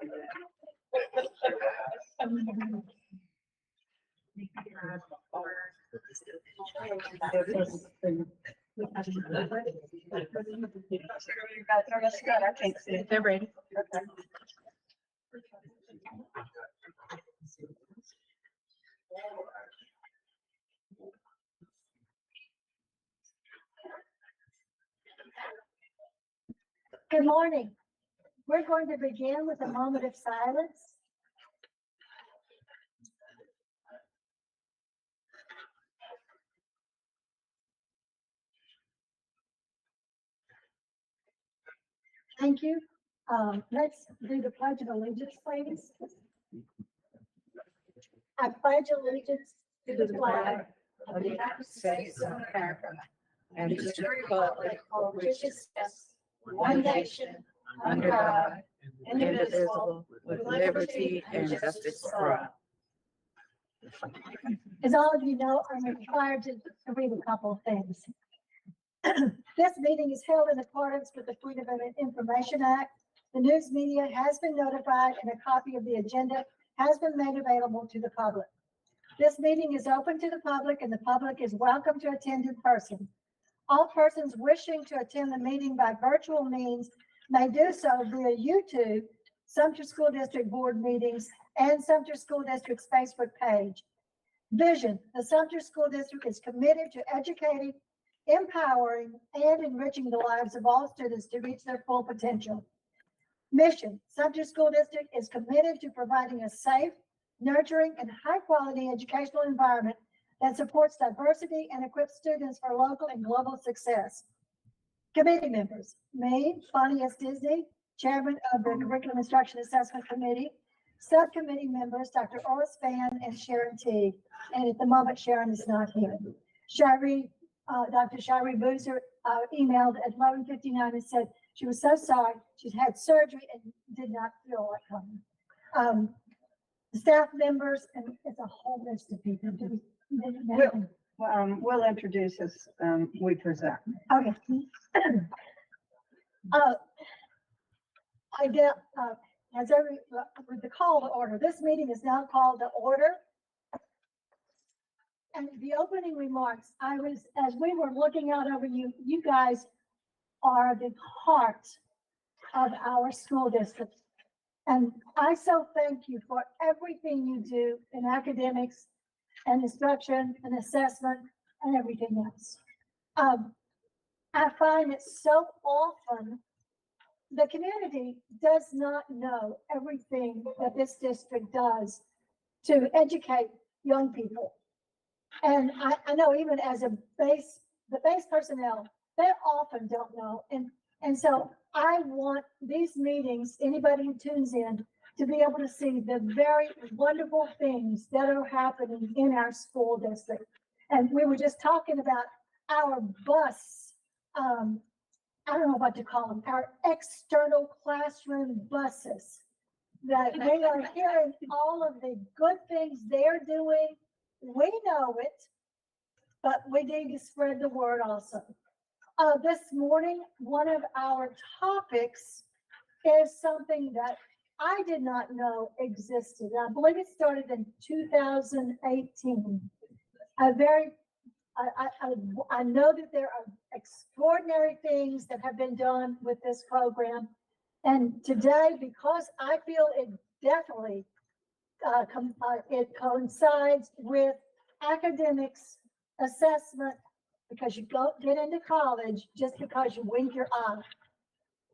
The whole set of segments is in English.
I can't see it. They're ready. Good morning. We're going to begin with a moment of silence. Thank you. Let's do the Pledge of Allegiance, please. I pledge allegiance to the flag of the United States of America and to the republic for which it stands, one nation, under God, indivisible, with liberty and justice for all. As all of you know, I'm required to read a couple of things. This meeting is held in accordance with the Freedom of Information Act. The news media has been notified and a copy of the agenda has been made available to the public. This meeting is open to the public and the public is welcome to attend in person. All persons wishing to attend the meeting by virtual means may do so via YouTube, Sumter School District Board meetings, and Sumter School District's Facebook page. Vision: the Sumter School District is committed to educating, empowering, and enriching the lives of all students to reach their full potential. Mission: Sumter School District is committed to providing a safe, nurturing, and high-quality educational environment that supports diversity and equips students for local and global success. Committee members: me, Bonnie S. Disney, Chairman of the Curriculum Instruction Assessment Committee. Subcommittee members, Dr. Oris Fan and Sharon T. And at the moment, Sharon is not here. Dr. Shari Boozer emailed at 11:59 and said she was so sorry. She's had surgery and did not feel like coming. The staff members, and it's a whole list of people. We'll introduce as we present. Okay. With the call to order, this meeting is now called to order. And the opening remarks, as we were looking out over you, you guys are the heart of our school district. And I so thank you for everything you do in academics and instruction and assessment and everything else. I find it so often the community does not know everything that this district does to educate young people. And I know even as the base personnel, they often don't know. And so I want these meetings, anybody who tunes in, to be able to see the very wonderful things that are happening in our school district. And we were just talking about our bus, I don't know what to call them, our external classroom buses, that we are hearing all of the good things they're doing. We know it, but we need to spread the word also. This morning, one of our topics is something that I did not know existed. I believe it started in 2018. I know that there are extraordinary things that have been done with this program. And today, because I feel it definitely it coincides with academics, assessment, because you don't get into college just because you wink your eye.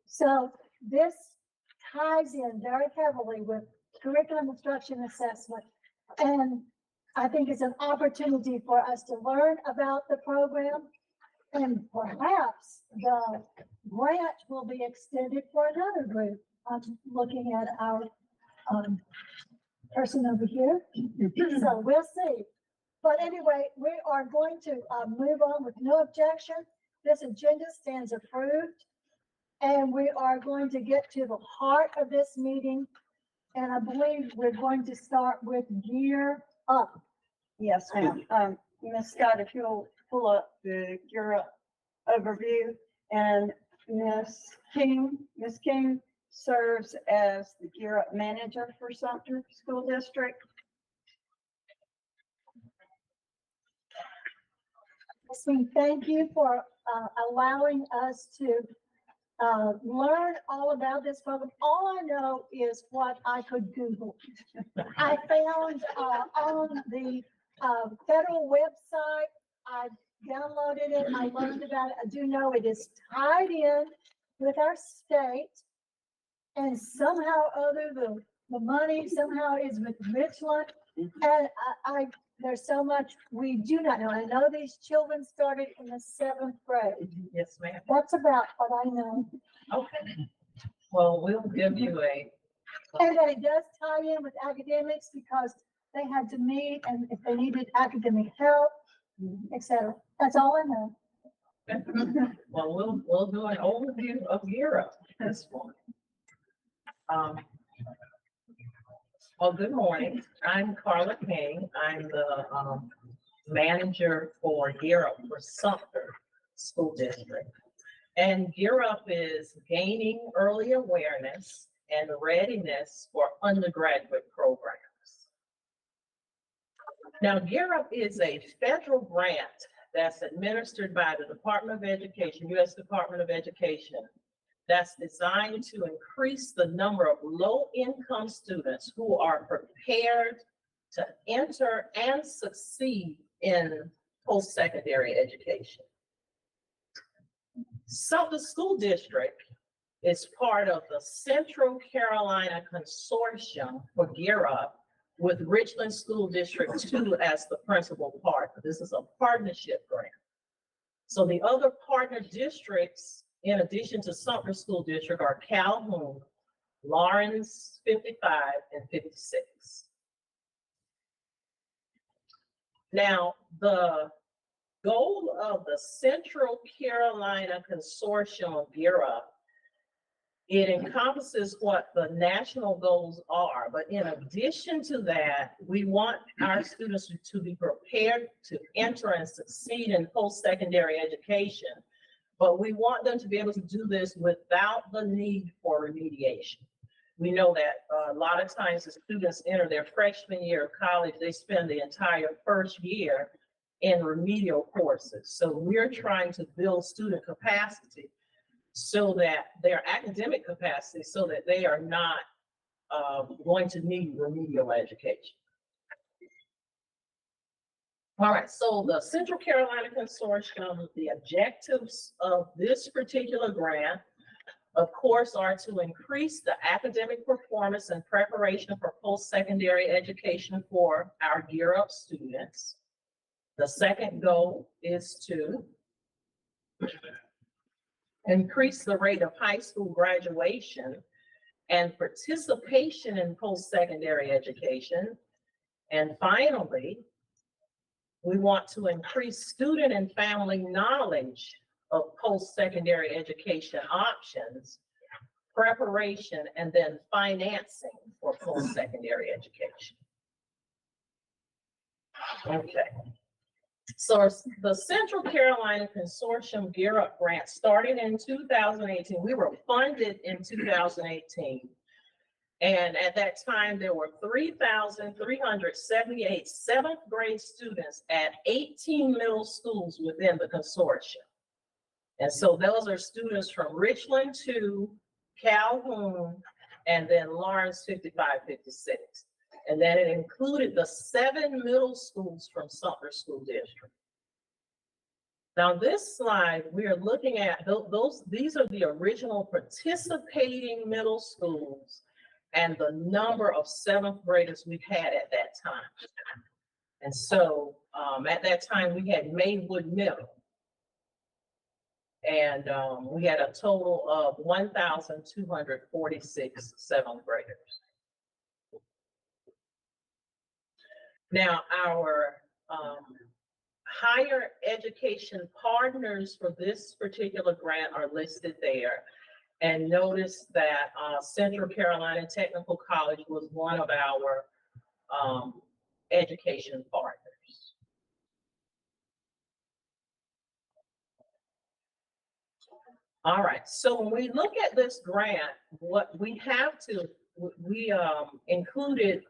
So this ties in very heavily with curriculum instruction assessment. And I think it's an opportunity for us to learn about the program, and perhaps the grant will be extended for another group. I'm looking at our person over here. So we'll see. But anyway, we are going to move on with no objection. This agenda stands approved. And we are going to get to the heart of this meeting. And I believe we're going to start with Gear Up. Yes, ma'am. Ms. Scott, if you'll pull up the Gear Up overview, and Ms. King, serves as the Gear Up manager for Sumter School District. So thank you for allowing us to learn all about this program. All I know is what I could Google. I found on the federal website, I downloaded it, I learned about it. I do know it is tied in with our state, and somehow or other the money somehow is with Richland. And there's so much we do not know. I know these children started in the 7th grade. Yes, ma'am. That's about what I know. Okay. Well, we'll give you And that it does tie in with academics because they had to meet and if they needed academic help, etc. That's all I know. well, we'll do an overview of Europe this morning. Well, good morning. I'm Carla King. I'm the manager for Gear Up for Sumter School District. And Gear Up is gaining early awareness and readiness for undergraduate programs. Now, Gear Up is a federal grant that's administered by the Department of Education, U.S. Department of Education, that's designed to increase the number of low-income students who are prepared to enter and succeed in post-secondary education. Sumter School District is part of the Central Carolina Consortium for Gear Up, with Richland School District 2 as the principal partner. This is a partnership grant. So the other partner districts, in addition to Sumter School District, are Calhoun, Lawrence 55, and 56. Now, the goal of the Central Carolina Consortium of Gear Up, it encompasses what the national goals are, but in addition to that, we want our students to be prepared to enter and succeed in post-secondary education, but we want them to be able to do this without the need for remediation. We know that a lot of times the students enter their freshman year of college, they spend the entire first year in remedial courses. So we're trying to build student capacity so that their academic capacity, so that they are not going to need remedial education. All right, so the Central Carolina Consortium, the objectives of this particular grant, of course, are to increase the academic performance and preparation for post-secondary education for our Gear Up students. The second goal is to increase the rate of high school graduation and participation in post-secondary education. And finally, we want to increase student and family knowledge of post-secondary education options, preparation, and then financing for post-secondary education. Okay. So the Central Carolina Consortium Gear Up grant started in 2018. We were funded in 2018. And at that time, there were 3,378 seventh grade students at 18 middle schools within the consortium. And so those are students from Richland 2, Calhoun, and then Lawrence 55, 56. And then it included the 7 middle schools from Sumter School District. Now this slide, we are looking at these are the original participating middle schools and the number of 7th graders we've had at that time. And so at that time we had Maywood Middle. And we had a total of 1,246 7th graders. Now, our higher education partners for this particular grant are listed there. And notice that Central Carolina Technical College was one of our education partners. All right, so when we look at this grant, what we have to, we included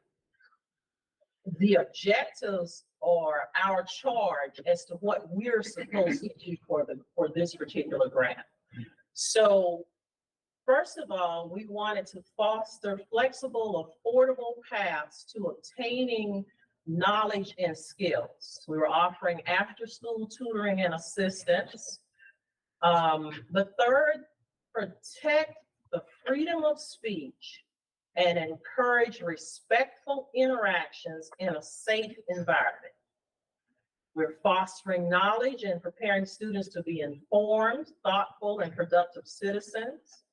the objectives or our charge as to what we're supposed to do for this particular grant. So first of all, we wanted to foster flexible, affordable paths to obtaining knowledge and skills. We were offering after-school tutoring and assistance. The third, protect the freedom of speech and encourage respectful interactions in a safe environment. We're fostering knowledge and preparing students to be informed, thoughtful, and productive citizens.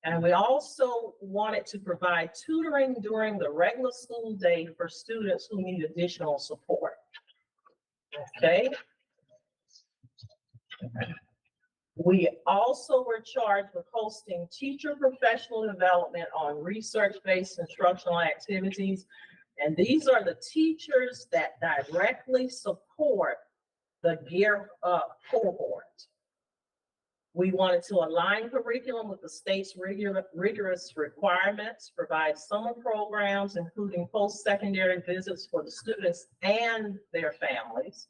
And we also wanted to provide tutoring during the regular school day for students who need additional support. Okay. We also were charged with hosting teacher professional development on research-based instructional activities. And these are the teachers that directly support the Gear Up cohort. We wanted to align curriculum with the state's rigorous requirements, provide summer programs, including post-secondary visits for the students and their families,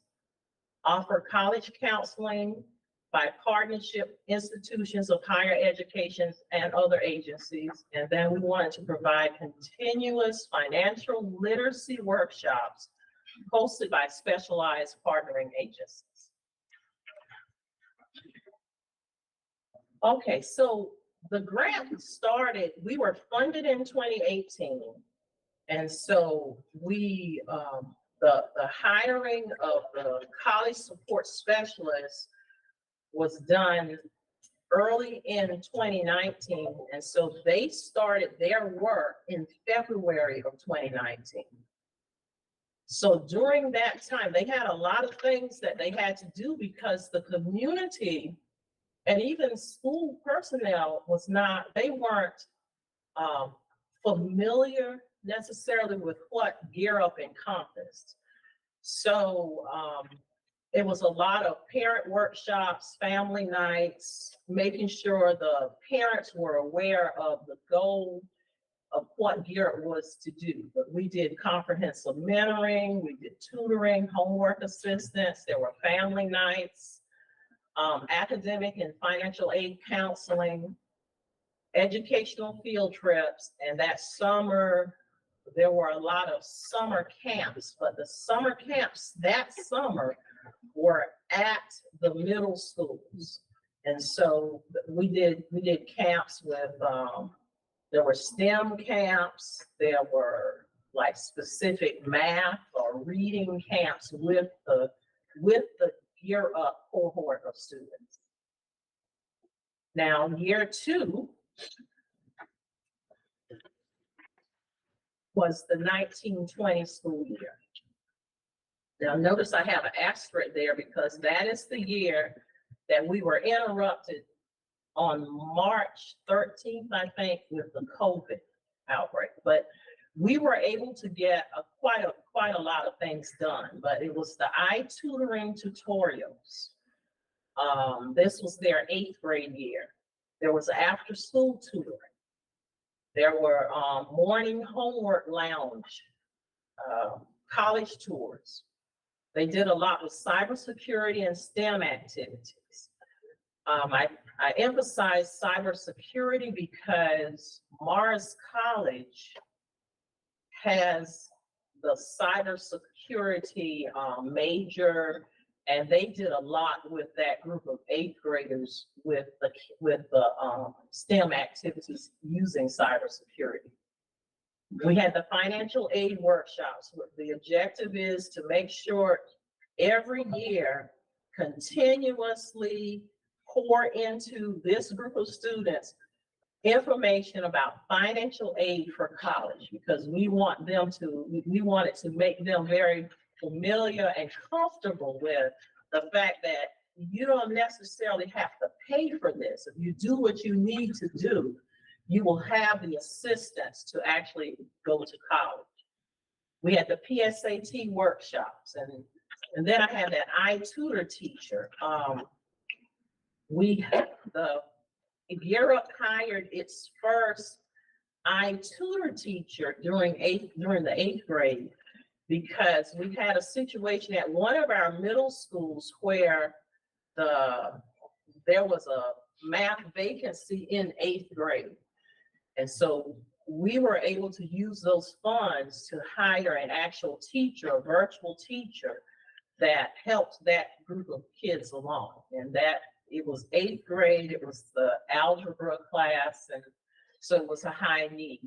offer college counseling by partnership institutions of higher education and other agencies. And then we wanted to provide continuous financial literacy workshops hosted by specialized partnering agencies. Okay, so the grant started, we were funded in 2018. And so we, the hiring of the college support specialists was done early in 2019. And so they started their work in February of 2019. So during that time, they had a lot of things that they had to do because the community and even school personnel they weren't familiar necessarily with what Gear Up encompassed. So it was a lot of parent workshops, family nights, making sure the parents were aware of the goal of what Gear Up was to do. But we did comprehensive mentoring, we did tutoring, homework assistance, there were family nights, academic and financial aid counseling, educational field trips, and that summer, there were a lot of summer camps, but the summer camps that summer were at the middle schools. And so we did camps with, there were STEM camps, there were like specific math or reading camps with the Gear Up cohort of students. Now, year 2 was the 1920 school year. Now, notice I have an asterisk there because that is the year that we were interrupted on March 13th, I think, with the COVID outbreak. But we were able to get quite a lot of things done, but it was the iTutoring tutorials. This was their 8th grade year. There was after school tutoring. There were morning homework lounge, college tours. They did a lot with cybersecurity and STEM activities. I emphasize cybersecurity because Morris College has the cybersecurity major, and they did a lot with that group of 8th graders with the STEM activities using cybersecurity. We had the financial aid workshops. The objective is to make sure every year continuously pour into this group of students information about financial aid for college, because we wanted to make them very familiar and comfortable with the fact that you don't necessarily have to pay for this. If you do what you need to do, you will have the assistance to actually go to college. We had the PSAT workshops, and then I had that iTutor teacher. The Gear Up hired its first tutor teacher during the eighth grade, because we had a situation at one of our middle schools where there was a math vacancy in eighth grade. And so we were able to use those funds to hire an actual teacher, a virtual teacher, that helped that group of kids along. And that it was eighth grade, it was the algebra class, and so it was a high need.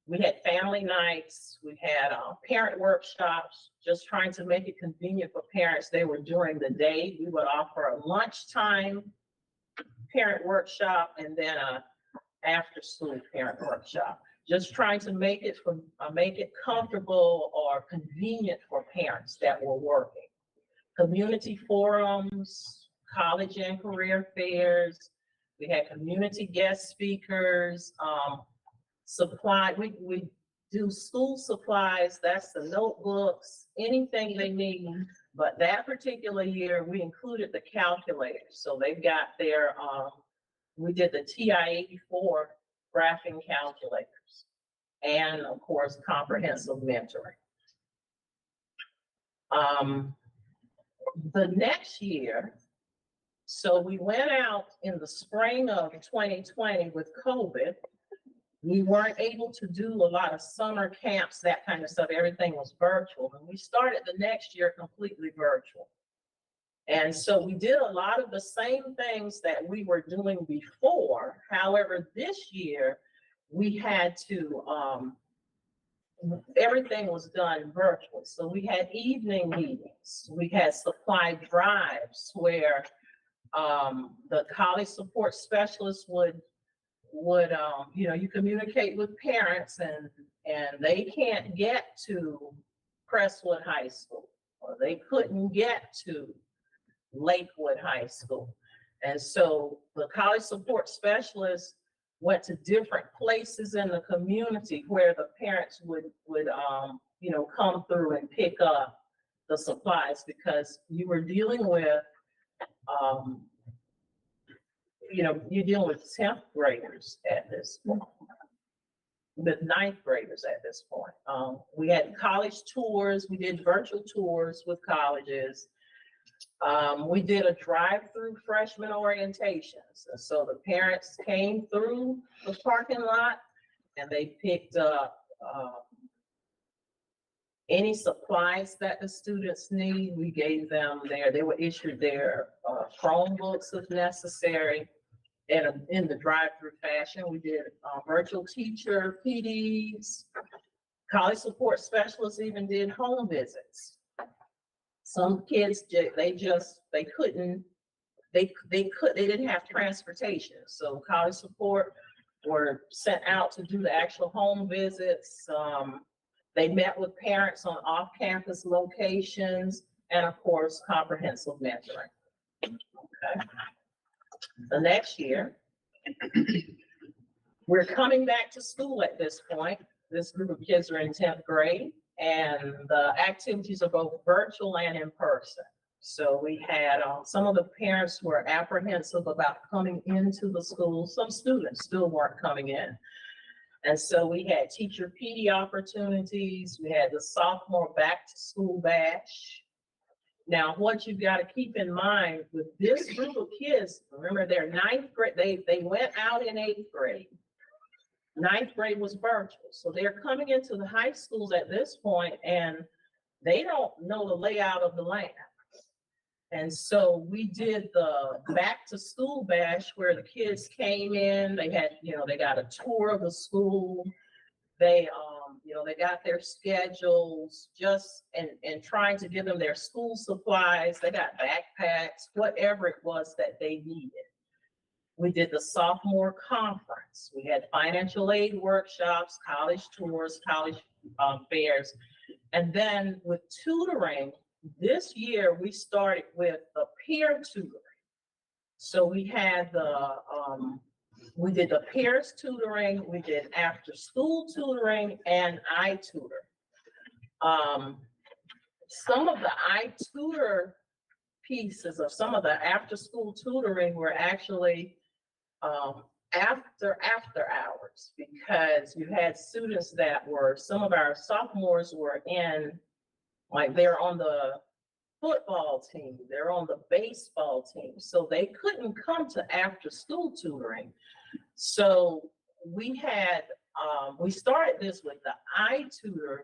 We had family nights, we had parent workshops, just trying to make it convenient for parents. They were during the day. We would offer a lunchtime parent workshop and then a after-school parent workshop, just trying to make it comfortable or convenient for parents that were working. Community forums, college and career fairs. We had community guest speakers, supply. We do school supplies. That's the notebooks, anything they need. But that particular year, we included the calculator. So they've got their, we did the TI-84 graphing calculators, and of course, comprehensive mentoring. The next year, so we went out in the spring of 2020 with COVID. We weren't able to do a lot of summer camps, that kind of stuff. Everything was virtual. And we started the next year completely virtual. And so we did a lot of the same things that we were doing before. However, this year we had to, everything was done virtual. So we had evening meetings. We had supply drives where the college support specialist would you communicate with parents and they can't get to Crestwood High School, or they couldn't get to Lakewood High School. And so the college support specialist went to different places in the community where the parents would come through and pick up the supplies, because you were dealing with you're dealing with 10th graders at this point, with 9th graders at this point. We had college tours. We did virtual tours with colleges. We did a drive-through freshman orientations. And so the parents came through the parking lot and they picked up any supplies that the students need. We gave them they were issued their Chromebooks if necessary. And in the drive-through fashion, we did virtual teacher PDs. College support specialists even did home visits. Some kids, they didn't have transportation. So college support were sent out to do the actual home visits. They met with parents on off-campus locations, and of course, comprehensive mentoring. Okay. The next year, we're coming back to school at this point. This group of kids are in 10th grade, and the activities are both virtual and in person. So we had some of the parents were apprehensive about coming into the school. Some students still weren't coming in. And so we had teacher PD opportunities. We had the sophomore back to school bash. Now, what you've got to keep in mind with this group of kids, remember they're 9th grade, they went out in 8th grade. 9th grade was virtual. So they're coming into the high schools at this point and they don't know the layout of the land. And so we did the back to school bash where the kids came in, they had, they got a tour of the school. They, they got their schedules and trying to give them their school supplies. They got backpacks, whatever it was that they needed. We did the sophomore conference. We had financial aid workshops, college tours, college fairs. And then with tutoring, this year we started with the peer tutoring. So we had we did the peers tutoring, we did after school tutoring, and iTutor. Some of the iTutor pieces of some of the after school tutoring were actually after hours, because you had students that were, some of our sophomores were in, like they're on the football team, they're on the baseball team, so they couldn't come to after school tutoring. So we had, we started this with the iTutor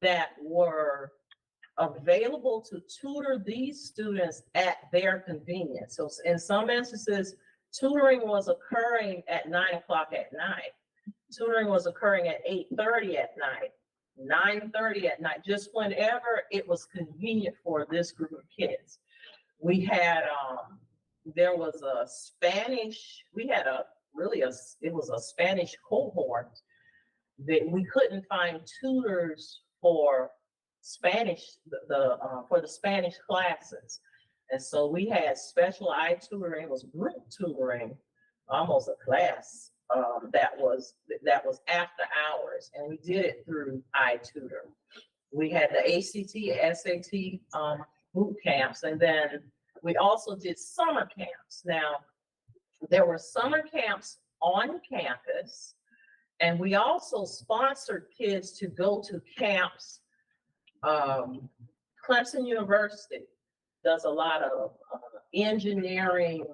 that were available to tutor these students at their convenience. So in some instances, tutoring was occurring at 9 o'clock at night. Tutoring was occurring at 8:30 at night, 9:30 at night, just whenever it was convenient for this group of kids. We had, there was a Spanish, we had it was a Spanish cohort that we couldn't find tutors for Spanish, for the Spanish classes. And so we had special iTutoring, it was group tutoring, almost a class, that was after hours, and we did it through iTutor. We had the ACT, SAT, boot camps, and then we also did summer camps. Now, there were summer camps on campus, and we also sponsored kids to go to camps. Clemson University does a lot of engineering,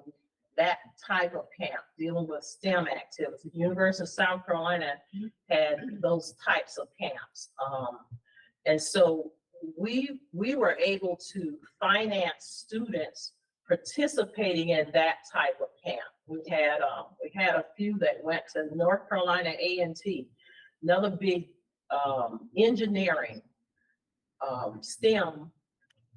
that type of camp, dealing with STEM activities. University of South Carolina had those types of camps. And so we were able to finance students participating in that type of camp. We had a few that went to North Carolina A&T, another big engineering STEM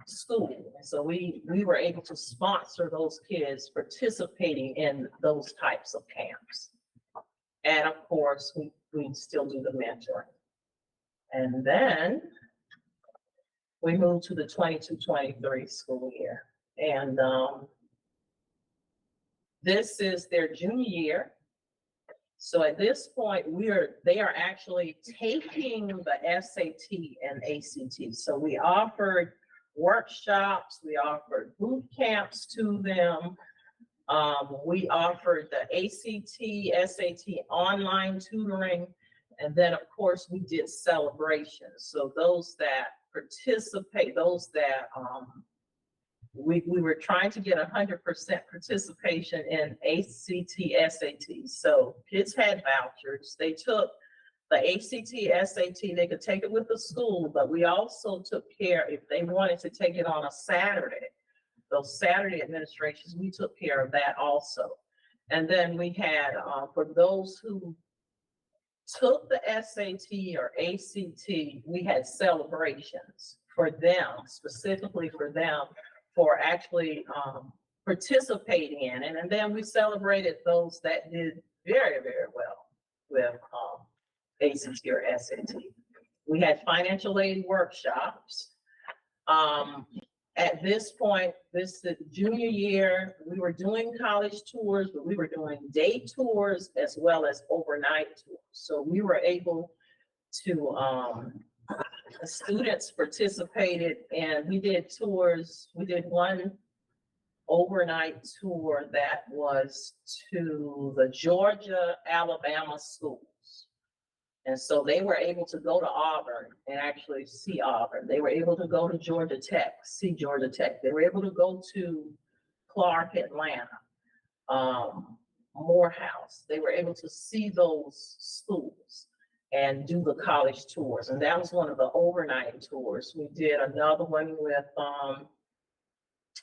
school. And so we were able to sponsor those kids participating in those types of camps. And of course, we still do the mentoring. And then we moved to the 22-23 school year. And this is their junior year. So at this point, they are actually taking the SAT and ACT. So we offered workshops, we offered boot camps to them. We offered the ACT, SAT online tutoring. And then of course we did celebrations. So those that participate, those that, we were trying to get 100% participation in ACT, SAT. So kids had vouchers. They took the ACT, SAT, they could take it with the school, but we also took care if they wanted to take it on a Saturday. Those Saturday administrations, we took care of that also. And then we had, for those who took the SAT or ACT, we had celebrations for them, specifically for them, for actually participating in it. And then we celebrated those that did very, very well with ACT or SAT. We had financial aid workshops. At this point, this is the junior year, we were doing college tours, but we were doing day tours as well as overnight tours. So we were able to, the students participated and we did tours. We did one overnight tour that was to the Georgia, Alabama schools. And so they were able to go to Auburn and actually see Auburn. They were able to go to Georgia Tech, see Georgia Tech. They were able to go to Clark, Atlanta, Morehouse. They were able to see those schools and do the college tours. And that was one of the overnight tours. We did another one with,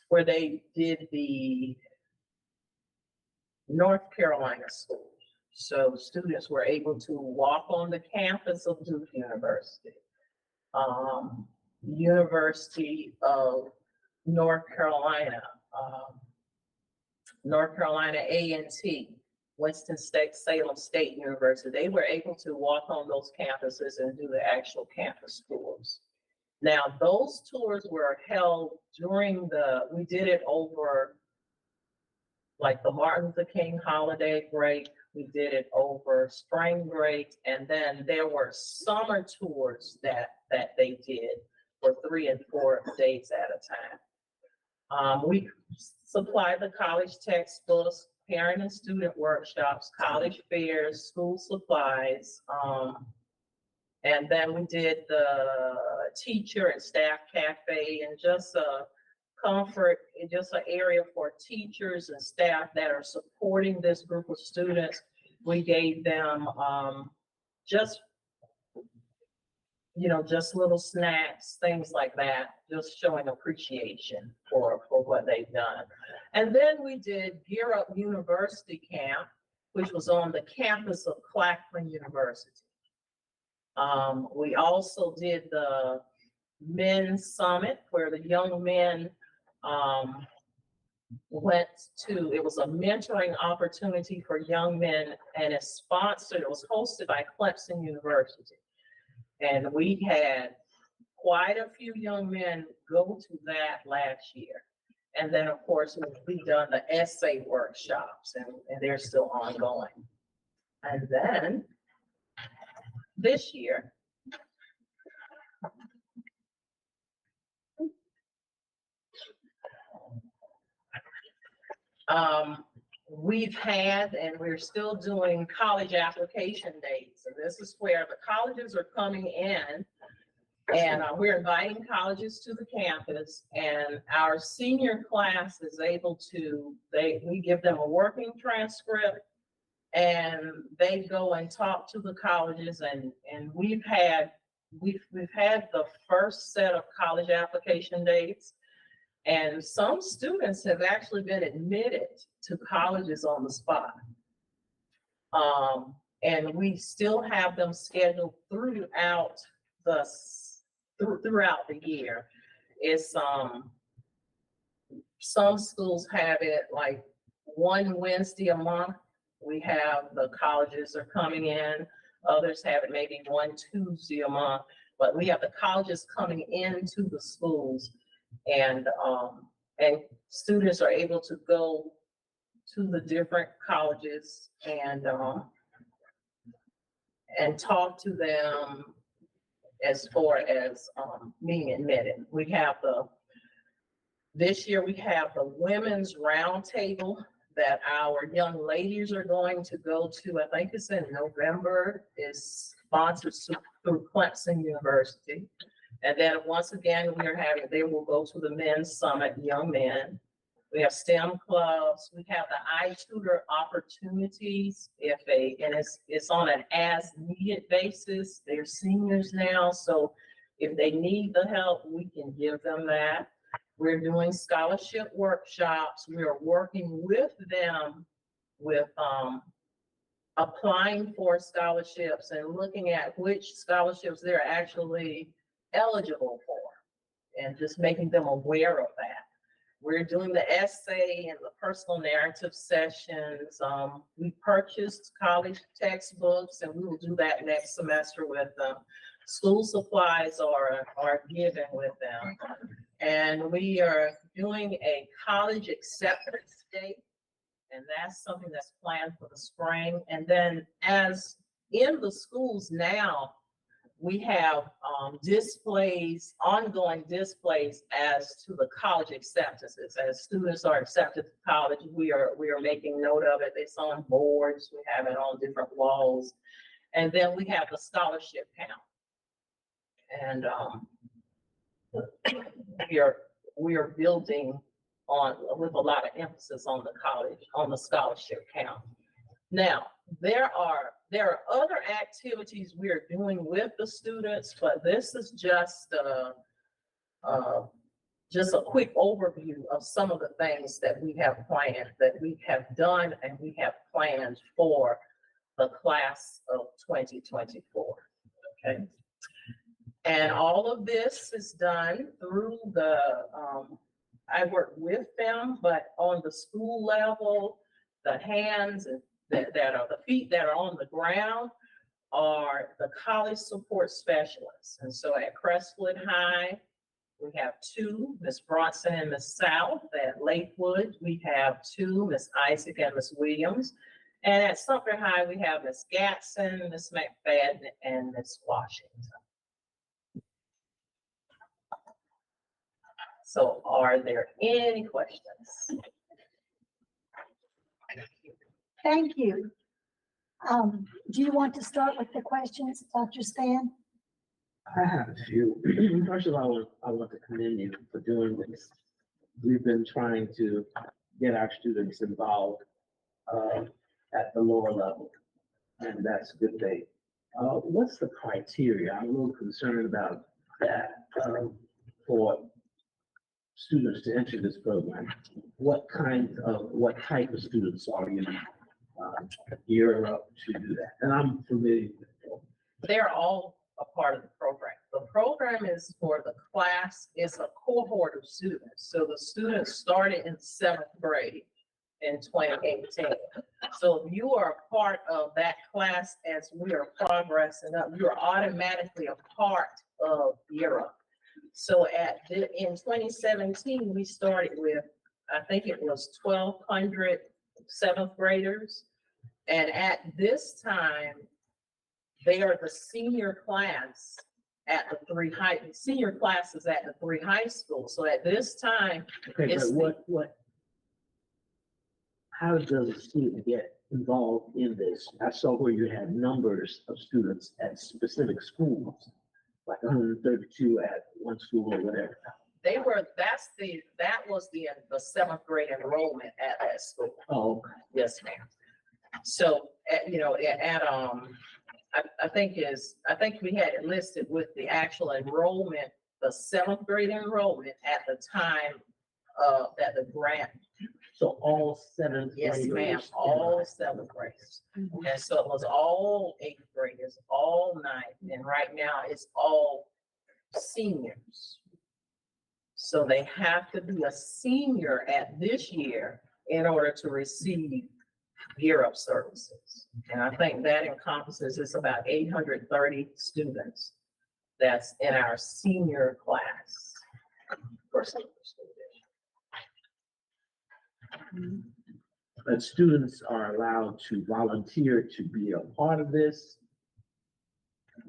where they did the North Carolina school. So students were able to walk on the campus of Duke University, University of North Carolina, North Carolina A&T, Winston-Salem State University. They were able to walk on those campuses and do the actual campus tours. Now, those tours were held during we did it over like the Martin Luther King holiday break. We did it over spring break, and then there were summer tours that they did for 3 and 4 days at a time. We supplied the college textbooks, parent and student workshops, college fairs, school supplies. And then we did the teacher and staff cafe, and just a comfort, just an area for teachers and staff that are supporting this group of students. We gave them just, just little snacks, things like that, just showing appreciation for what they've done. And then we did Gear Up University Camp, which was on the campus of Claflin University. We also did the Men's Summit, where the young men went to, it was a mentoring opportunity for young men, and it's sponsored, it was hosted by Clemson University. And we had quite a few young men go to that last year. And then, of course, we've done the essay workshops, and they're still ongoing. And then this year, we've had, and we're still doing college application dates. And this is where the colleges are coming in, and we're inviting colleges to the campus, and our senior class is able to, we give them a working transcript, and they go and talk to the colleges, and we've had the first set of college application dates. And some students have actually been admitted to colleges on the spot. And we still have them scheduled throughout the year. It's some schools have it like one Wednesday a month. We have the colleges are coming in. Others have it maybe one Tuesday a month. But we have the colleges coming into the schools. And students are able to go to the different colleges and talk to them as far as being admitted. We have this year we have the women's roundtable that our young ladies are going to go to. I think it's in November. It's sponsored through Clemson University. And then once again, they will go to the Men's Summit, young men. We have STEM clubs. We have the iTutor opportunities. It's on an as needed basis. They're seniors now, so if they need the help, we can give them that. We're doing scholarship workshops. We are working with them with applying for scholarships and looking at which scholarships they're actually eligible for, and just making them aware of that. We're doing the essay and the personal narrative sessions. We purchased college textbooks, and we will do that next semester with them. School supplies are given with them. And we are doing a college acceptance day, and that's something that's planned for the spring. And then as in the schools now, we have ongoing displays as to the college acceptances. As students are accepted to college, we are making note of it. It's on boards, we have it on different walls. And then we have the scholarship count. And we are building with a lot of emphasis on the scholarship count. Now, there are other activities we are doing with the students, but this is just a quick overview of some of the things that we have planned, that we have done, and we have planned for the class of 2024. Okay. And all of this is done through I work with them, but on the school level, the hands and that are the feet that are on the ground are the college support specialists. And so at Crestwood High, we have two, Ms. Bronson and Ms. South. At Lakewood, we have two, Ms. Isaac and Ms. Williams. And at Sumter High, we have Ms. Gatson, Ms. McFadden, and Ms. Washington. So are there any questions? Thank you. Do you want to start with the questions, Dr. Stan? I have a few. First of all, I want to commend you for doing this. We've been trying to get our students involved at the lower level, and that's a good thing. What's the criteria? I'm a little concerned about that for students to enter this program. What type of students are you gearing up to do that? And I'm familiar with it. They're all a part of the program. The program is for the class, it's a cohort of students. So the students started in 7th grade in 2018. So if you are a part of that class as we are progressing up, you're automatically a part of GEAR Up. So in 2017, we started with, I think it was 1,200 7th graders. And at this time, they are the senior class at the senior classes at the 3 high schools. So at this time, Okay, It's but how does a student get involved in this? I saw where you had numbers of students at specific schools, like 132 at one school or whatever. that was the 7th grade enrollment at that school. Oh, Yes, ma'am. So, I think we had it listed with the actual enrollment, the 7th grade enrollment at the time that the grant. so all 7th Yes, graders. ma'am, all 7th graders. And so it was all 8th graders, all 9th, and right now it's all seniors. So they have to be a senior at this year in order to receive GEAR Up services. And I think that encompasses, it's about 830 students that's in our senior class for Central School District. But students are allowed to volunteer to be a part of this.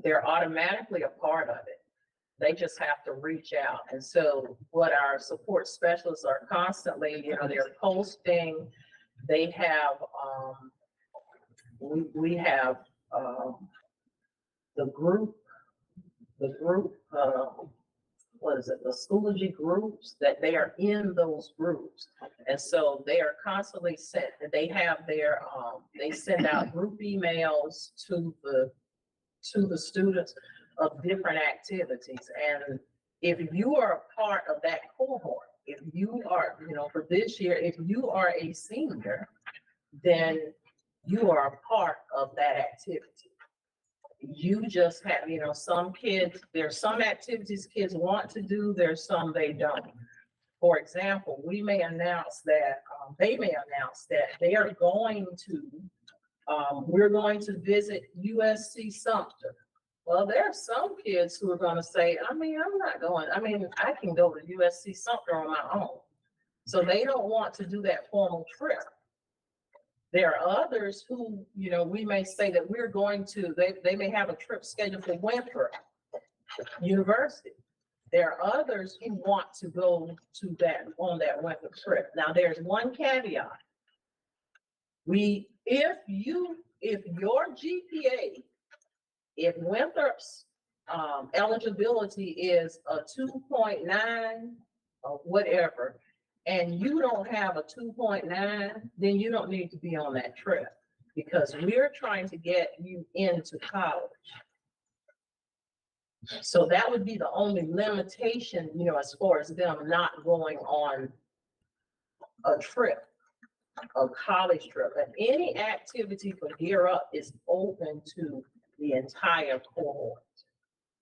They're automatically a part of it. They just have to reach out. And so what our support specialists are constantly, they're posting, they have, we have, the group, what is it, the Schoology groups, that they are in those groups. And so they are constantly sent, they have their, they send out group emails to the students of different activities. And if you are a part of that cohort, if you are, for this year, if you are a senior, then you are a part of that activity. You just have, some kids, there's some activities kids want to do, there's some they don't. For example, we may announce that, they may announce that they are going to, we're going to visit USC Sumter. Well, there are some kids who are gonna say, I'm not going, I can go to USC Sumter on my own. So they don't want to do that formal trip. There are others who, we may say that we're going to, they may have a trip scheduled for Winthrop University. There are others who want to go to on that Winthrop trip. Now, there's one caveat. If your GPA, if Winthrop's eligibility is a 2.9 or whatever, and you don't have a 2.9, then you don't need to be on that trip, because we're trying to get you into college. So that would be the only limitation, as far as them not going on a trip, a college trip. And any activity for GEAR Up is open to the entire cohort.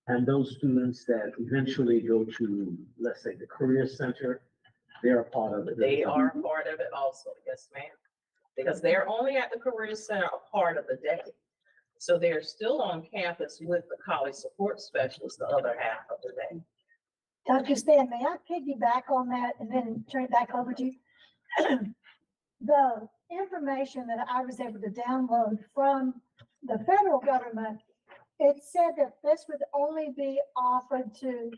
And those students that eventually go to, let's say, the Career Center, they're a part of it. They are a part of it also, yes, ma'am. Because they're only at the Career Center a part of the day. So they're still on campus with the college support specialist the other half of the day. Dr. Stan, may I piggyback on that and then turn it back over to you? The information that I was able to download from the federal government, it said that this would only be offered to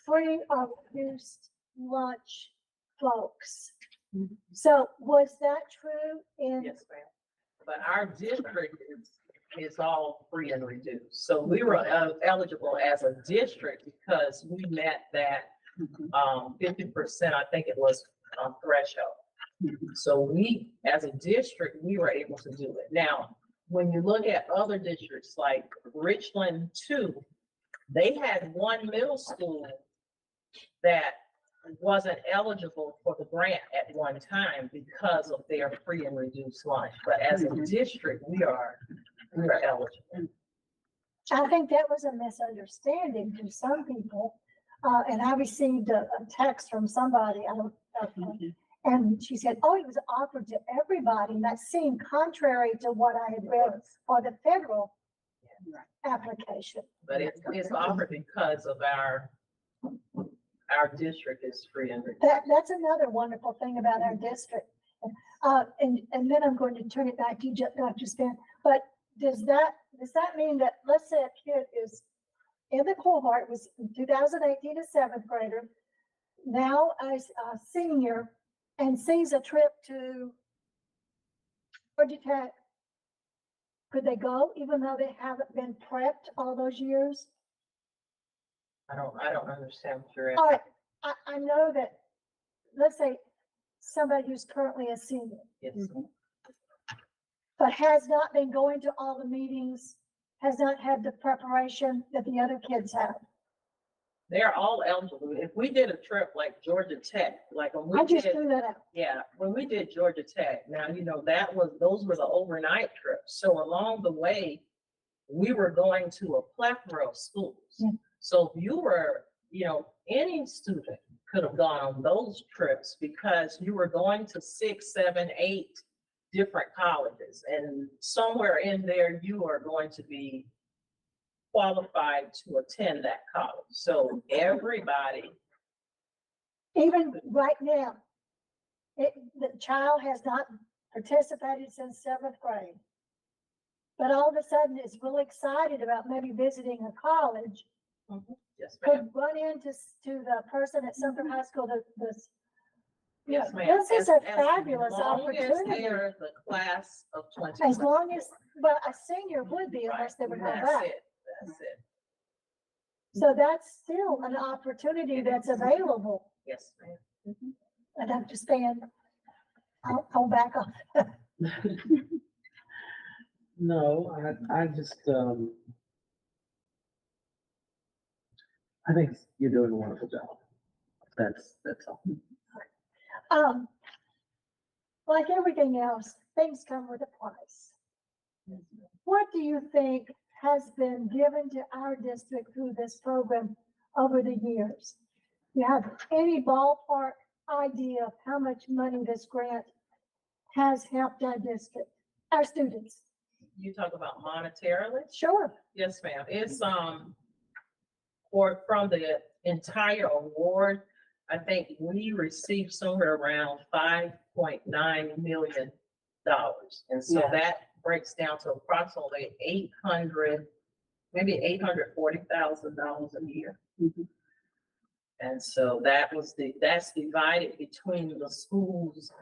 free or reduced lunch folks. So was that true in Yes, ma'am. but our district is all free and reduced. So we were eligible as a district because we met that 50%, I think it was, threshold. So we, as a district, we were able to do it. Now, when you look at other districts like Richland 2, they had one middle school that wasn't eligible for the grant at one time because of their free and reduced lunch. But as a district, we are eligible. I think that was a misunderstanding to some people. And I received a text from somebody, I don't know, and she said, oh, it was offered to everybody. And that seemed contrary to what I had read for the federal application. But it's offered because of our district is free and reduced. That's another wonderful thing about our district. And then I'm going to turn it back to you, Dr. Span. But does that mean that, let's say a kid is in the cohort, was in 2018 a seventh grader, now a senior, and sees a trip to Georgia Tech, could they go even though they haven't been prepped all those years? I don't understand what you're All asking. right, I know that, let's say somebody who's currently a senior, Yes. but has not been going to all the meetings, has not had the preparation that the other kids have. They're all eligible. If we did a trip like Georgia Tech, like when I we just did, threw that out. yeah, when we did Georgia Tech, now, those were the overnight trips. So along the way, we were going to a plethora of schools. Yeah. So if you were, any student could have gone on those trips because you were going to 6, 7, 8 different colleges. And somewhere in there, you are going to be qualified to attend that college. So everybody, Even right now, the child has not participated since seventh grade. But all of a sudden is really excited about maybe visiting a college, yes, ma'am. could run into the person at Sumter High School, Yes, ma'am. This is a As fabulous long as opportunity. they're the class of 20. As long as, well, a senior would be unless they would go That's back. it. That's it. So that's still an opportunity that's available. Yes, ma'am. And I'm just saying, I'll back off. No, I just, I think you're doing a wonderful job. That's all. Like everything else, things come with a price. What do you think has been given to our district through this program over the years? You have any ballpark idea of how much money this grant has helped our district, our students? You talk about monetarily? Sure. Yes, ma'am. It's, from the entire award, I think we received somewhere around $5.9 million. And so Yeah. that breaks down to approximately maybe $840,000 a year. And so that's divided between the schools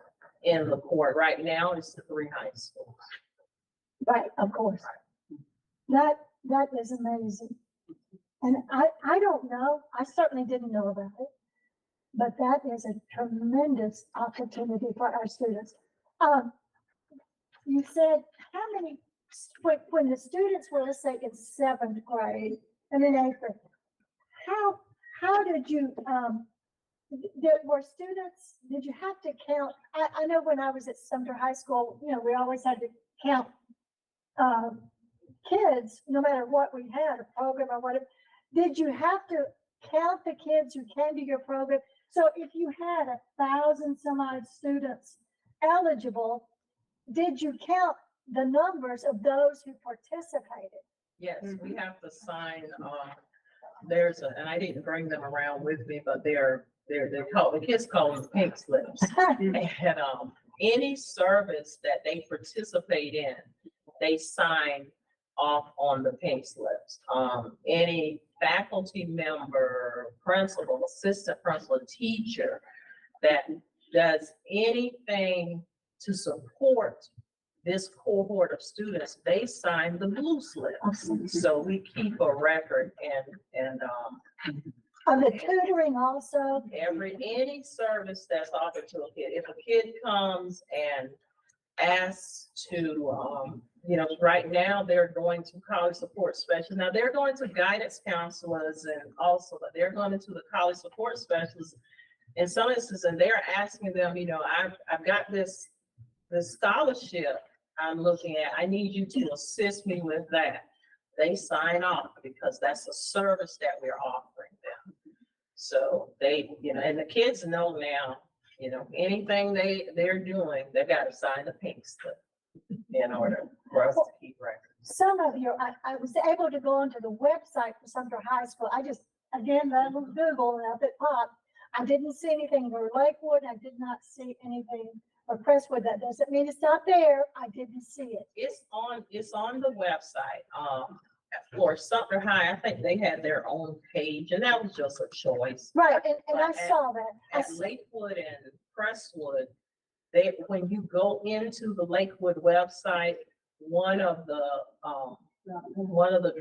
in the court. Right now, it's the 3 high schools. Right, of course. That is amazing. And I don't know, I certainly didn't know about it, but that is a tremendous opportunity for our students. You said how many, when the students were, let's say, in seventh grade and in eighth grade, how did you, did you have to count? I know when I was at Sumter High School, we always had to count kids, no matter what we had, a program or whatever. Did you have to count the kids who came to your program? So if you had 1,000 some odd students eligible, did you count the numbers of those who participated? Yes, we have to sign, and I didn't bring them around with me, but they're called, the kids call them pink slips. And, any service that they participate in, they sign off on the pink slips. Any faculty member, principal, assistant principal, teacher that does anything to support this cohort of students, they signed the blue slip. Awesome. So we keep a record and, Of the tutoring also, any service that's offered to a kid, if a kid comes and asks to, right now they're going to college support specialists. Now they're going to guidance counselors and also, but they're going to the college support specialists in some instances, and they're asking them, I've got this scholarship I'm looking at. I need you to assist me with that. They sign off because that's a service that we're offering them. So they, and the kids know now, anything they're doing, they've got to sign the pink slip in order for us to keep records. some of you, I was able to go onto the website for Sumter High School. I just, again, that little Google and up it popped. I didn't see anything for Lakewood. I did not see anything for Crestwood. That doesn't mean it's not there. I didn't see it. It's on the website. For Sumter High, I think they had their own page, and that was just a choice. Right, and I But saw that. At Lakewood and Crestwood, when you go into the Lakewood website, one of the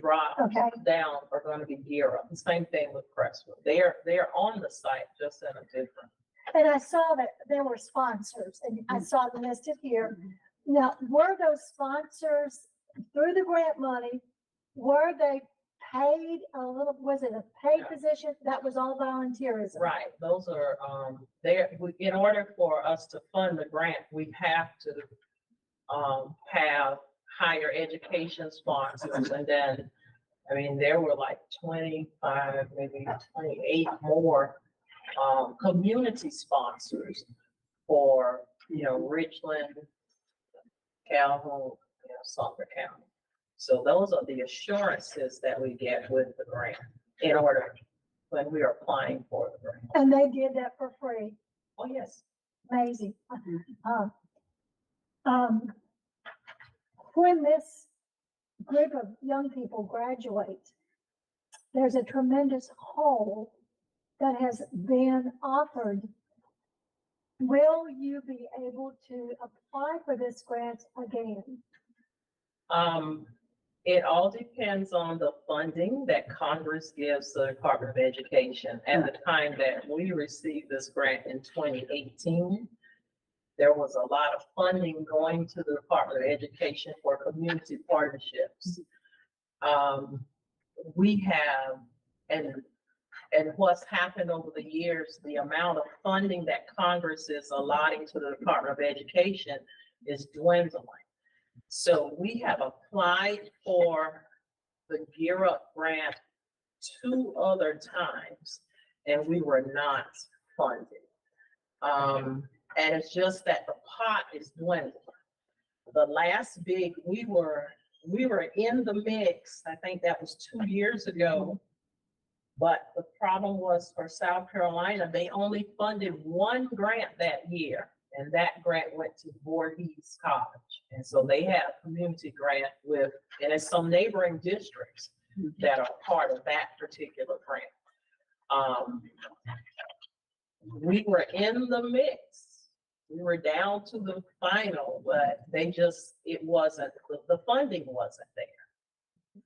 drops Okay. down are going to be Gear Up. The same thing with Crestwood. They're on the site, just in a different. And I saw that there were sponsors, and I saw them listed here. Now, were those sponsors through the grant money, were they paid a little, was it a paid position? That was all volunteerism? Right, those are, in order for us to fund the grant, we have to, have higher education sponsors, and then, there were like 25, maybe 28 more, community sponsors for, Richland, Calhoun, Sumter County. So those are the assurances that we get with the grant in order when we are applying for the grant. And they did that for free. Oh, yes. Amazing. When this group of young people graduate, there's a tremendous hole that has been offered. Will you be able to apply for this grant again? It all depends on the funding that Congress gives the Department of Education. At the time that we received this grant in 2018, there was a lot of funding going to the Department of Education for community partnerships. We have, and what's happened over the years, the amount of funding that Congress is allotting to the Department of Education is dwindling. So we have applied for the Gear Up grant 2 other times, and we were not funded. And it's just that the pot is dwindling. The last big, we were in the mix, I think that was 2 years ago. But the problem was for South Carolina, they only funded 1 grant that year. And that grant went to Voorhees College. And so they had a community grant and it's some neighboring districts that are part of that particular grant. We were in the mix. We were down to the final, but the funding wasn't there.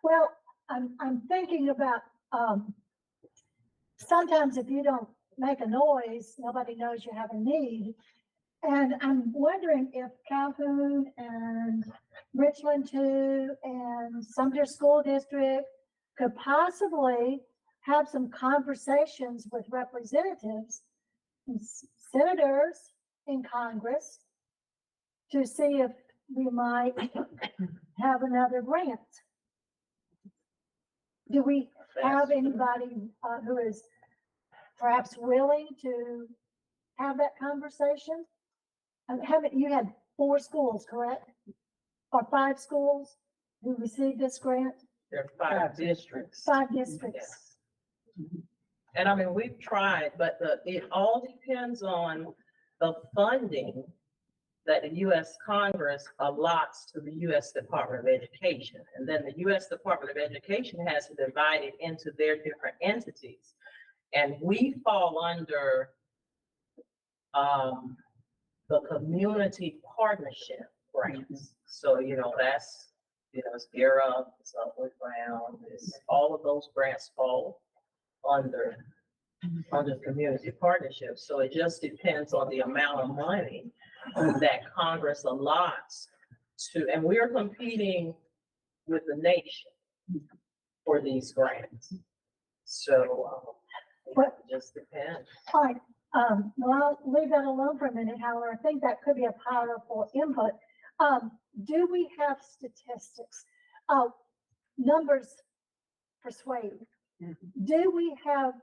Well, I'm thinking about, sometimes if you don't make a noise, nobody knows you have a need. And I'm wondering if Calhoun and Richland too, and Sumter School District could possibly have some conversations with representatives, and senators in Congress to see if we might have another grant. Do we have anybody who is perhaps willing to have that conversation? You had 4 schools, correct? Or 5 schools who received this grant? There are 5 districts. 5 districts. Yes. And we've tried, but it all depends on the funding that the U.S. Congress allots to the U.S. Department of Education. And then the U.S. Department of Education has to divide it into their different entities. And we fall under the community partnership. grants. So, that's, it's Gear Up, it's Upward Bound, it's all of those grants fall under community partnerships. So it just depends on the amount of money that Congress allots to, and we are competing with the nation for these grants. So, it just depends. All right, well, I'll leave that alone for a minute, however, I think that could be a powerful input. Do we have statistics? Numbers persuade. Do we have,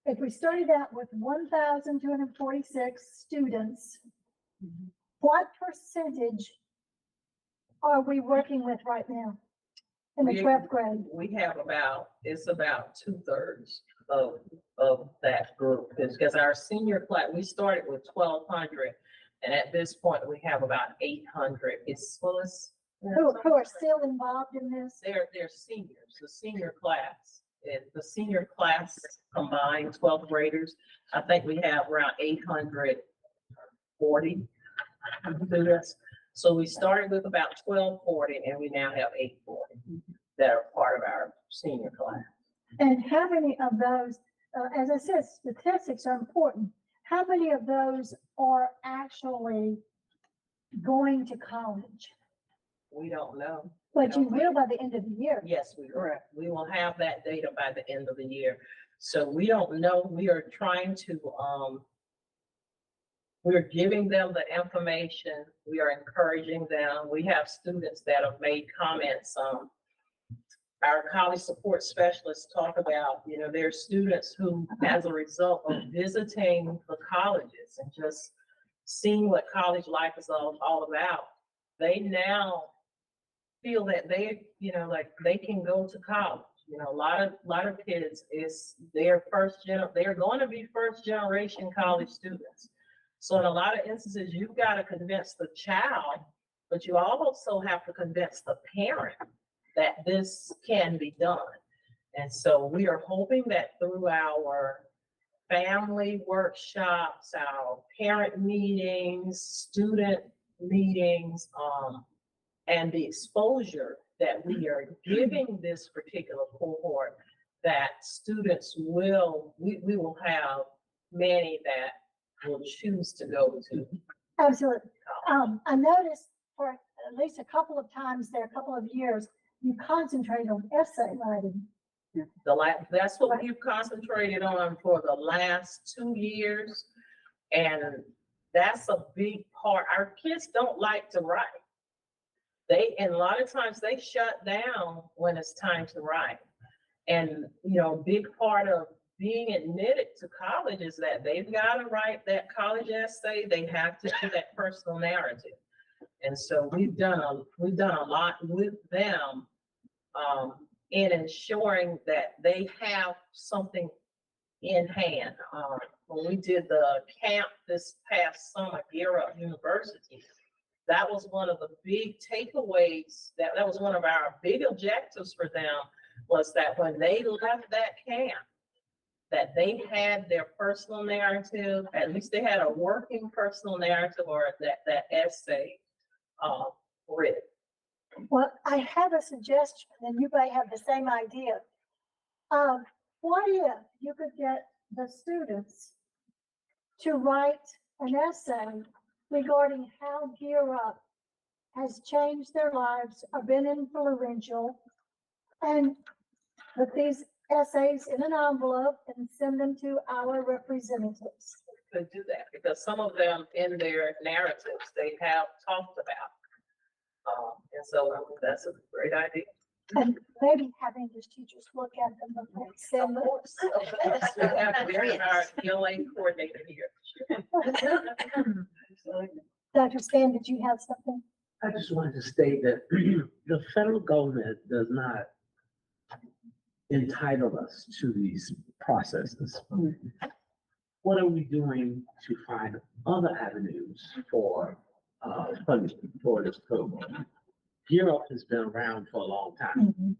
if we started out with 1,246 students, what percentage are we working with right now in the 12th grade? We have it's about 2/3 of that group, because our senior class, we started with 1,200, and at this point, we have about 800. Who are still involved in this? They're seniors, the senior class. The senior class combined 12th graders, I think we have around 840 students. So we started with about 1,240, and we now have 840 that are part of our senior class. And how many of those, as I said, statistics are important. How many of those are actually going to college? We don't know. But you will by the end of the year. Yes, we will have that data by the end of the year. So we don't know. We are trying to, we're giving them the information. We are encouraging them. We have students that have made comments. Our college support specialists talk about, there are students who, as a result of visiting the colleges and just seeing what college life is all about, they now feel that they, they can go to college. A lot of kids they're going to be first generation college students. So in a lot of instances, you've got to convince the child, but you also have to convince the parent that this can be done. And so we are hoping that through our family workshops, our parent meetings, student meetings, and the exposure that we are giving this particular cohort, that students we will have many that will choose to go to. Absolutely. I noticed for at least a couple of times there, a couple of years, you concentrate on essay writing. That's what we've concentrated on for the last 2 years. And that's a big part. Our kids don't like to write. And a lot of times they shut down when it's time to write. And, a big part of being admitted to college is that they've got to write that college essay. They have to do that personal narrative. And so we've done a lot with them in ensuring that they have something in hand. When we did the camp this past summer, Gear Up University, that was one of the big takeaways, that was one of our big objectives for them, was that when they left that camp, that they had their personal narrative, at least they had a working personal narrative, or that essay written. Well, I have a suggestion, and you may have the same idea. What if you could get the students to write an essay regarding how Gear Up has changed their lives or been influential, and put these essays in an envelope and send them to our representatives? Could do that, because some of them in their narratives, they have talked about. And so that's a great idea. And maybe have English teachers look at them before we send them. We have our ELA coordinator here. Dr. Stan, did you have something? I just wanted to state that the federal government does not entitle us to these processes. What are we doing to find other avenues for funding for this program? Gear Up has been around for a long time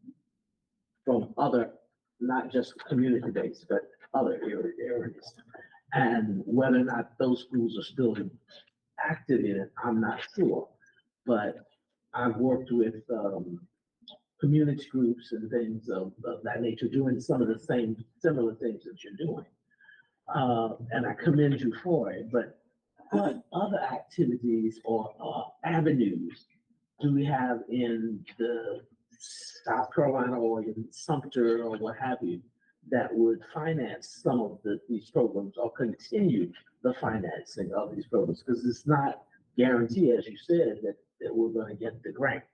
from other, not just community-based, but other areas. And whether or not those schools are still active in it, I'm not sure. but I've worked with, community groups and things of that nature, doing some of the same, similar things that you're doing. And I commend you for it, but what other activities or avenues do we have in the South Carolina or in Sumter or what have you that would finance some of these programs or continue the financing of these programs? Because it's not guaranteed, as you said, that we're going to get the grant.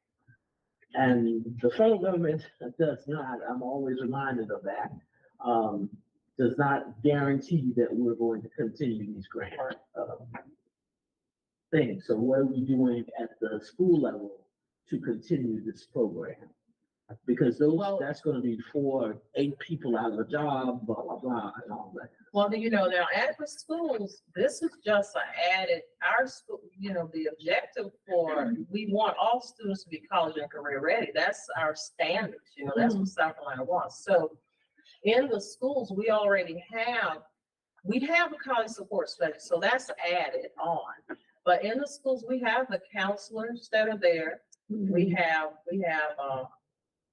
And the federal government does not, I'm always reminded of that, does not guarantee that we're going to continue these grant things. So what are we doing at the school level to continue this program? Because that's gonna be 8 people out of a job, blah, blah, blah, and all that. Well, now at the schools, this is just our school, the objective we want all students to be college and career ready. That's our standards, that's what South Carolina wants. So in the schools, we have a college support specialist, so that's added on. But in the schools, we have the counselors that are there. We have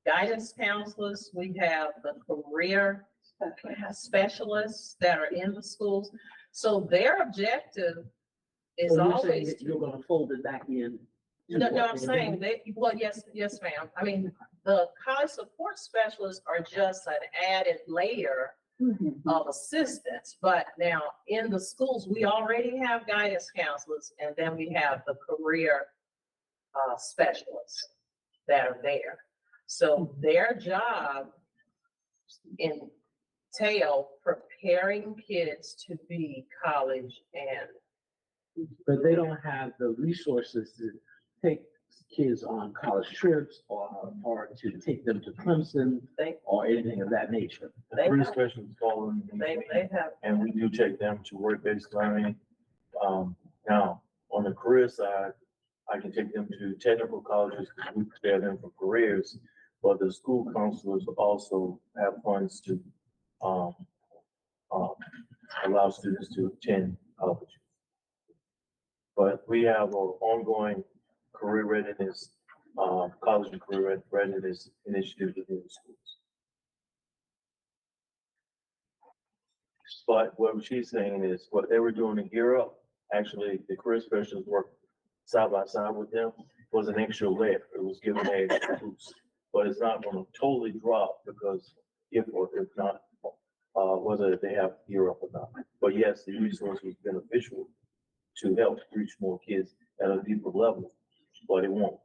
guidance counselors. We have the career specialists that are in the schools. So their objective is So you're saying always that you're gonna fold it back in? to no, what I'm we're saying doing? yes, ma'am. I mean, the college support specialists are just an added layer of assistance. But now in the schools, we already have guidance counselors, and then we have the career specialists that are there. So their job entail preparing kids to be college and. But they don't have the resources to take kids on college trips or to take them to Clemson or anything of that nature. They Three have- specialists fall in, They have, and we do take them to work-based learning. Now, on the career side, I can take them to technical colleges, because we prepare them for careers, but the school counselors also have funds to, allow students to attend college. But we have an ongoing career readiness, college and career readiness initiative within the schools. But what she's saying is what they were doing in Gear Up, actually, the career specialists worked side by side with them, was an extra layer. It was given a boost, but it's not gonna totally drop because if not, whether they have Gear Up or not. But yes, the resource was beneficial to help reach more kids at a deeper level, but it won't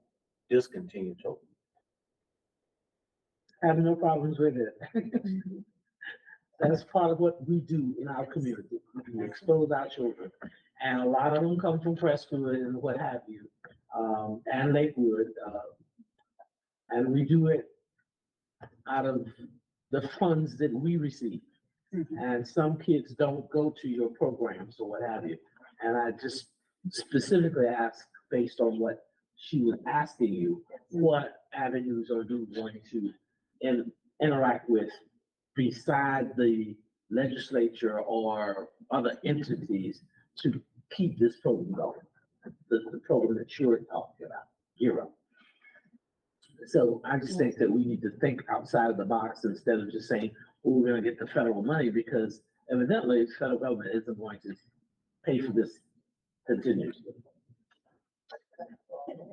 discontinue totally. I have no problems with it. That's part of what we do in our community. We expose our children. And a lot of them come from Prescott and what have you, and Lakewood. And we do it out of the funds that we receive. And some kids don't go to your programs or what have you. And I just specifically asked, based on what she was asking you, what avenues are you going to interact with beside the legislature or other entities to keep this program going? The program that you're talking about, Hero. So I just think that we need to think outside of the box instead of just saying, oh, we're gonna get the federal money, because evidently the federal government isn't going to pay for this continuously.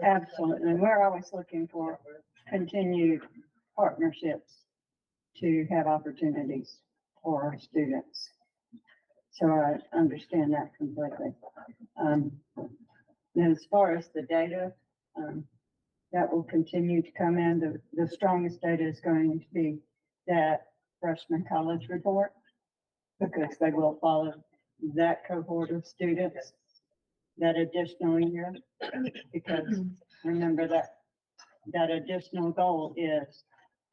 Absolutely. And we're always looking for continued partnerships to have opportunities for our students. So I understand that completely. And as far as the data, that will continue to come in. The strongest data is going to be that freshman college report, because they will follow that cohort of students that additional year. Because remember that additional goal is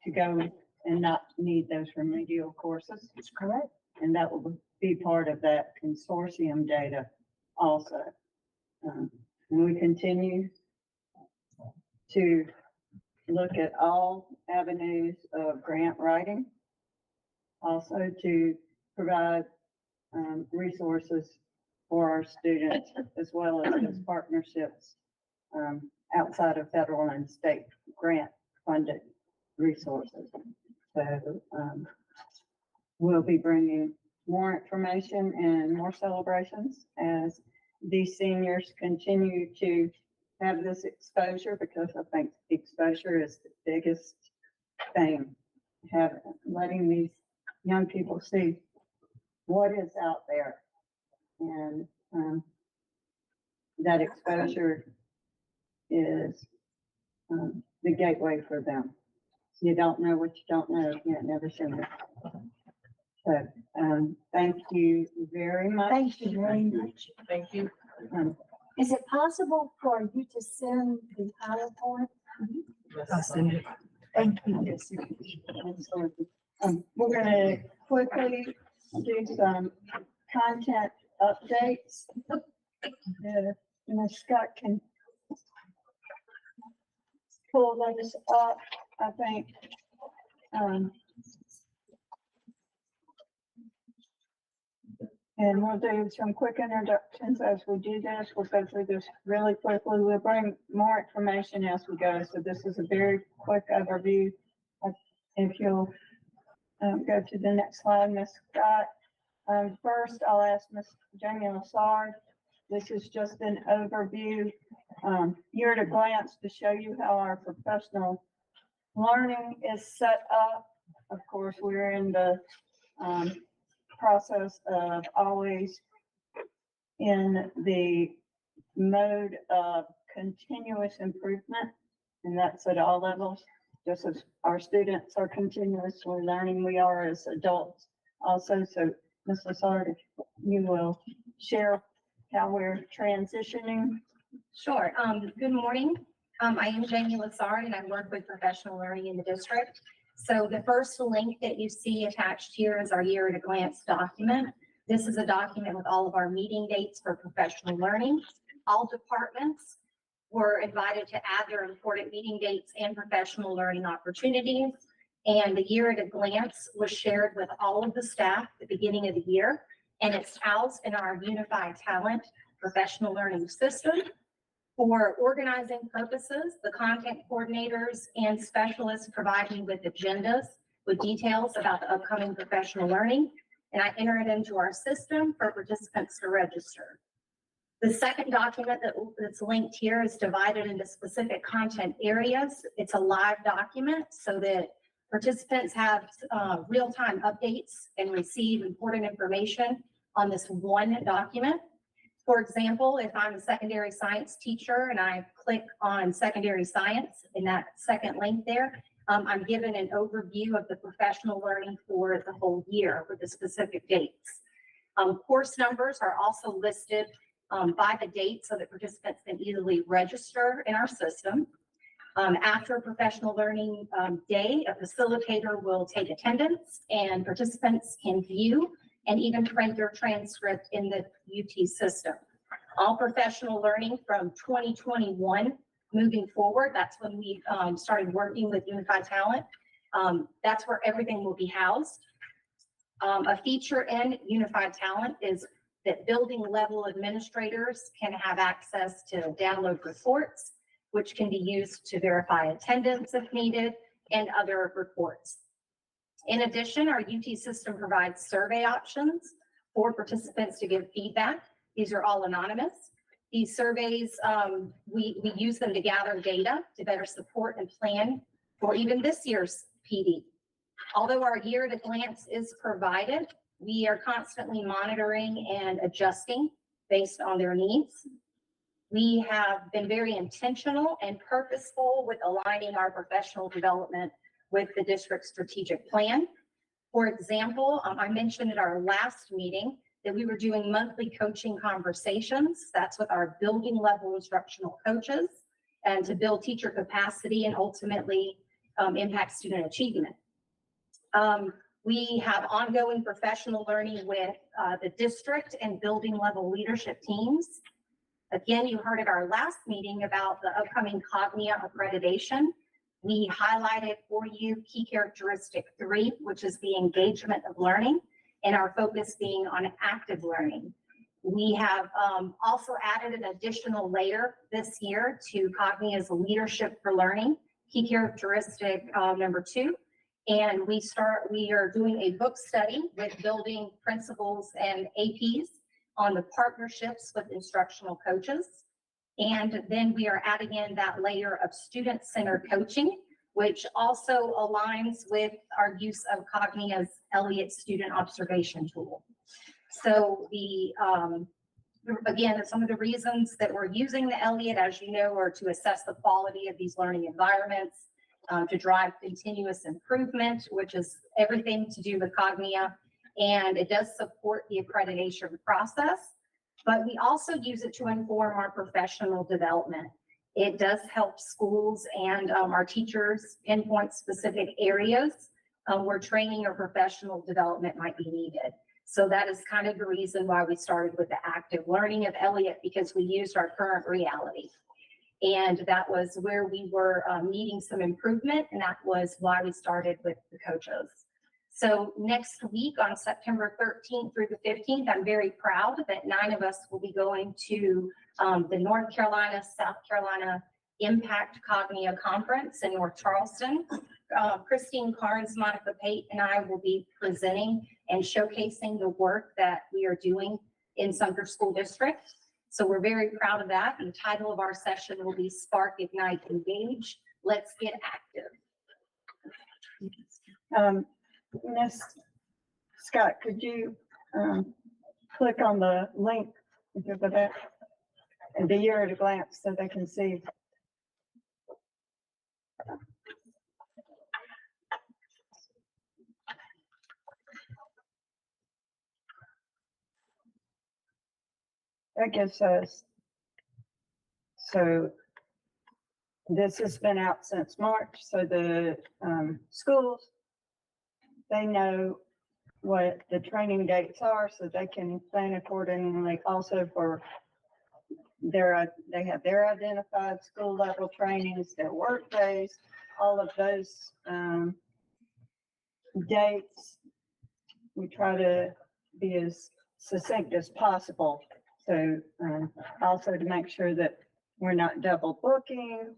to go and not need those remedial courses. That's correct. And that will be part of that consortium data also. And we continue to look at all avenues of grant writing. Also to provide resources for our students, as well as those partnerships outside of federal and state grant funded resources. So, we'll be bringing more information and more celebrations as these seniors continue to have this exposure, because I think exposure is the biggest thing. Letting these young people see what is out there. And, that exposure is, the gateway for them. You don't know what you don't know, you can't never seen it. So, thank you very much. Thank you very much. Thank you. Um, Is it possible for you to send the PowerPoint? I'll send it. Thank you. Absolutely. We're gonna quickly do some content updates. Ms. Scott can pull those up, I think. And we'll do some quick introductions as we do this. We'll go through this really quickly. We'll bring more information as we go. So this is a very quick overview. If you'll go to the next slide, Ms. Scott. First, I'll ask Ms. Jamie Lassard. This is just an overview, year at a glance to show you how our professional learning is set up. Of course, we're in the process of always in the mode of continuous improvement, and that's at all levels. Just as our students are continuously learning, we are as adults also. So Ms. Lassard, if you will share how we're transitioning. Sure. Good morning. I am Jamie Lassard and I work with professional learning in the district. So the first link that you see attached here is our year at a glance document. This is a document with all of our meeting dates for professional learning. All departments were invited to add their important meeting dates and professional learning opportunities. And the year at a glance was shared with all of the staff at the beginning of the year. And it's housed in our unified talent professional learning system. For organizing purposes, the content coordinators and specialists provide me with agendas with details about the upcoming professional learning, and I enter it into our system for participants to register. The second document that's linked here is divided into specific content areas. It's a live document so that participants have real-time updates and receive important information on this one document. For example, if I'm a secondary science teacher and I click on secondary science in that second link there, I'm given an overview of the professional learning for the whole year with the specific dates. Course numbers are also listed by the date so that participants can easily register in our system. After a professional learning day, a facilitator will take attendance and participants can view and even print their transcript in the UT system. All professional learning from 2021 moving forward, that's when we started working with Unified Talent. That's where everything will be housed. A feature in Unified Talent is that building level administrators can have access to download reports, which can be used to verify attendance if needed and other reports. In addition, our UT system provides survey options for participants to give feedback. These are all anonymous. These surveys, we use them to gather data to better support and plan for even this year's PD. Although our year at a glance is provided, we are constantly monitoring and adjusting based on their needs. We have been very intentional and purposeful with aligning our professional development with the district's strategic plan. For example, I mentioned at our last meeting that we were doing monthly coaching conversations. That's with our building level instructional coaches and to build teacher capacity and ultimately impact student achievement. We have ongoing professional learning with the district and building level leadership teams. Again, you heard at our last meeting about the upcoming Cognia accreditation. We highlighted for you key characteristic 3, which is the engagement of learning, and our focus being on active learning. We have also added an additional layer this year to Cognia's leadership for learning, key characteristic number 2. And we are doing a book study with building principals and APs on the partnerships with instructional coaches. And then we are adding in that layer of student-centered coaching, which also aligns with our use of Cognia's Elliott student observation tool. So again, some of the reasons that we're using the Elliott, as you know, are to assess the quality of these learning environments, to drive continuous improvement, which is everything to do with Cognia, and it does support the accreditation process, but we also use it to inform our professional development. It does help schools and our teachers pinpoint specific areas where training or professional development might be needed. So that is kind of the reason why we started with the active learning of Elliott, because we used our current reality. And that was where we were needing some improvement, and that was why we started with the coaches. So next week on September 13th through the 15th, I'm very proud that 9 of us will be going to the North Carolina, South Carolina Impact Cognia Conference in North Charleston. Christine Carnes, Monica Pate, and I will be presenting and showcasing the work that we are doing in Sumter School District. So we're very proud of that. And the title of our session will be Spark, Ignite, Engage. Let's get active. Ms. Scott, could you click on the link for that and the year at a glance so they can see? That gives us, so this has been out since March, so the schools, they know what the training dates are, so they can plan accordingly. Also for they have their identified school level trainings, their work days, all of those dates. We try to be as succinct as possible. So also to make sure that we're not double booking,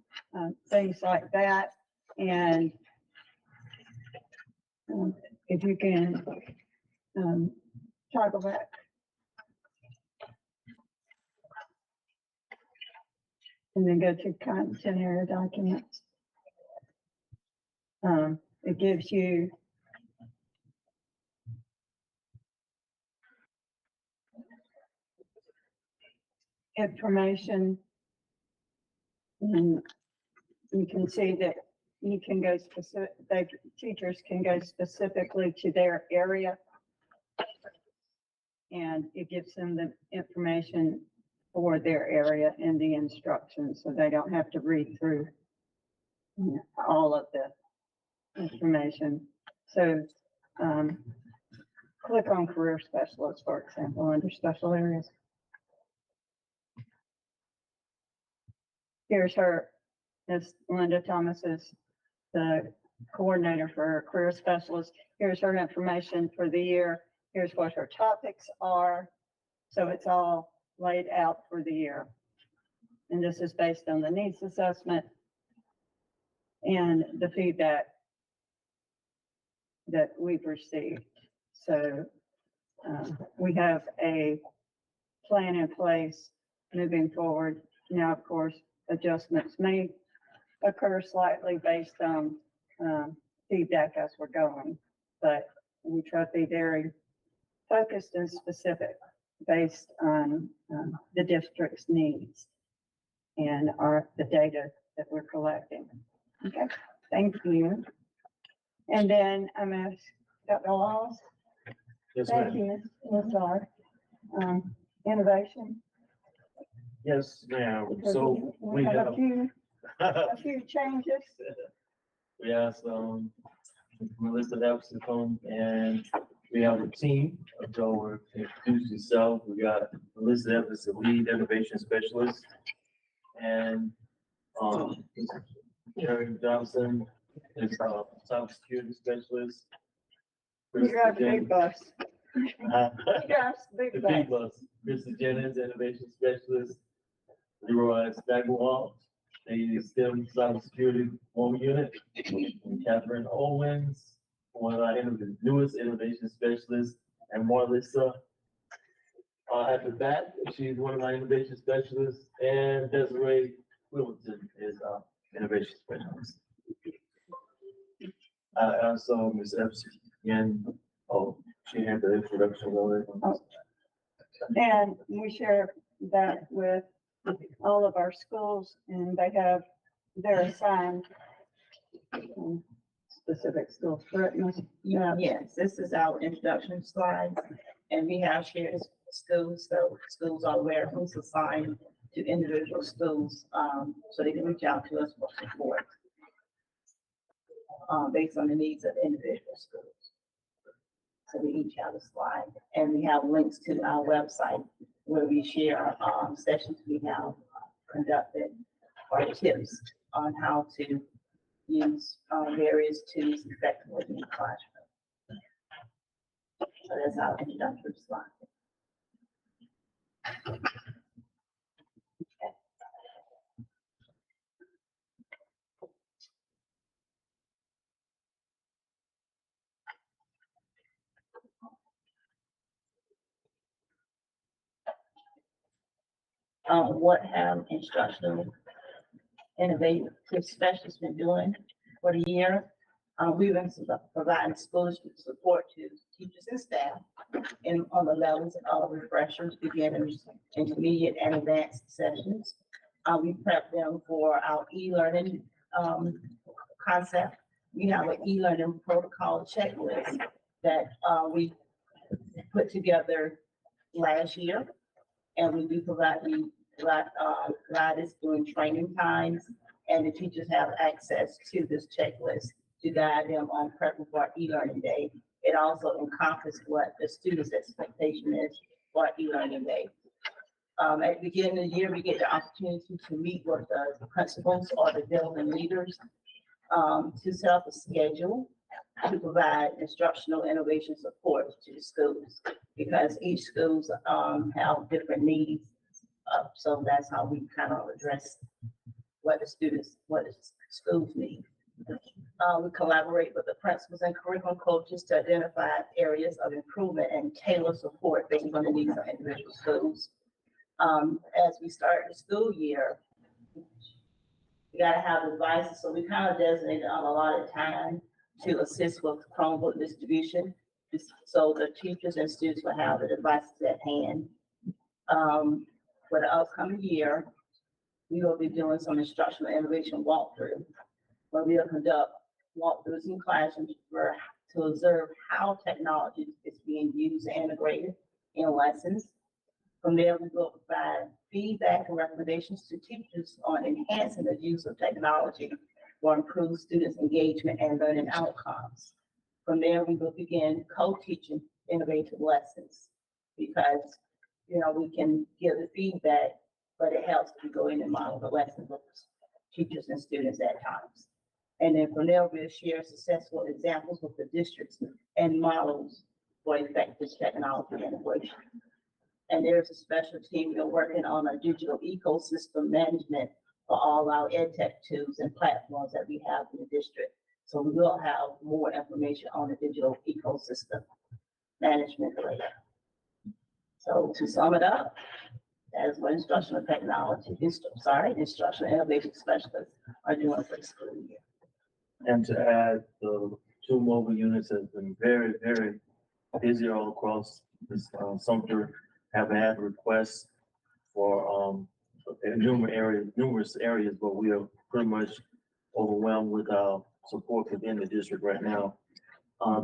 things like that. And if you can toggle back. And then go to content area documents. It gives you information, and you can see that you can go specific, the teachers can go specifically to their area, and it gives them the information for their area in the instructions, so they don't have to read through all of the information. So click on career specialist, for example, under special areas. Here's her, Ms. Linda Thomas is the coordinator for career specialist. Here's her information for the year. Here's what her topics are. So it's all laid out for the year. And this is based on the needs assessment and the feedback that we've received. So we have a plan in place moving forward. Now, of course, adjustments may occur slightly based on feedback as we're going, but we try to be very focused and specific based on the district's needs and the data that we're collecting. Okay, thank you. And then I'm asked Dr. Laws. Yes, Thank ma'am. you, Ms. R. Innovation. Yes, ma'am. Because So we we have have, a few changes. we have Melissa Epson, and we have a team. So we're introduce yourself. We got Melissa Epson, the lead innovation specialist, and Karen Johnson is cybersecurity specialist. You got a big bus. Yes, The big big bag. bus, Mr. Jennings, Innovation Specialist, Leroy Stagwell, the STEM Cybersecurity Home Unit, and Catherine Owens, one of our newest Innovation Specialists, and Marlissa at the back, she's one of my Innovation Specialists, and Desiree Wilton is Innovation Specialist. I also Ms. Epps again, oh, she had the introduction already. And we share that with all of our schools and they have their assigned specific schools, correct, Ms.? Yeah. Yes, this is our introduction slide, and we have shared schools, so schools are aware who's assigned to individual schools, so they can reach out to us for support. Based on the needs of individual schools. So we each have a slide, and we have links to our website where we share, sessions we have conducted, or tips on how to use, various tools effectively in the classroom. So that's our introductory slide. What have instructional innovative specialists been doing for the year? We've been providing scholarship support to teachers and staff in on the levels of refreshers, beginners, intermediate, and advanced sessions. We prep them for our e-learning concept. We have an e-learning protocol checklist that we put together last year. And we do provide guidance during training times, and the teachers have access to this checklist to guide them on prepping for e-learning day. It also encompasses what the student's expectation is for e-learning day. At the beginning of the year, we get the opportunity to meet with the principals or the building leaders to set up a schedule to provide instructional innovation support to the schools, because each schools have different needs. So that's how we kind of address what the schools need. We collaborate with the principals and curriculum coaches to identify areas of improvement and tailor support based on the needs of individual schools. As we start the school year, we gotta have devices, so we kind of designated a lot of time to assist with Chromebook distribution, so the teachers and students will have the devices at hand. For the upcoming year, we will be doing some instructional innovation walkthrough, where we'll conduct walkthroughs in classrooms to observe how technology is being used and integrated in lessons. From there, we will provide feedback and recommendations to teachers on enhancing the use of technology for improved students' engagement and learning outcomes. From there, we will begin co-teaching innovative lessons, because, you know, we can give the feedback, but it helps to go in and model the lessons with teachers and students at times. And then from there, we'll share successful examples with the districts and models for effective technology integration. And there's a special team we're working on a digital ecosystem management for all our ed tech tools and platforms that we have in the district. So we will have more information on the digital ecosystem management later. So to sum it up, that is what instructional instructional innovation specialists are doing for the school year. And to add, the 2 mobile units have been very, very busy all across this Sumter. Have had requests for numerous areas, but we are pretty much overwhelmed with our support within the district right now.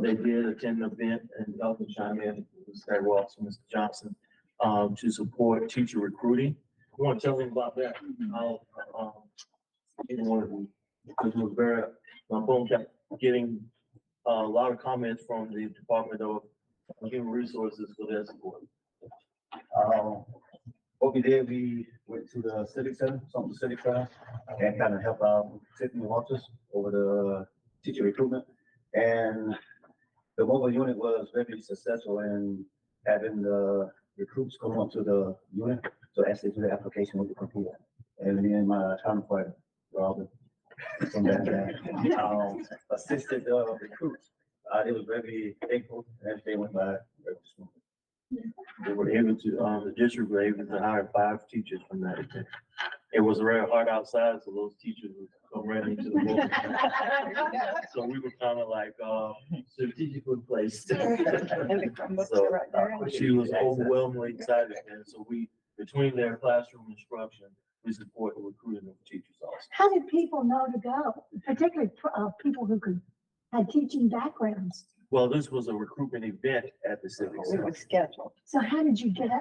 They did attend an event, and y'all can chime in, Mr. Ross and Mr. Johnson, to support teacher recruiting. I want to tell them about that. Because we're very, my phone kept getting a lot of comments from the Department of Human Resources for their support. What we did, we went to the Civic Center, Sumter Civic Center, and kind of helped out Tiffany Walters over the teacher recruitment. And the mobile unit was very successful in having the recruits come onto the unit. So as they do the application with the computer. And me and my counterpart, Robin, from that, assisted the recruits. It was very thankful and everything went by very smoothly. They were able to, the district were able to hire 5 teachers from that. It was very hard outside, so those teachers would come right into the building. So we were kind of like, strategically placed. And the Chromebooks So, are right there. She was overwhelmingly excited, and so we, between their classroom instruction, we support the recruiting of teachers also. How did people know to go, particularly, people who had teaching backgrounds? Well, this was a recruitment event at the Civic It Center. was scheduled. So how did you get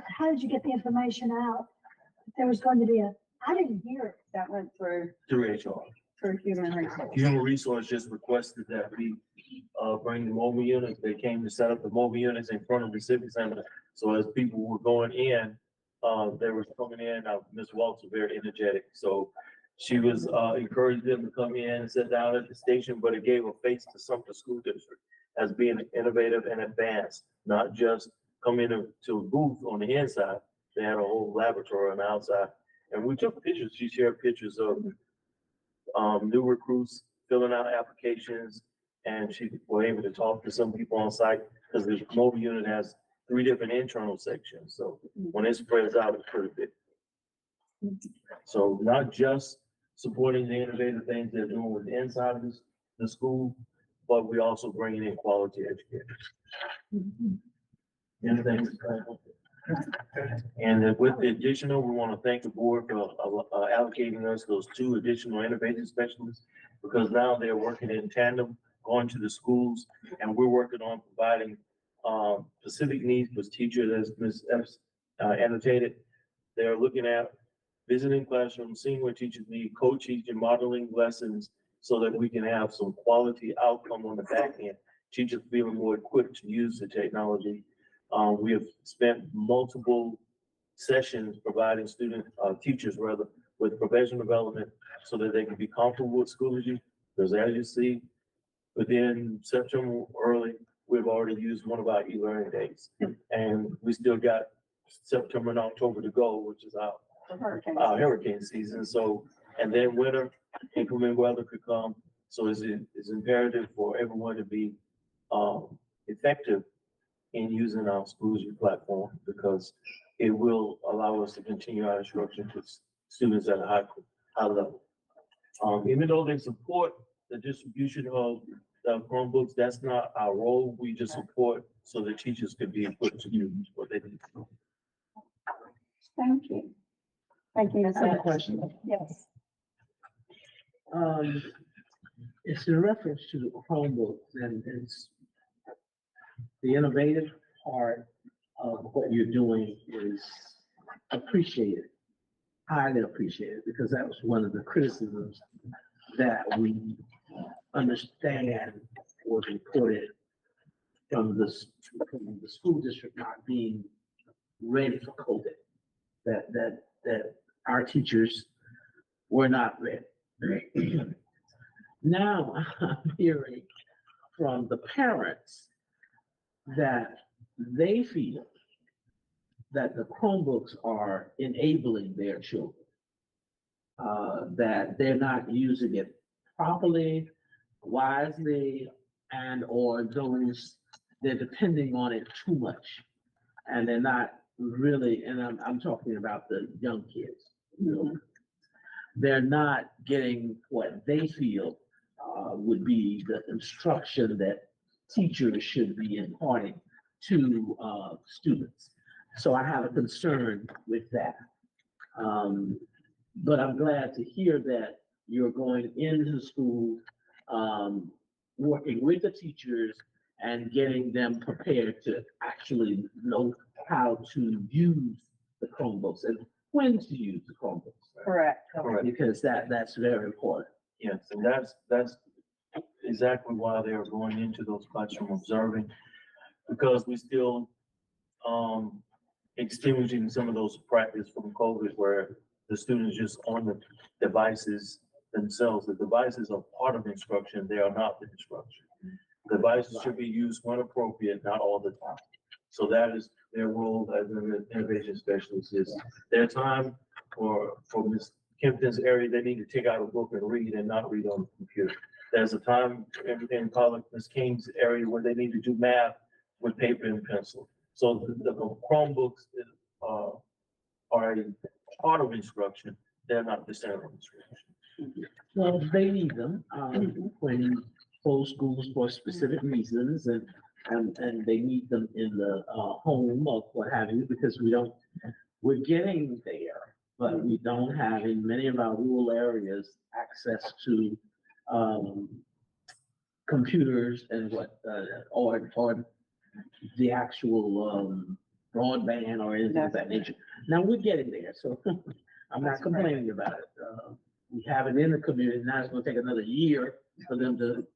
the information out? There was going to be I didn't hear it. That went through Through HR. human resources. Human Resource just requested that we, bring the mobile units. They came to set up the mobile units in front of the Civic Center. So as people were going in, they were coming in, Ms. Waltz was very energetic. So she was, encouraged them to come in and sit down at the station, but it gave a face to Sumter School District as being innovative and advanced, not just come into a booth on the inside. They had a whole laboratory on the outside. And we took pictures. She shared pictures of new recruits filling out applications, and she was able to talk to some people on site because the mobile unit has 3 different internal sections. So when it spreads out, it's pretty big. So not just supporting the innovative things they're doing with the inside of the school, but we also bringing in quality educators. Anything? And then with the additional, we want to thank the board for allocating us those 2 additional innovation specialists, because now they're working in tandem, going to the schools, and we're working on providing specific needs for teachers, as Ms. Epps annotated. They're looking at visiting classrooms, seeing what teachers need, co-teaching, modeling lessons, so that we can have some quality outcome on the back end. Teachers feeling more equipped to use the technology. We have spent multiple sessions providing teachers rather, with professional development so that they can be comfortable with Schoology. Because as you see, within September early, we've already used one of our e-learning days. And we still got September and October to go, which is our hurricane season. So, and then winter, inclement weather could come. So it's imperative for everyone to be effective in using our Schoology platform, because it will allow us to continue our instruction to students at a high level. Even though they support the distribution of the Chromebooks, that's not our role. We just support so the teachers can be equipped to use what they need. Thank you. Thank you, Ms. I have a Epps. question. Yes. It's in reference to the Chromebooks, and it's the innovative part of what you're doing is appreciated, highly appreciated, because that was one of the criticisms that we understand was reported from the school district not being ready for COVID, that our teachers were not ready. Now I'm hearing from the parents that they feel that the Chromebooks are enabling their children, that they're not using it properly, wisely, and or they're depending on it too much. And they're not really, and I'm talking about the young kids, you know, they're not getting what they feel would be the instruction that teachers should be imparting to students. So I have a concern with that. But I'm glad to hear that you're going into the school, working with the teachers and getting them prepared to actually know how to use the Chromebooks and when to use the Chromebooks. Correct. Because that's very important. Yes, and that's exactly why they are going into those classroom observing, because we still extinguishing some of those practice from COVID where the students just on the devices themselves. The devices are part of instruction, they are not the instruction. Devices should be used when appropriate, not all the time. So that is their role as an innovation specialist is their time for Ms. Kempton's area, they need to take out a book and read and not read on the computer. There's a time in college, Ms. King's area where they need to do math with paper and pencil. So the Chromebooks are a part of instruction. They're not the center of instruction. Well, they need them, when you close schools for specific reasons and they need them in the, home or what have you, because we're getting there, but we don't have in many of our rural areas access to, computers and or the actual, broadband or anything of that nature. Now, we're getting there, so I'm not complaining about it. We have it in the community, now it's gonna take another year for them to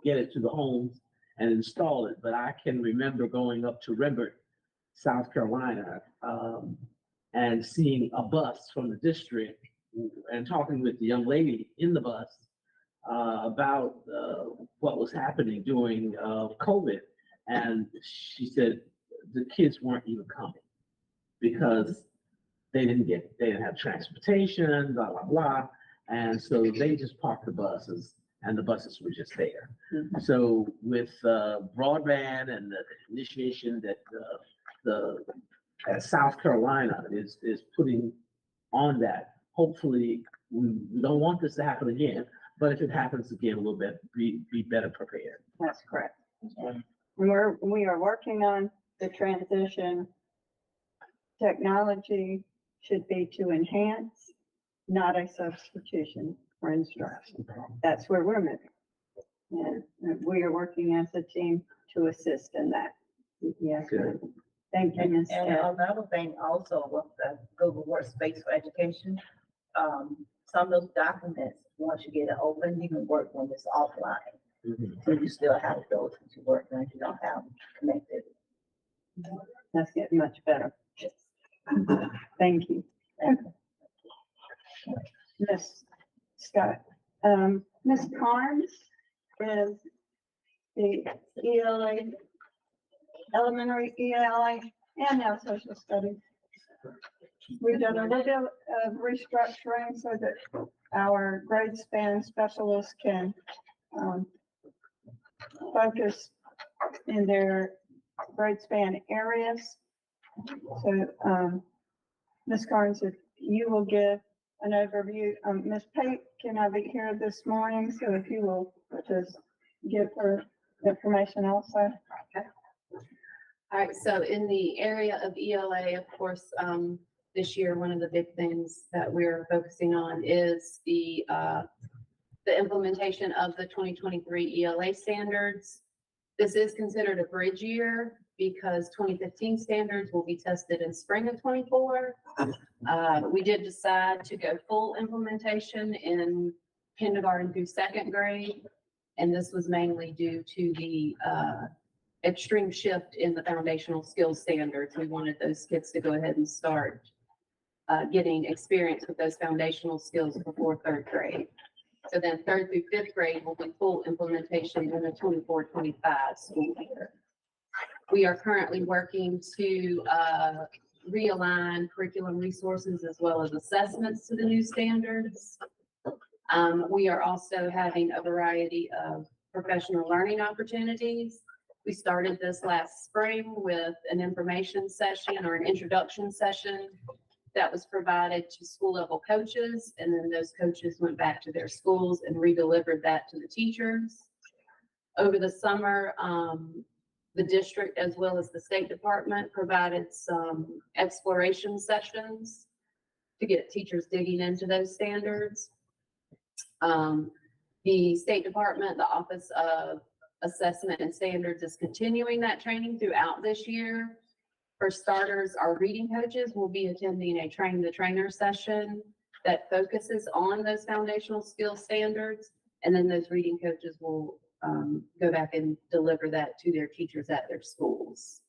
get it to the homes and install it. But I can remember going up to Rembert, South Carolina, and seeing a bus from the district and talking with the young lady in the bus about what was happening during COVID. And she said the kids weren't even coming because they didn't have transportation, blah, blah, blah. And so they just parked the buses and the buses were just there. So with broadband and the initiation that South Carolina is putting on that, hopefully we don't want this to happen again, but if it happens again, we'll be better prepared. That's correct. We are working on the transition. Technology should be to enhance, not a substitution for instruction. That's where we're moving. And we are working as a team to assist in that. Yes, Good. thank you, Ms. And Ed. another thing also with the Google Workspace for Education, some of those documents, once you get it open, you can work when it's offline. So you still have to go to work when you don't have connected. That's getting much better. Thank you. Ms. Scott, Ms. Carnes is the ELA, elementary ELA, and now social studies. We've done a little bit of restructuring so that our grade span specialists can focus in their grade span areas. So, Ms. Carnes, if you will give an overview, Ms. Pate cannot be here this morning, so if you will just give her information also. All right, so in the area of ELA, of course, this year, one of the big things that we're focusing on is the implementation of the 2023 ELA standards. This is considered a bridge year because 2015 standards will be tested in spring of 24. We did decide to go full implementation in kindergarten through second grade. And this was mainly due to the extreme shift in the foundational skills standards. We wanted those kids to go ahead and start getting experience with those foundational skills before third grade. So then third through fifth grade will be full implementation in the 24-25 school year. We are currently working to realign curriculum resources as well as assessments to the new standards. We are also having a variety of professional learning opportunities. We started this last spring with an information session or an introduction session that was provided to school level coaches. And then those coaches went back to their schools and redelivered that to the teachers. Over the summer, the district as well as the State Department provided some exploration sessions to get teachers digging into those standards. The State Department, the Office of Assessment and Standards is continuing that training throughout this year. For starters, our reading coaches will be attending a train the trainer session that focuses on those foundational skills standards. And then those reading coaches will go back and deliver that to their teachers at their schools.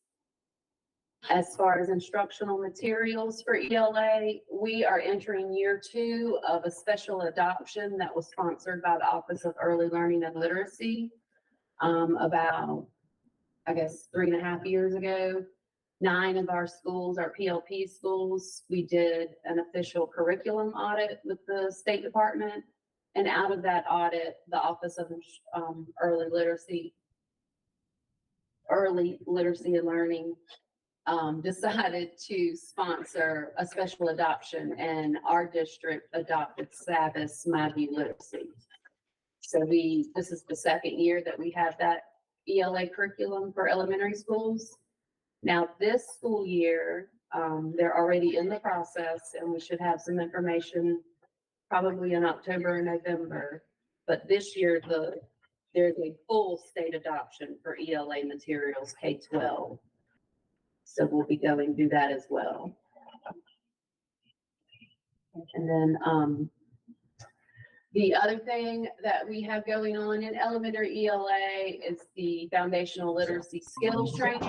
As far as instructional materials for ELA, we are entering year 2 of a special adoption that was sponsored by the Office of Early Learning and Literacy. about, I guess, 3.5 years ago. 9 of our schools, our PLP schools, we did an official curriculum audit with the State Department. And out of that audit, the Office of Early Literacy and Learning decided to sponsor a special adoption, and our district adopted Savvis My View Literacy. So this is the second year that we have that ELA curriculum for elementary schools. Now, this school year, they're already in the process, and we should have some information probably in October or November. But this year, there's a full state adoption for ELA materials K-12. So we'll be going through that as well. And then the other thing that we have going on in elementary ELA is the foundational literacy skills training.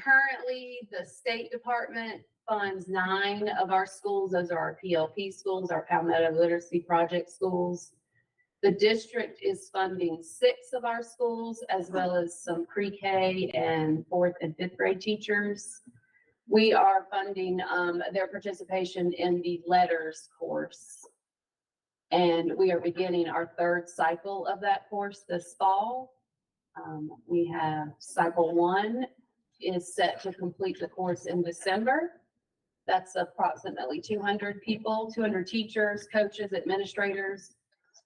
Currently, the State Department funds 9 of our schools. Those are our PLP schools, our Palmetto Literacy Project schools. The district is funding 6 of our schools, as well as some pre-K and 4th and 5th grade teachers. We are funding their participation in the LETRS course. And we are beginning our 3rd cycle of that course this fall. We have cycle 1 is set to complete the course in December. That's approximately 200 people, 200 teachers, coaches, administrators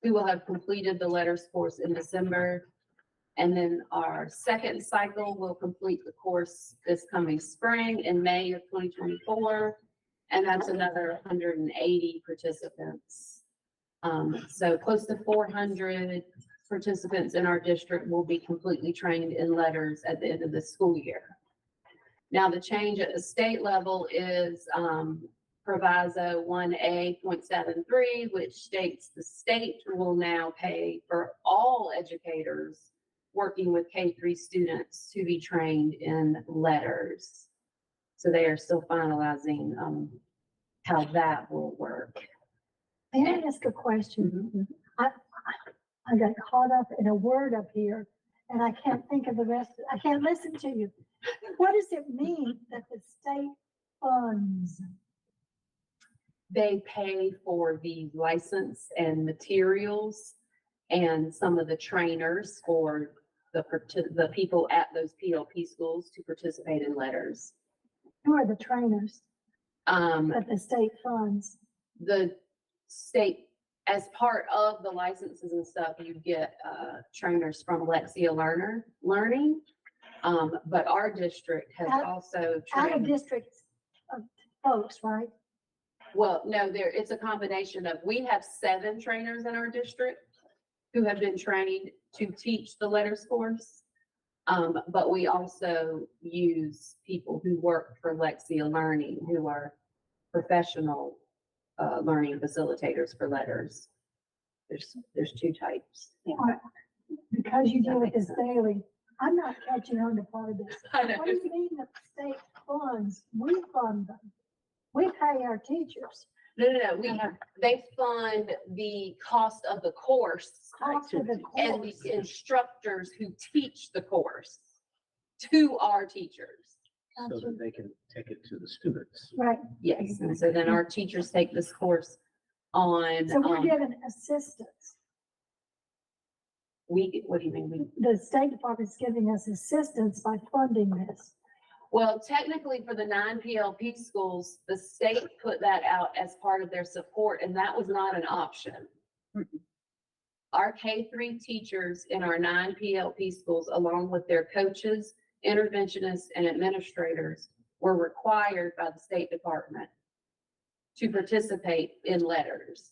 who will have completed the LETRS course in December. And then our 2nd cycle will complete the course this coming spring in May of 2024. And that's another 180 participants. So close to 400 participants in our district will be completely trained in LETRS at the end of the school year. Now, the change at the state level is Proviso 1A.73, which states the state will now pay for all educators working with K-3 students to be trained in LETRS. So they are still finalizing how that will work. May I ask a question? I got caught up in a word up here and I can't think of the rest. I can't listen to you. What does it mean that the state funds? They pay for the license and materials and some of the trainers for the people at those PLP schools to participate in LETRS. Who are the trainers that the state funds? The state, as part of the licenses and stuff, you get trainers from Lexia Learning. But our district has also Out of trained. district folks, right? Well, no, it's a combination of, we have 7 trainers in our district who have been trained to teach the LETRS course. But we also use people who work for Lexia Learning, who are professional learning facilitators for LETRS. There's 2 types. Because you deal with this daily, I'm not catching on to part of this. I know. What do you mean that the state funds? We fund them. We pay our teachers. No, they fund the cost of the course Cost of the and course. the instructors who teach the course to our teachers. So that they can take it to the students. Right, Yes, and so then our teachers take this course on, so we're given assistance. what do you mean? The State Department's giving us assistance by funding this. Well, technically for the 9 PLP schools, the state put that out as part of their support, and that was not an option. Our K-3 teachers in our 9 PLP schools, along with their coaches, interventionists, and administrators, were required by the State Department to participate in LETRS.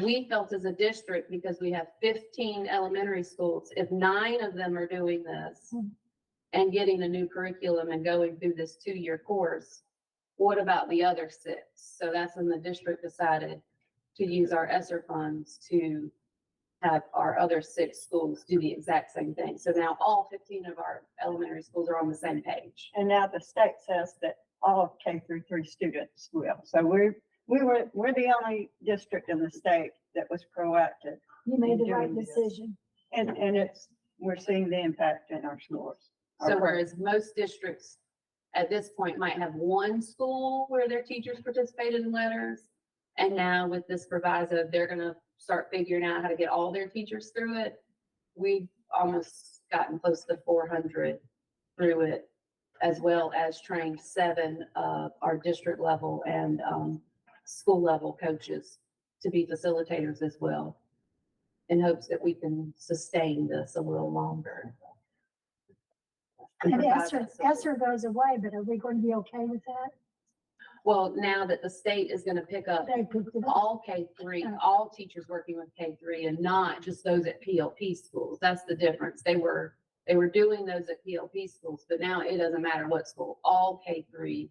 We felt as a district, because we have 15 elementary schools, if 9 of them are doing this and getting a new curriculum and going through this 2-year course, what about the other 6? So that's when the district decided to use our ESSER funds to have our other 6 schools do the exact same thing. So now all 15 of our elementary schools are on the same page. And now the state says that all K-3 students will. So we're the only district in the state that was proactive. You made the in right doing this. decision. And we're seeing the impact in our scores. So whereas most districts at this point might have one school where their teachers participated in letters, and now with this proviso, they're gonna start figuring out how to get all their teachers through it. We've almost gotten close to 400 through it, as well as trained 7 of our district level and school level coaches to be facilitators as well, in hopes that we can sustain this a little longer. And provide ESSER, that support. ESSER goes away, but are we going to be okay with that? Well, now that the state is gonna pick up They picked it up. all K-3, all teachers working with K-3 and not just those at PLP schools. That's the difference. They were doing those at PLP schools, but now it doesn't matter what school. All K-3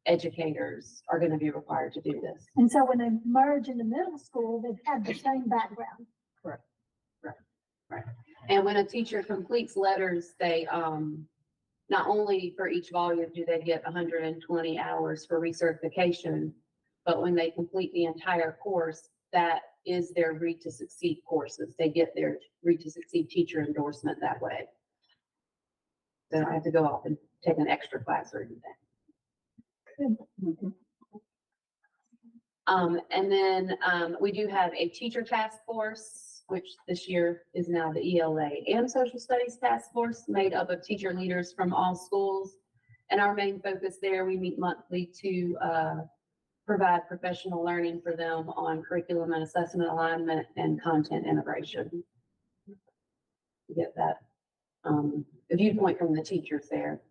educators are gonna be required to do this. And so when they merge in the middle school, they've had the same background. And when a teacher completes letters, they, not only for each volume do they get 120 hours for recertification, but when they complete the entire course, that is their Read to Succeed courses. They get their Read to Succeed teacher endorsement that way. They don't have to go off and take an extra class or anything. And then, we do have a teacher task force, which this year is now the ELA and social studies task force, made up of teacher leaders from all schools. And our main focus there, we meet monthly to, provide professional learning for them on curriculum and assessment alignment and content integration. You get that, viewpoint from the teachers there.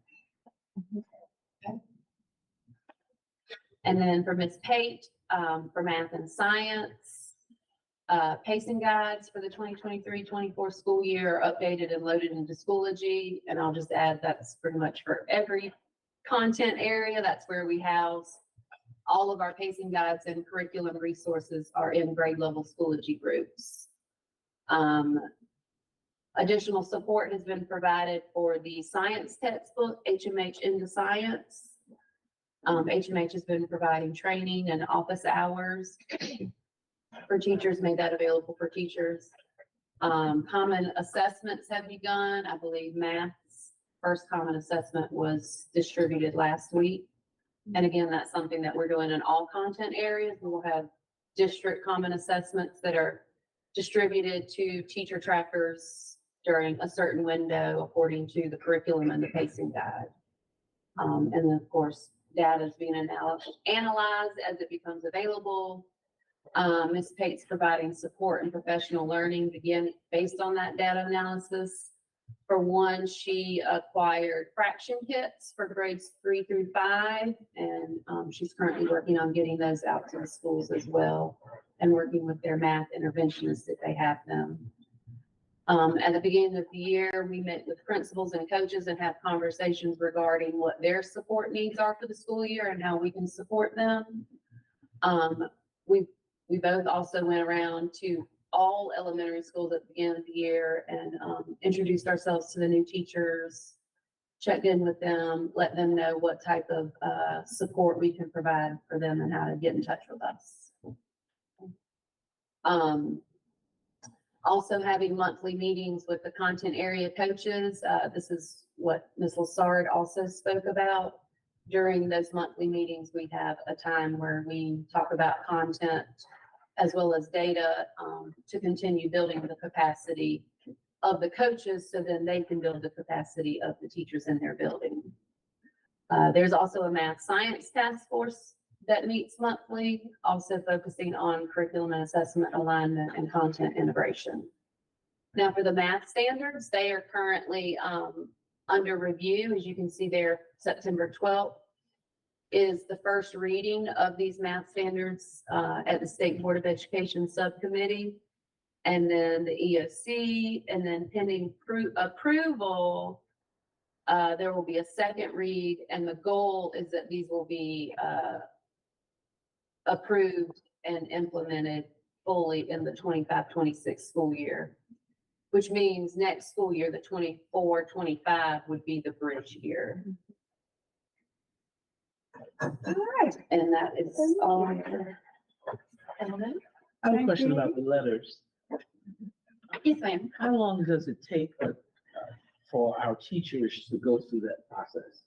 Okay. And then for Ms. Pate, for math and science, pacing guides for the 2023-24 school year are updated and loaded into Schoology. And I'll just add, that's pretty much for every content area. That's where we house all of our pacing guides and curriculum resources are in grade level Schoology groups. Additional support has been provided for the science textbook, HMH into Science. HMH has been providing training and office hours for teachers, made that available for teachers. Common assessments have begun. I believe math's first common assessment was distributed last week. And again, that's something that we're doing in all content areas. We'll have district common assessments that are distributed to teacher trackers during a certain window according to the curriculum and the pacing guide. And then of course, data is being analyzed as it becomes available. Ms. Pate's providing support and professional learning, again, based on that data analysis. For one, she acquired fraction kits for grades 3 through 5, and she's currently working on getting those out to the schools as well, and working with their math interventionists if they have them. At the beginning of the year, we met with principals and coaches and have conversations regarding what their support needs are for the school year and how we can support them. We both also went around to all elementary schools at the beginning of the year and introduced ourselves to the new teachers, checked in with them, let them know what type of support we can provide for them and how to get in touch with us. Also having monthly meetings with the content area coaches. This is what Ms. Lassard also spoke about. During those monthly meetings, we have a time where we talk about content as well as data to continue building the capacity of the coaches so then they can build the capacity of the teachers in their building. There's also a math science task force that meets monthly, also focusing on curriculum and assessment alignment and content integration. Now for the math standards, they are currently under review. As you can see there, September 12th is the first reading of these math standards at the State Board of Education Subcommittee, and then the EOC, and then pending approval, there will be a second read, and the goal is that these will be approved and implemented fully in the 25-26 school year, which means next school year, the 24-25 would be the bridge year. right. And that is all. Ellen? I have a Thank question you. about the letters. Yes, ma'am. How long does it take for our teachers to go through that process?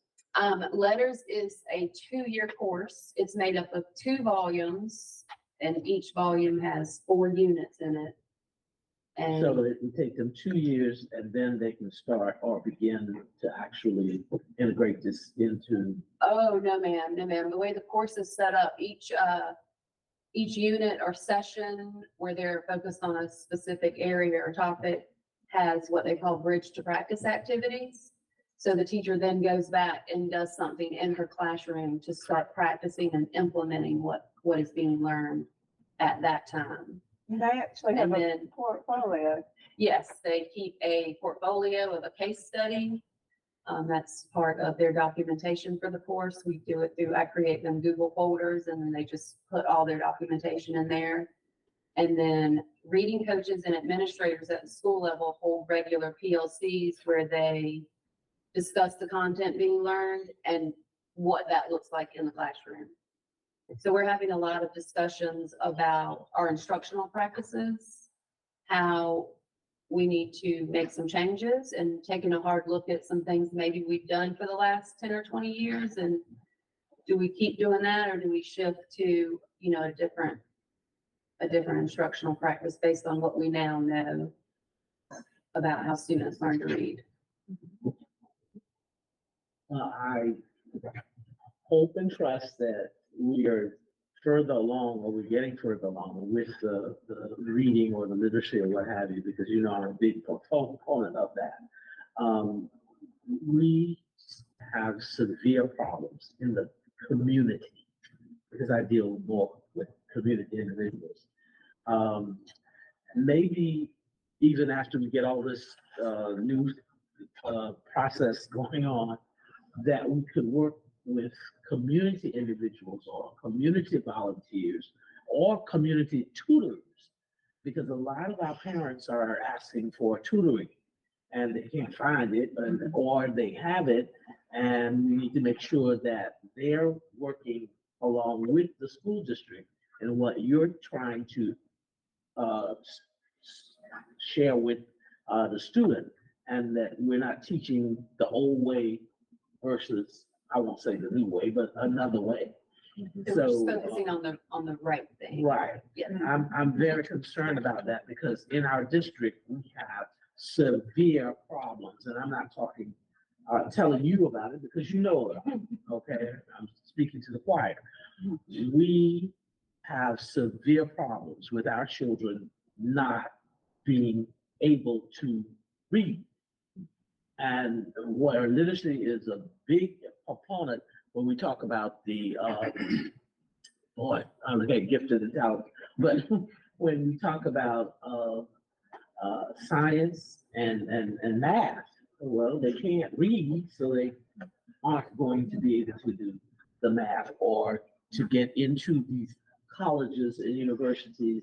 Letters is a 2-year course. It's made up of 2 volumes, and each volume has 4 units in it. And So it will take them 2 years and then they can start or begin to actually integrate this into, oh, no, ma'am, no, ma'am. The way the course is set up, each unit or session where they're focused on a specific area or topic has what they call bridge to practice activities. So the teacher then goes back and does something in her classroom to start practicing and implementing what is being learned at that time. They actually have And a then, portfolio. yes, they keep a portfolio of a case study. That's part of their documentation for the course. We do it through, I create them Google folders and then they just put all their documentation in there. And then reading coaches and administrators at the school level hold regular PLCs where they discuss the content being learned and what that looks like in the classroom. So we're having a lot of discussions about our instructional practices, how we need to make some changes and taking a hard look at some things maybe we've done for the last 10 or 20 years. And do we keep doing that or do we shift to, you know, a different instructional practice based on what we now know about how students learn to read? I hope and trust that we are further along or we're getting further along with the reading or the literacy or what have you, because you know I'm a big proponent of that. We have severe problems in the community because I deal more with community individuals. Maybe even after we get all this new process going on, that we could work with community individuals or community volunteers or community tutors, because a lot of our parents are asking for tutoring and they can't find it, or they have it, and we need to make sure that they're working along with the school district and what you're trying to share with the student, and that we're not teaching the old way versus, I won't say the new way, but another way. So we're just focusing on the right thing. Right. Yeah. I'm very concerned about that because in our district, we have severe problems, and I'm not talking, telling you about it because you know it, okay? I'm speaking to the choir. We have severe problems with our children not being able to read. And where literacy is a big proponent when we talk about the, boy, I'm getting gifted and talented, but when we talk about science and math, well, they can't read, so they aren't going to be able to do the math or to get into these colleges and universities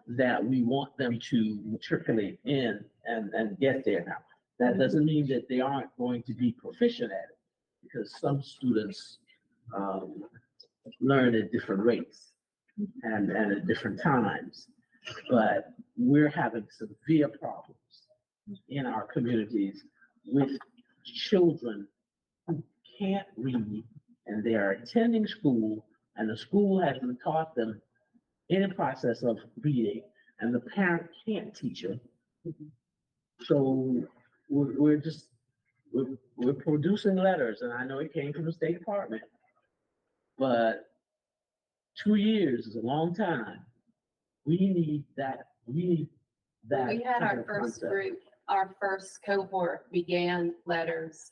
that we want them to matriculate in and get there now. That doesn't mean that they aren't going to be proficient at it, because some students learn at different rates and at different times. But we're having severe problems in our communities with children who can't read and they are attending school and the school hasn't taught them any process of reading and the parent can't teach them. So we're producing letters, and I know it came from the State Department, but 2 years is a long time. We need that. We had our kind of first concept. group, our first cohort began letters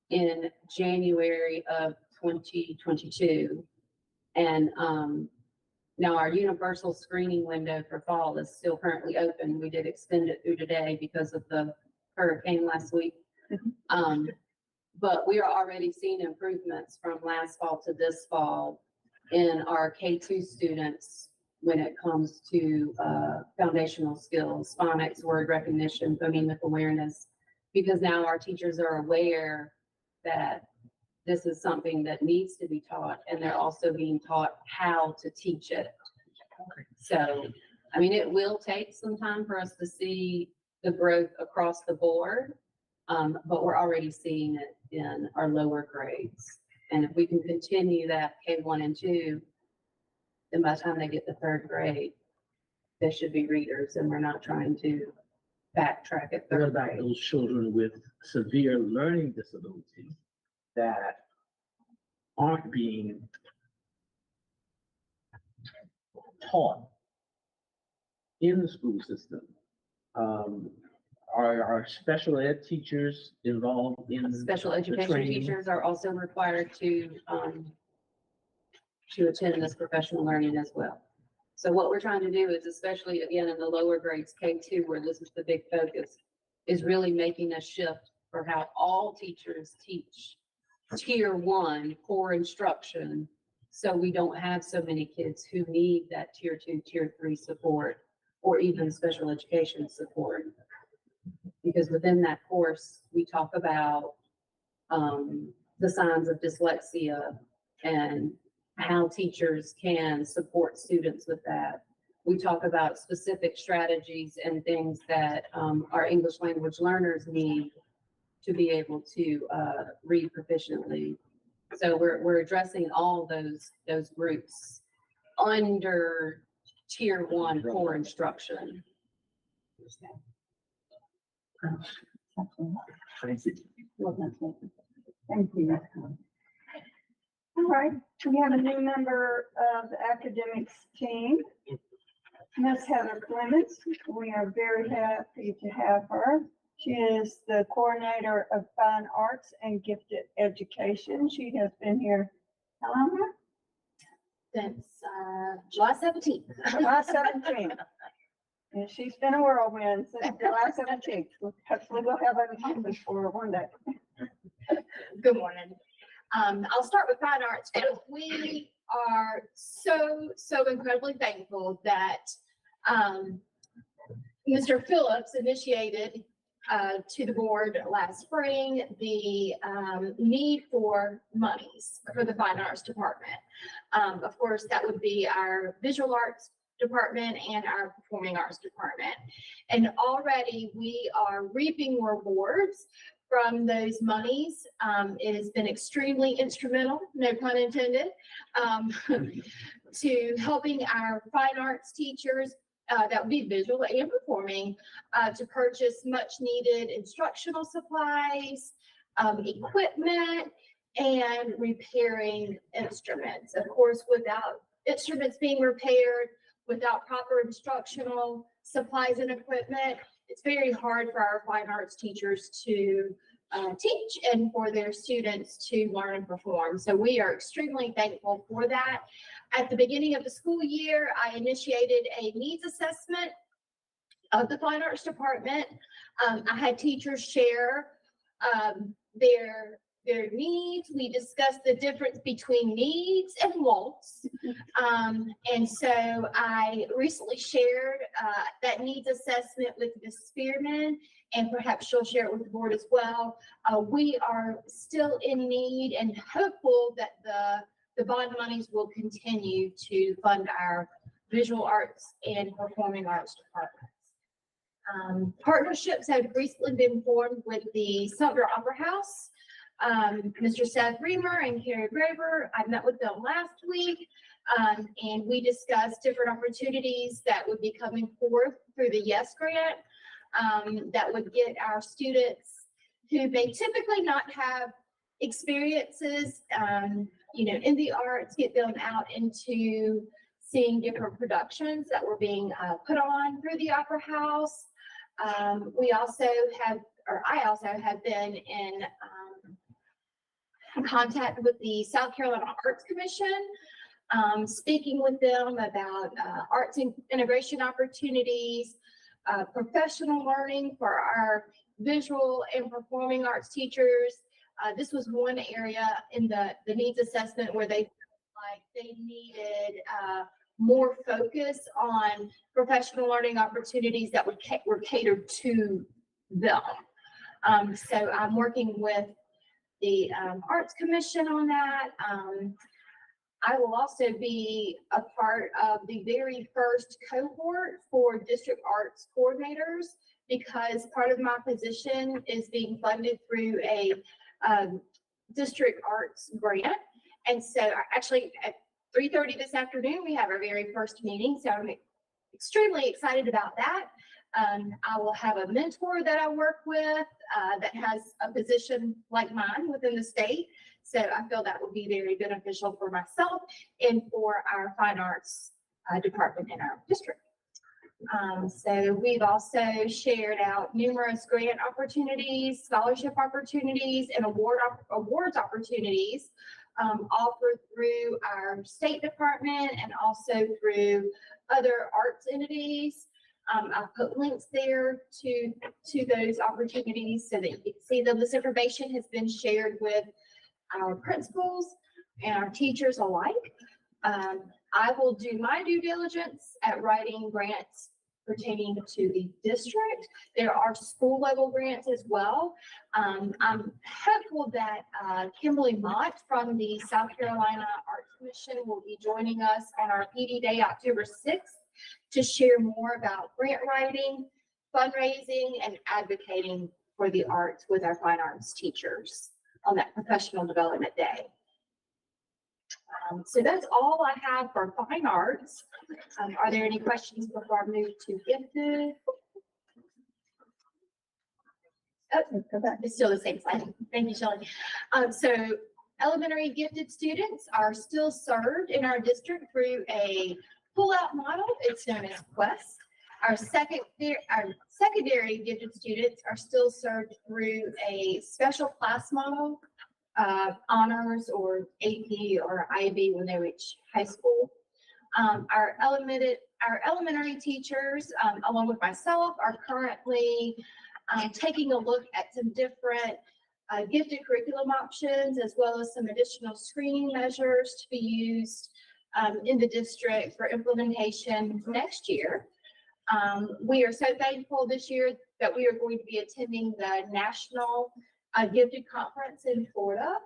in January of 2022. And now our universal screening window for fall is still currently open. We did extend it through today because of the hurricane last week. But we are already seeing improvements from last fall to this fall in our K2 students when it comes to foundational skills, phonics, word recognition, phonemic awareness, because now our teachers are aware that this is something that needs to be taught, and they're also being taught how to teach it. So, I mean, it will take some time for us to see the growth across the board, but we're already seeing it in our lower grades. And if we can continue that K1 and 2, then by the time they get to third grade, they should be readers, and we're not trying to backtrack at What third about grade. those children with severe learning disabilities that aren't being taught in the school system? Are special ed teachers involved in? Special education training? teachers are also required to attend this professional learning as well. So what we're trying to do is, especially again in the lower grades, K2, where this is the big focus, is really making a shift for how all teachers teach tier 1 core instruction. So we don't have so many kids who need that tier 2, tier 3 support, or even special education support. Because within that course, we talk about the signs of dyslexia and how teachers can support students with that. We talk about specific strategies and things that our English language learners need to be able to read proficiently. So we're addressing all those groups under tier 1 core instruction. Thank you. All right, we have a new member of the academics team, Miss Heather Clements. We are very happy to have her. She is the coordinator of fine arts and gifted education. She has been here, how long now? Since, July 17th. July 17th. And she's been a whirlwind since July 17th. Hopefully we'll have an office for her one day. Good morning. I'll start with fine arts. We are so incredibly thankful that Mr. Phillips initiated to the board last spring the need for monies for the fine arts department. Of course, that would be our visual arts department and our performing arts department. And already we are reaping rewards from those monies. It has been extremely instrumental, no pun intended, to helping our fine arts teachers, that would be visual and performing, to purchase much needed instructional supplies, equipment, and repairing instruments. Of course, without instruments being repaired, without proper instructional supplies and equipment, it's very hard for our fine arts teachers to teach and for their students to learn and perform. So we are extremely thankful for that. At the beginning of the school year, I initiated a needs assessment of the fine arts department. I had teachers share their needs. We discussed the difference between needs and wants. And so I recently shared that needs assessment with Ms. Spearman, and perhaps she'll share it with the board as well. We are still in need and hopeful that the bond monies will continue to fund our visual arts and performing arts departments. Partnerships have recently been formed with the Sumter Opera House. Mr. Seth Reamer and Carrie Graber, I met with them last week, and we discussed different opportunities that would be coming forth through the YES grant, that would get our students who may typically not have experiences, in the arts, get them out into seeing different productions that were being put on through the Opera House. We also have, or I also have been in contact with the South Carolina Arts Commission, speaking with them about arts integration opportunities, professional learning for our visual and performing arts teachers. This was one area in the needs assessment where they felt like they needed more focus on professional learning opportunities that were catered to them. So I'm working with the Arts Commission on that. I will also be a part of the very first cohort for district arts coordinators because part of my position is being funded through a district arts grant. And so actually at 3:30 this afternoon, we have our very first meeting. So I'm extremely excited about that. I will have a mentor that I work with that has a position like mine within the state. So I feel that would be very beneficial for myself and for our fine arts department in our district. So we've also shared out numerous grant opportunities, scholarship opportunities, and awards opportunities offered through our state department and also through other arts entities. I've put links there to those opportunities so that you can see them. This information has been shared with our principals and our teachers alike. I will do my due diligence at writing grants pertaining to the district. There are school level grants as well. I'm hopeful that Kimberly Mott from the South Carolina Arts Commission will be joining us on our PD Day, October 6th, to share more about grant writing, fundraising, and advocating for the arts with our fine arts teachers on that professional development day. So that's all I have for fine arts. Are there any questions before I move to gifted? Oh, it's still the same slide. Thank you, Shelley. So elementary gifted students are still served in our district through a pull-out model. It's known as Quest. Our secondary gifted students are still served through a special class model, honors or AP or IB when they reach high school. Our elementary teachers, along with myself, are currently taking a look at some different gifted curriculum options, as well as some additional screening measures to be used in the district for implementation next year. We are so thankful this year that we are going to be attending the National Gifted Conference in Florida.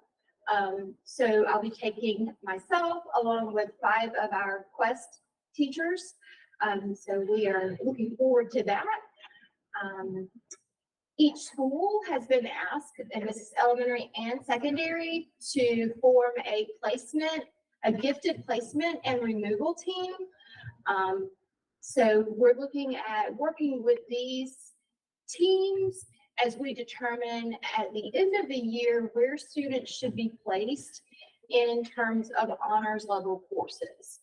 So I'll be taking myself along with 5 of our Quest teachers. So we are looking forward to that. Each school has been asked, and this is elementary and secondary, to form a gifted placement and removal team. So we're looking at working with these teams as we determine at the end of the year where students should be placed in terms of honors level courses.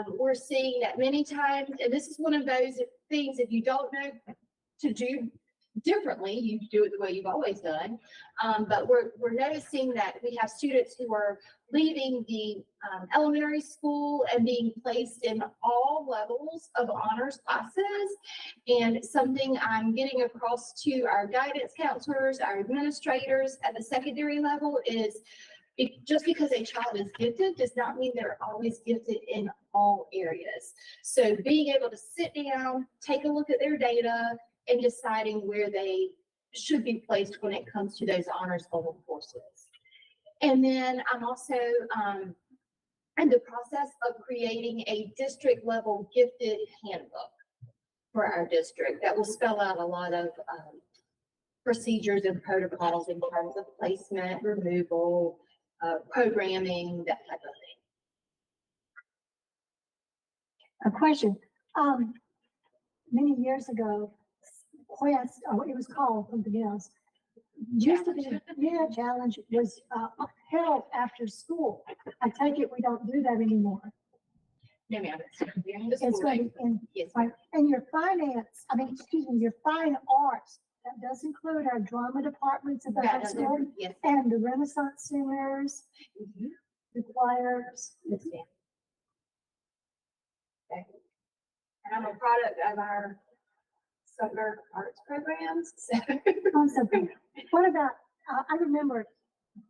We're seeing that many times, and this is one of those things, if you don't know to do differently, you do it the way you've always done. But we're noticing that we have students who are leaving the elementary school and being placed in all levels of honors classes. And something I'm getting across to our guidance counselors, our administrators at the secondary level is just because a child is gifted does not mean they're always gifted in all areas. So being able to sit down, take a look at their data, and deciding where they should be placed when it comes to those honors level courses. And then I'm also in the process of creating a district level gifted handbook for our district that will spell out a lot of procedures and protocols in terms of placement, removal, programming, that type of thing. A question. Many years ago, Quest, it was called something else. Used to be, Challenge was held after school. I take it we don't do that anymore. No, ma'am. It's going to be Yes. and your your fine arts, that does include our drama departments at the high school Yes. and the Renaissance singers, the choirs. Yes, ma'am. Okay. And I'm a product of our summer arts programs. So. Awesome. What about, I remember a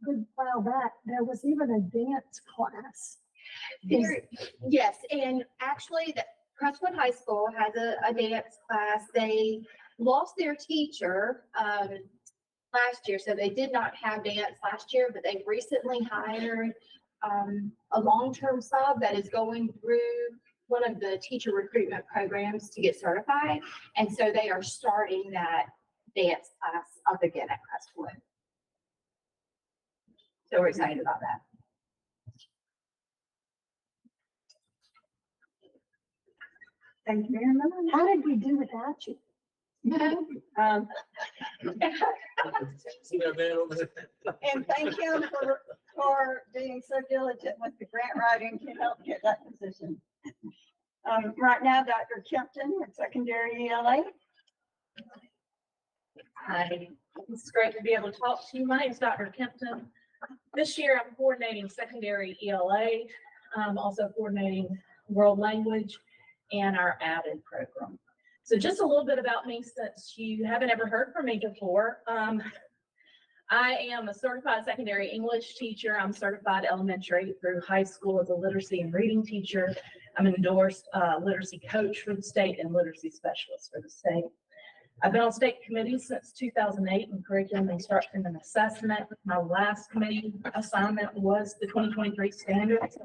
good while back, there was even a dance class. Yes, and actually the Crestwood High School has a dance class. They lost their teacher last year. So they did not have dance last year, but they've recently hired a long-term sub that is going through one of the teacher recruitment programs to get certified. And so they are starting that dance class up again at Crestwood. So we're excited about that. Thank you very much. How did we do without you? And thank him for being so diligent with the grant writing to help get that position. Right now, Dr. Kempton with secondary ELA. Hi, it's great to be able to talk to you. My name is Dr. Kempton. This year I'm coordinating secondary ELA, also coordinating world language and our AVID program. So just a little bit about me since you haven't ever heard from me before. I am a certified secondary English teacher. I'm certified elementary through high school as a literacy and reading teacher. I'm an endorsed literacy coach for the state and literacy specialist for the state. I've been on state committees since 2008 in curriculum instruction and assessment. My last committee assignment was the 2023 standards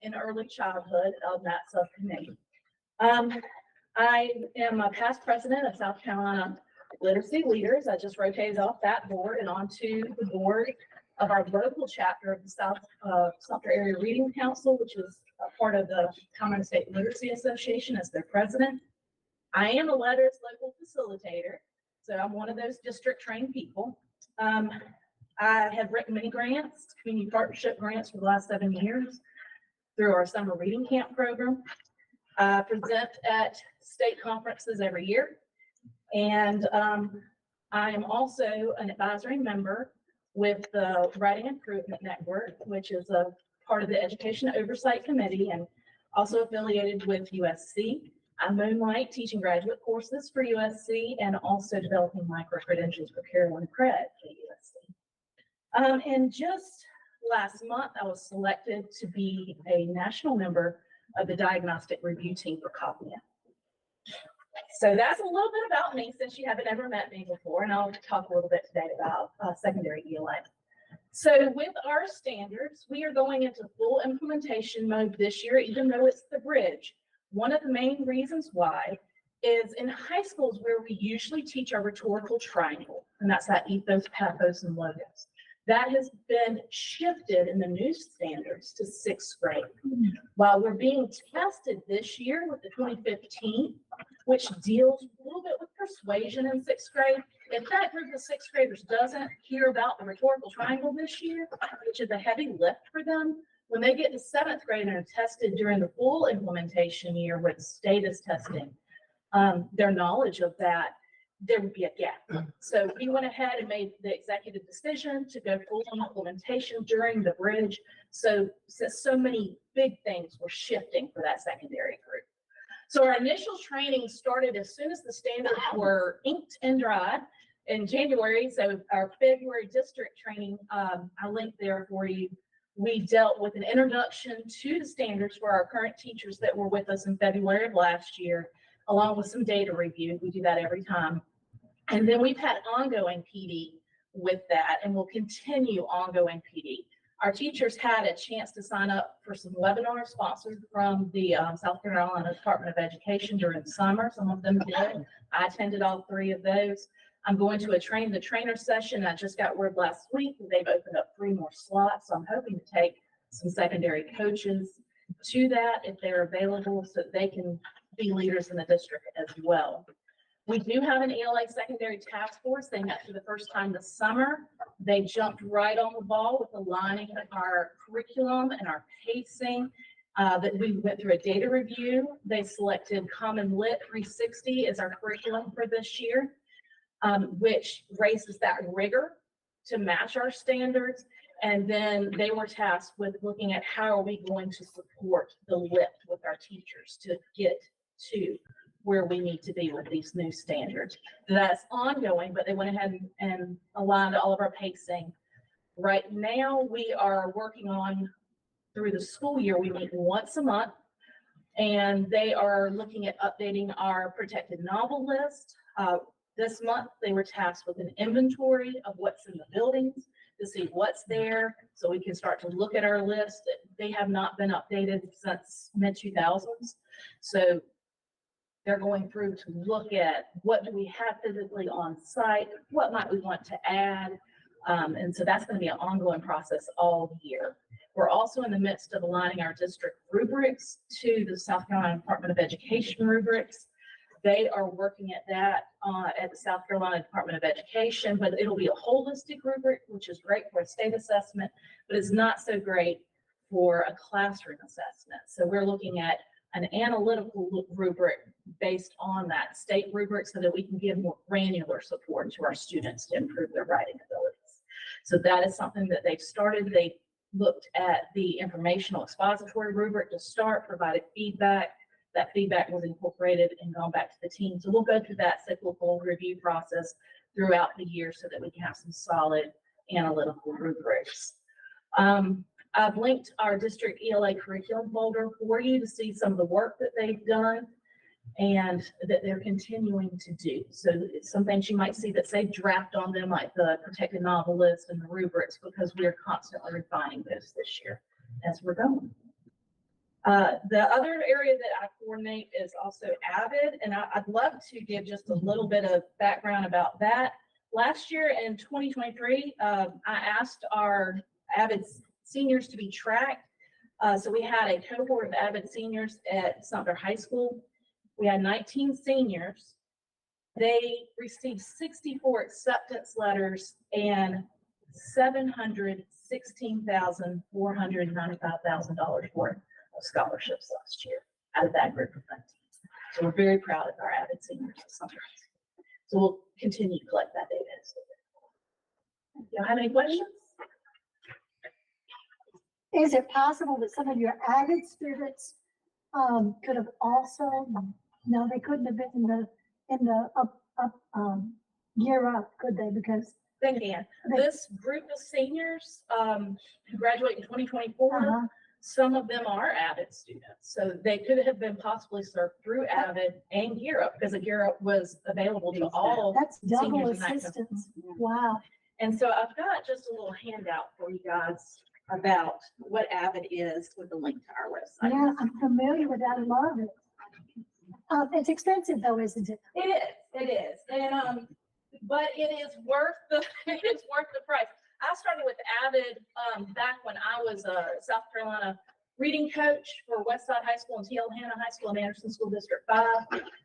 in early childhood of that subcommittee. I am a past president of South Carolina Literacy Leaders. I just rotated off that board and onto the board of our local chapter of the South Sumter Area Reading Council, which is a part of the Common State Literacy Association as their president. I am a LETRS local facilitator, so I'm one of those district trained people. I have written many grants, community partnership grants for the last 7 years through our summer reading camp program. I present at state conferences every year. And I am also an advisory member with the Writing Improvement Network, which is a part of the Education Oversight Committee and also affiliated with USC. I moonlight teaching graduate courses for USC and also developing micro-credentials for Carolyn Cred at USC. And just last month, I was selected to be a national member of the diagnostic review team for COPNIA. So that's a little bit about me since you haven't ever met me before, and I'll talk a little bit today about secondary ELA. So with our standards, we are going into full implementation mode this year, even though it's the bridge. One of the main reasons why is in high schools where we usually teach our rhetorical triangle, and that's that ethos, pathos, and logos. That has been shifted in the new standards to 6th grade. While we're being tested this year with the 2015, which deals a little bit with persuasion in 6th grade, if that group of 6th graders doesn't hear about the rhetorical triangle this year, which is a heavy lift for them, when they get to 7th grade and are tested during the full implementation year where the state is testing their knowledge of that, there would be a gap. So we went ahead and made the executive decision to go full implementation during the bridge. So since so many big things were shifting for that secondary group. So our initial training started as soon as the standards were inked and dried in January. So our February district training, I linked there for you. We dealt with an introduction to the standards for our current teachers that were with us in February of last year, along with some data review. We do that every time. And then we've had ongoing PD with that, and we'll continue ongoing PD. Our teachers had a chance to sign up for some webinars sponsored from the South Carolina Department of Education during the summer. Some of them did. I attended all 3 of those. I'm going to a train the trainer session. I just got word last week that they've opened up 3 more slots. So I'm hoping to take some secondary coaches to that if they're available so they can be leaders in the district as well. We do have an ELA secondary task force. They met for the first time this summer. They jumped right on the ball with aligning our curriculum and our pacing. That we went through a data review. They selected Common Lit 360 as our curriculum for this year, which raises that rigor to match our standards. And then they were tasked with looking at how are we going to support the lift with our teachers to get to where we need to be with these new standards. That's ongoing, but they went ahead and aligned all of our pacing. Right now, we are working on, through the school year, we meet once a month, and they are looking at updating our protected novel list. this month, they were tasked with an inventory of what's in the buildings to see what's there, so we can start to look at our list. They have not been updated since mid-2000s. So they're going through to look at what do we have physically on site, what might we want to add. And so that's going to be an ongoing process all year. We're also in the midst of aligning our district rubrics to the South Carolina Department of Education rubrics. They are working at that at the South Carolina Department of Education, but it'll be a holistic rubric, which is great for a state assessment, but it's not so great for a classroom assessment. So we're looking at an analytical rubric based on that state rubric so that we can give more granular support to our students to improve their writing abilities. So that is something that they've started. They looked at the informational expository rubric to start, provided feedback. That feedback was incorporated and gone back to the team. So we'll go through that cyclical review process throughout the year so that we can have some solid analytical rubrics. I've linked our district ELA curriculum folder for you to see some of the work that they've done and that they're continuing to do. So it's some things you might see that say draft on them, like the protected novel list and the rubrics, because we're constantly refining those this year as we're going. The other area that I coordinate is also AVID, and I'd love to give just a little bit of background about that. Last year in 2023, I asked our AVID seniors to be tracked. So we had a cohort of AVID seniors at Sumter High School. We had 19 seniors. They received 64 acceptance letters and $716,495,000 worth of scholarships last year out of that group of 19. So we're very proud of our AVID seniors at Sumter High School. So we'll continue to collect that data. Do you have any questions? Is it possible that some of your avid students could have also, no, they couldn't have been in the year up, could they? Because They can. This group of seniors who graduate in 2024, some of them are AVID students. So they could have been possibly served through AVID and Gear Up, because the Gear Up was available to all. that's double seniors in that assistance. Wow. And so I've got just a little handout for you guys about what AVID is with the link to our website. Yeah, I'm familiar with that. I love it. It's expensive though, isn't it? It is. And, but it is worth the, it's worth the price. I started with AVID, back when I was a South Carolina reading coach for Westside High School and T.L. Hanna High School and Anderson School District 5.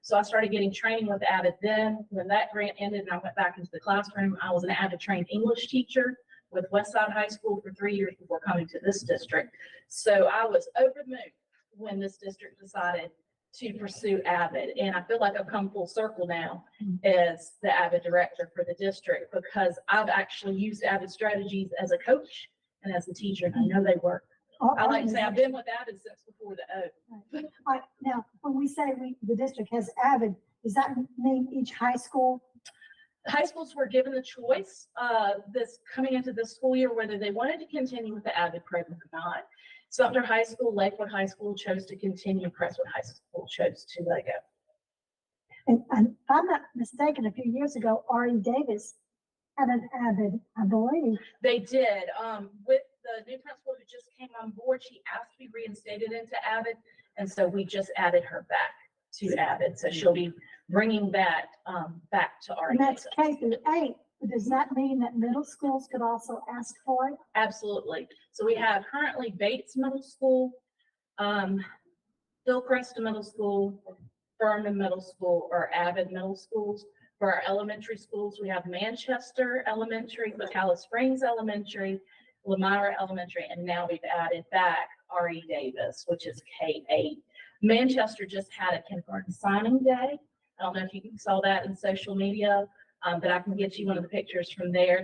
So I started getting training with AVID then. When that grant ended and I went back into the classroom, I was an AVID trained English teacher with Westside High School for 3 years before coming to this district. So I was over the moon when this district decided to pursue AVID. And I feel like I've come full circle now as the AVID director for the district, because I've actually used AVID strategies as a coach and as a teacher, and I know they work. I like to say I've been with AVID since before the O. Right. Now, when we say the district has AVID, does that mean each high school? High schools were given the choice this coming into this school year whether they wanted to continue with the AVID program or not. Sumter High School, Lakewood High School chose to continue. Crestwood High School chose to let go. And if I'm not mistaken, a few years ago, R.E. Davis had an AVID, I believe. They did. With the new principal who just came on board, she asked to be reinstated into AVID, and so we just added her back to AVID. So she'll be bringing that back to R.E. And that's Davis. K through 8. But does that mean that middle schools could also ask for it? Absolutely. So we have currently Bates Middle School, Hillcrest Middle School, Furman Middle School, or AVID Middle Schools. For our elementary schools, we have Manchester Elementary, McAllis Springs Elementary, Lamira Elementary, and now we've added back R.E. Davis, which is K-8. Manchester just had a kindergarten signing day. I don't know if you saw that in social media, but I can get you one of the pictures from there.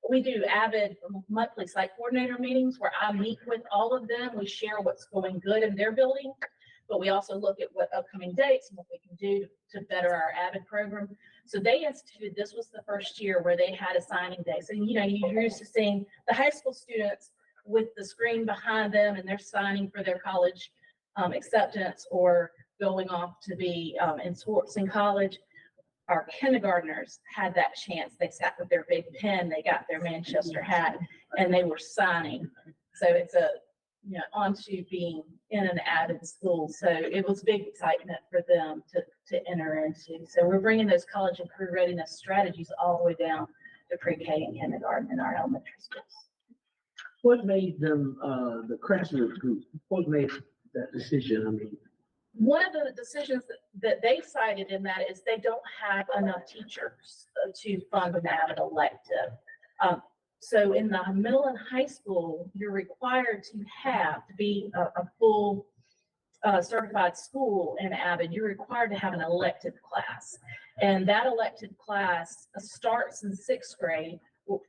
We do AVID monthly site coordinator meetings where I meet with all of them. We share what's going good in their building, but we also look at what upcoming dates and what we can do to better our AVID program. So they instituted, this was the first year where they had a signing day. So, you know, you're used to seeing the high school students with the screen behind them and they're signing for their college acceptance or going off to be in college. our kindergartners had that chance. They sat with their big pen, they got their Manchester hat, and they were signing. So it's onto being in an Avid school. So it was big excitement for them to enter into. So we're bringing those college and career readiness strategies all the way down to pre-K and kindergarten in our elementary schools. What made them, the Crestwood group, what made that decision? I mean, One of the decisions that they cited in that is they don't have enough teachers to fund an Avid elective. So in the middle and high school, you're required to be a full certified school in Avid. You're required to have an elective class. And that elective class starts in 6th grade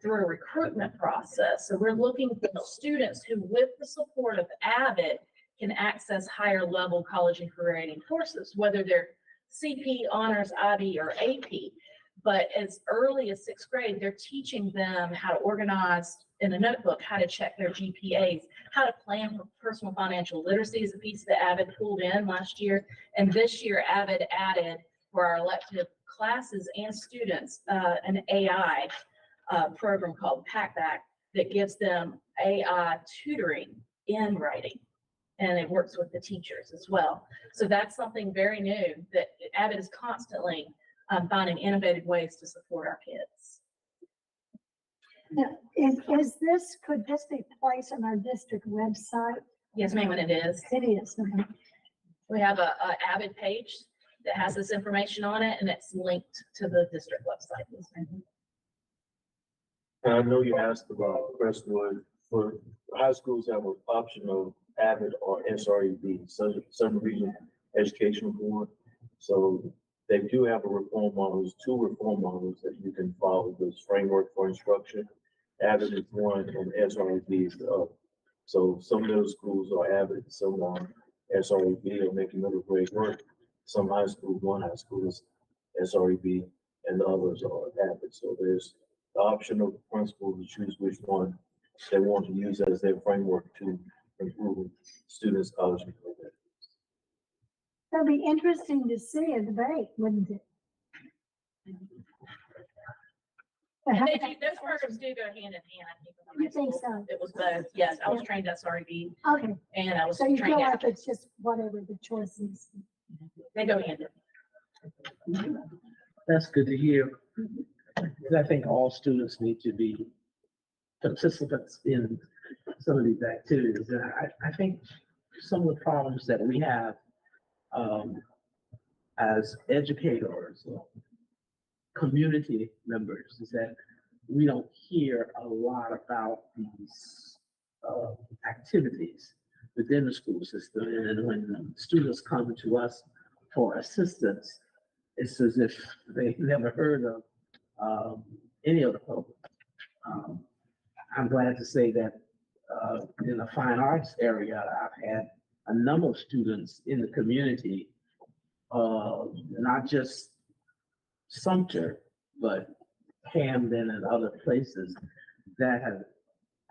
through a recruitment process. So we're looking for students who, with the support of Avid, can access higher level college and career aiding courses, whether they're CP, honors, IB, or AP. But as early as 6th grade, they're teaching them how to organize in a notebook, how to check their GPAs, how to plan for personal financial literacy is a piece that Avid pulled in last year. And this year, Avid added for our elective classes and students, an AI program called PackBack that gives them AI tutoring in writing. And it works with the teachers as well. So that's something very new that Avid is constantly finding innovative ways to support our kids. Now, could this be placed on our district website? Yes, ma'am, and it is. It is. We have a Avid page that has this information on it, and it's linked to the district website. And I know you asked about Crestwood. For high schools have an option of Avid or SREB, Southern Region Education Board. So they do have a reform models, 2 reform models that you can follow. This framework for instruction. Avid is one and SREB is the other. So some middle schools are Avid, some are SREB or making middle grade work. Some high schools, one high school is SREB and the others are Avid. So there's the option of the principal to choose which one they want to use as their framework to improve students' college and career. That'd be interesting to see a debate, wouldn't it? Those programs do go hand in hand, I think. in You high think school. so? It was both. Yes, I was trained SREB Okay, and I was so you trained feel Avid. like it's just whatever the choice is. They go hand in hand. that's good to hear. Because I think all students need to be participants in some of these activities. And I think some of the problems that we have as educators or community members is that we don't hear a lot about these activities within the school system. And when students come to us for assistance, it's as if they've never heard of any of the programs. I'm glad to say that in the fine arts area, I've had a number of students in the community, not just Sumter, but Camden and other places that have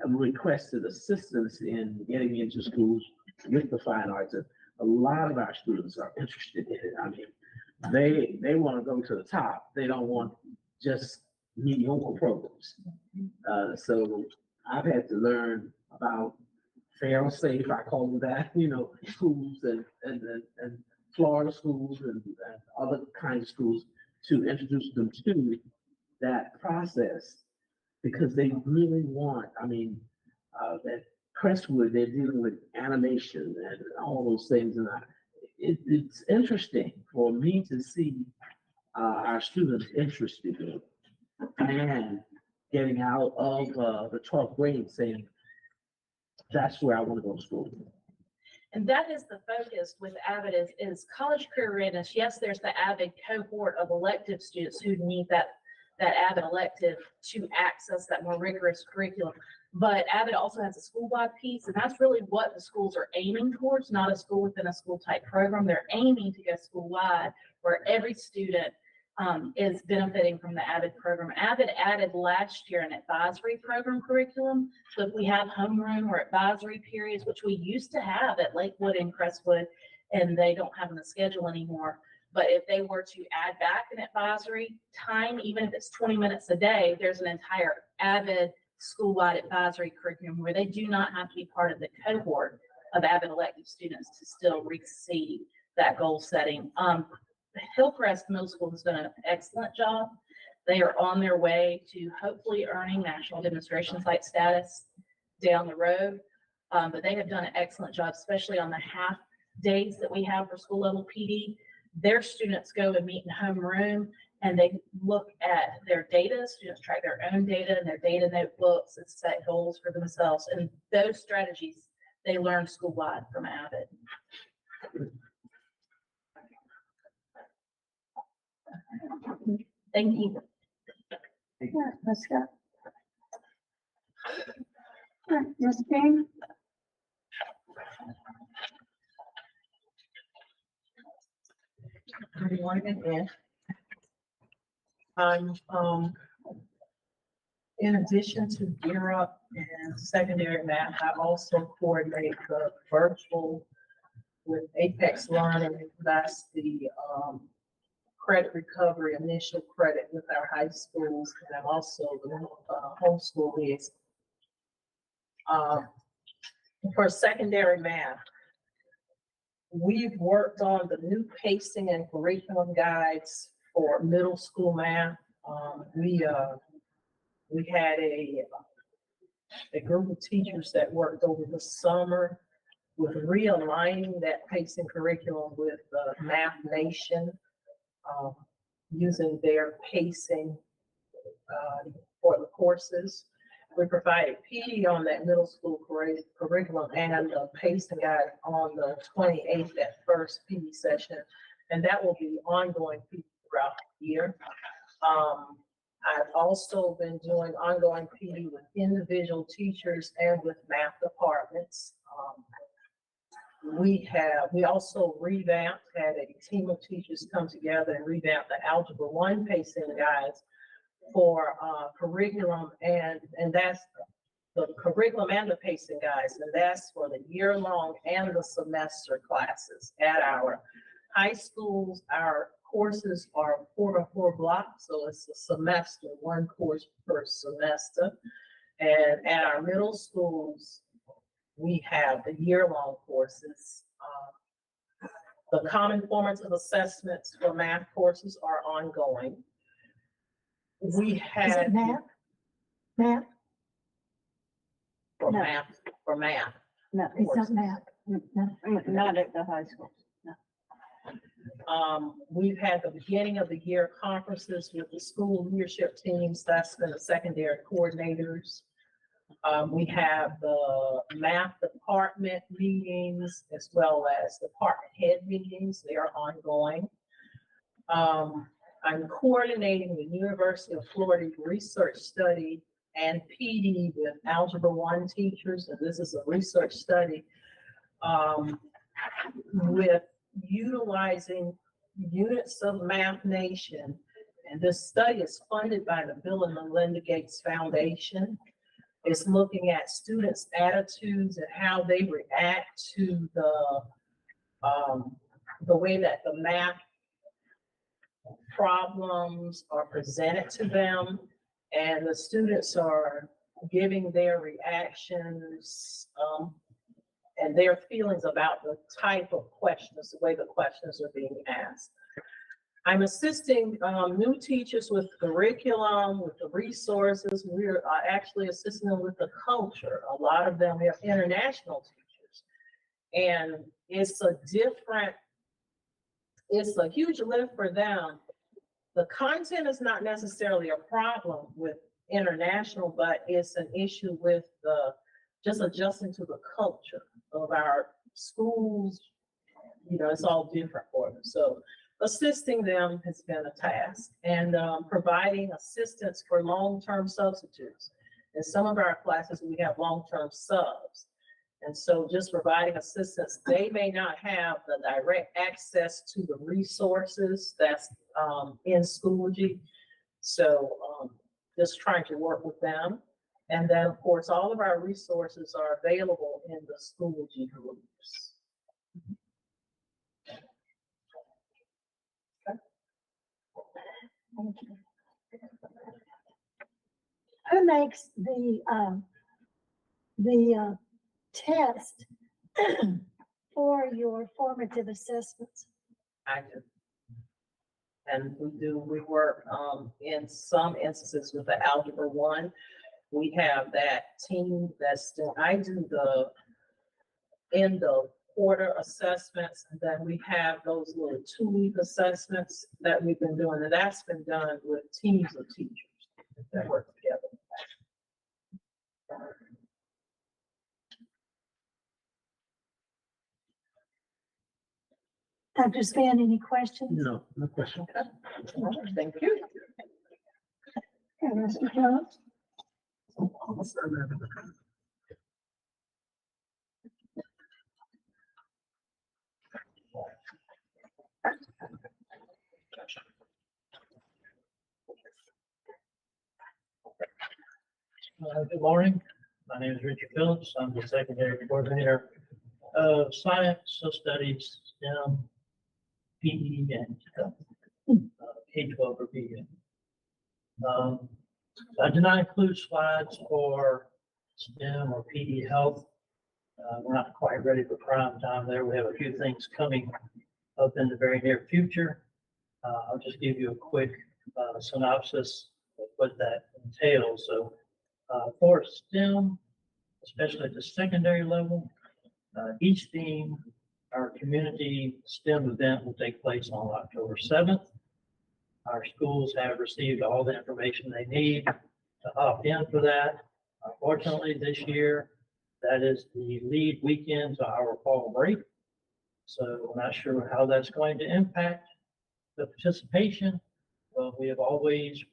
requested assistance in getting into schools with the fine arts. And a lot of our students are interested in it. I mean, they want to go to the top. They don't want just mediocre programs. So I've had to learn about fail safe, I call them that, schools and Florida schools and other kinds of schools to introduce them to that process because they really want, that Crestwood, they're dealing with animation and all those things. And it's interesting for me to see our students interested in it and getting out of the 12th grade saying, that's where I want to go to school. And that is the focus with Avid is college career readiness. Yes, there's the Avid cohort of elective students who need that Avid elective to access that more rigorous curriculum. But Avid also has a school-wide piece, and that's really what the schools are aiming towards, not a school within a school type program. They're aiming to go school-wide where every student is benefiting from the Avid program. Avid added last year an advisory program curriculum. So if we have homeroom or advisory periods, which we used to have at Lakewood and Crestwood, and they don't have in the schedule anymore, But if they were to add back an advisory time, even if it's 20 minutes a day, there's an entire Avid school-wide advisory curriculum where they do not have to be part of the cohort of Avid elective students to still receive that goal setting. Hillcrest Middle School has done an excellent job. They are on their way to hopefully earning national demonstration site status down the road. But they have done an excellent job, especially on the half days that we have for school level PD. Their students go and meet in homeroom and they look at their data. Students track their own data and their data notebooks and set goals for themselves. And those strategies they learn school-wide from Avid. Thank you. Yeah, Ms. Scott. All right, Ms. King? Good morning again. I'm, in addition to Gear Up and secondary math, I also coordinate the virtual with Apex Learning. That's the, credit recovery, initial credit with our high schools. And I'm also the homeschool liaison. For secondary math, we've worked on the new pacing and curriculum guides for middle school math. We had a group of teachers that worked over the summer with realigning that pacing curriculum with Math Nation, using their pacing for the courses. We provided PD on that middle school curriculum and the pacing guide on the 28th, that first PD session. And that will be ongoing PD throughout the year. I've also been doing ongoing PD with individual teachers and with math departments. We also revamped, had a team of teachers come together and revamp the Algebra 1 pacing guides for curriculum, and that's the curriculum and the pacing guides, and that's for the year-long and the semester classes at our high schools. Our courses are 4-4 blocks, so it's a semester, one course per semester. And at our middle schools, we have the year-long courses. The common formative assessments for math courses are ongoing. We Is had it math? Math? for No. math. No, It's not math. No. not at the high school. We've had the beginning of the year conferences with the school leadership teams, that's been the secondary coordinators. We have the math department meetings as well as department head meetings. They are ongoing. I'm coordinating the University of Florida research study and PD with Algebra 1 teachers, and this is a research study with utilizing units of Math Nation. And this study is funded by the Bill and Melinda Gates Foundation. It's looking at students' attitudes and how they react to the way that the math problems are presented to them. And the students are giving their reactions and their feelings about the type of questions, the way the questions are being asked. I'm assisting new teachers with curriculum, with the resources. We're actually assisting them with the culture. A lot of them have international teachers. And it's a huge lift for them. The content is not necessarily a problem with international, but it's an issue with just adjusting to the culture of our schools. You know, it's all different for them. So assisting them has been a task, and providing assistance for long-term substitutes. In some of our classes, we have long-term subs. And so just providing assistance, they may not have the direct access to the resources that's in Schoology. So just trying to work with them. And then, of course, all of our resources are available in the Schoology groups. Who makes the test for your formative assessments? I do. And we work, in some instances with the Algebra 1. We have that team that's still, I do the end of quarter assessments, and then we have those little 2-week assessments that we've been doing, and that's been done with teams of teachers that work together. Dr. Span, any questions? No, no question. Thank you. Okay, Mr. Jones? Good morning. My name is Richard Phillips. I'm the secondary coordinator of science, social studies, STEM, PE, and K-12 or PE. I did not include slides for STEM or PE health. We're not quite ready for prime time there. We have a few things coming up in the very near future. I'll just give you a quick synopsis of what that entails. So for STEM, especially at the secondary level, each theme, our community STEM event will take place on October 7th. Our schools have received all the information they need to opt in for that. Unfortunately, this year, that is the lead weekend to our fall break. So I'm not sure how that's going to impact the participation. Well, we've always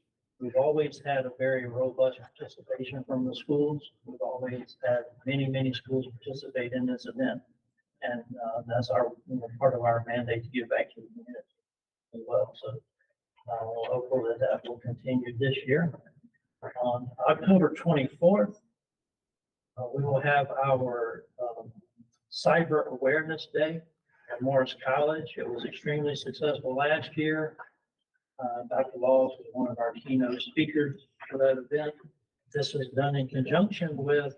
had a very robust participation from the schools. We've always had many schools participate in this event. And that's part of our mandate to give back to the community as well. So hopefully that will continue this year. On October 24th, we will have our Cyber Awareness Day at Morris College. It was extremely successful last year. Dr. Laws was one of our keynote speakers for that event. This was done in conjunction with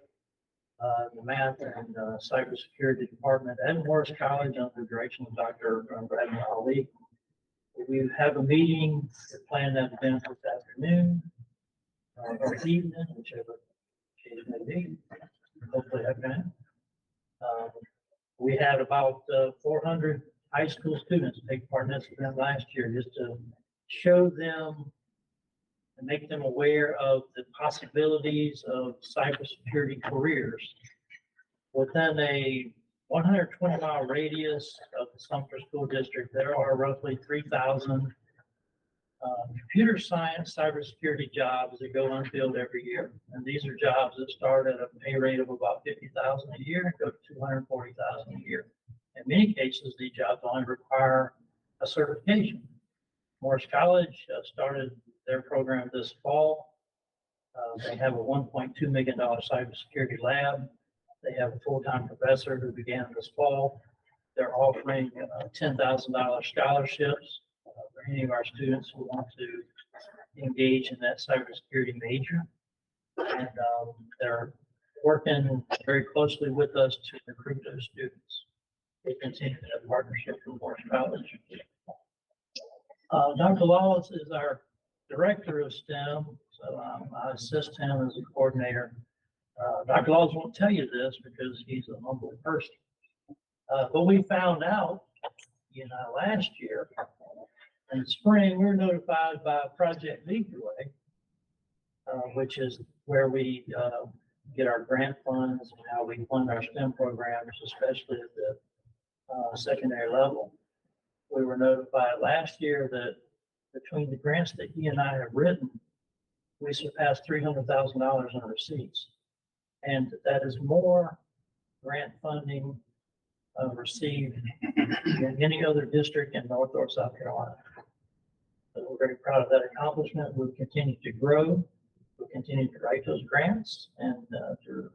the Math and Cybersecurity Department at Morris College under the direction of Dr. Bradley Ali. We have a meeting to plan that event this afternoon or evening, whichever case may be. Hopefully I can. We had about 400 high school students take part in this event last year just to show them and make them aware of the possibilities of cybersecurity careers. Within a 120-mile radius of the Sumter School District, there are roughly 3,000 computer science cybersecurity jobs that go unfilled every year. And these are jobs that start at a pay rate of about $50,000 a year and go to $240,000 a year. In many cases, these jobs only require a certification. Morris College started their program this fall. They have a $1.2 million cybersecurity lab. They have a full-time professor who began this fall. They're offering $10,000 scholarships for any of our students who want to engage in that cybersecurity major. And they're working very closely with us to recruit those students. They continue that partnership with Morris College. Dr. Laws is our director of STEM, so I assist him as a coordinator. Dr. Laws won't tell you this because he's a humble person. But we found out, last year in the spring, we were notified by Project Lead the Way, which is where we get our grant funds and how we fund our STEM programs, especially at the secondary level. We were notified last year that between the grants that he and I have written, we surpassed $300,000 in receipts. And that is more grant funding received than any other district in North or South Carolina. So we're very proud of that accomplishment. We'll continue to grow. We'll continue to write those grants and to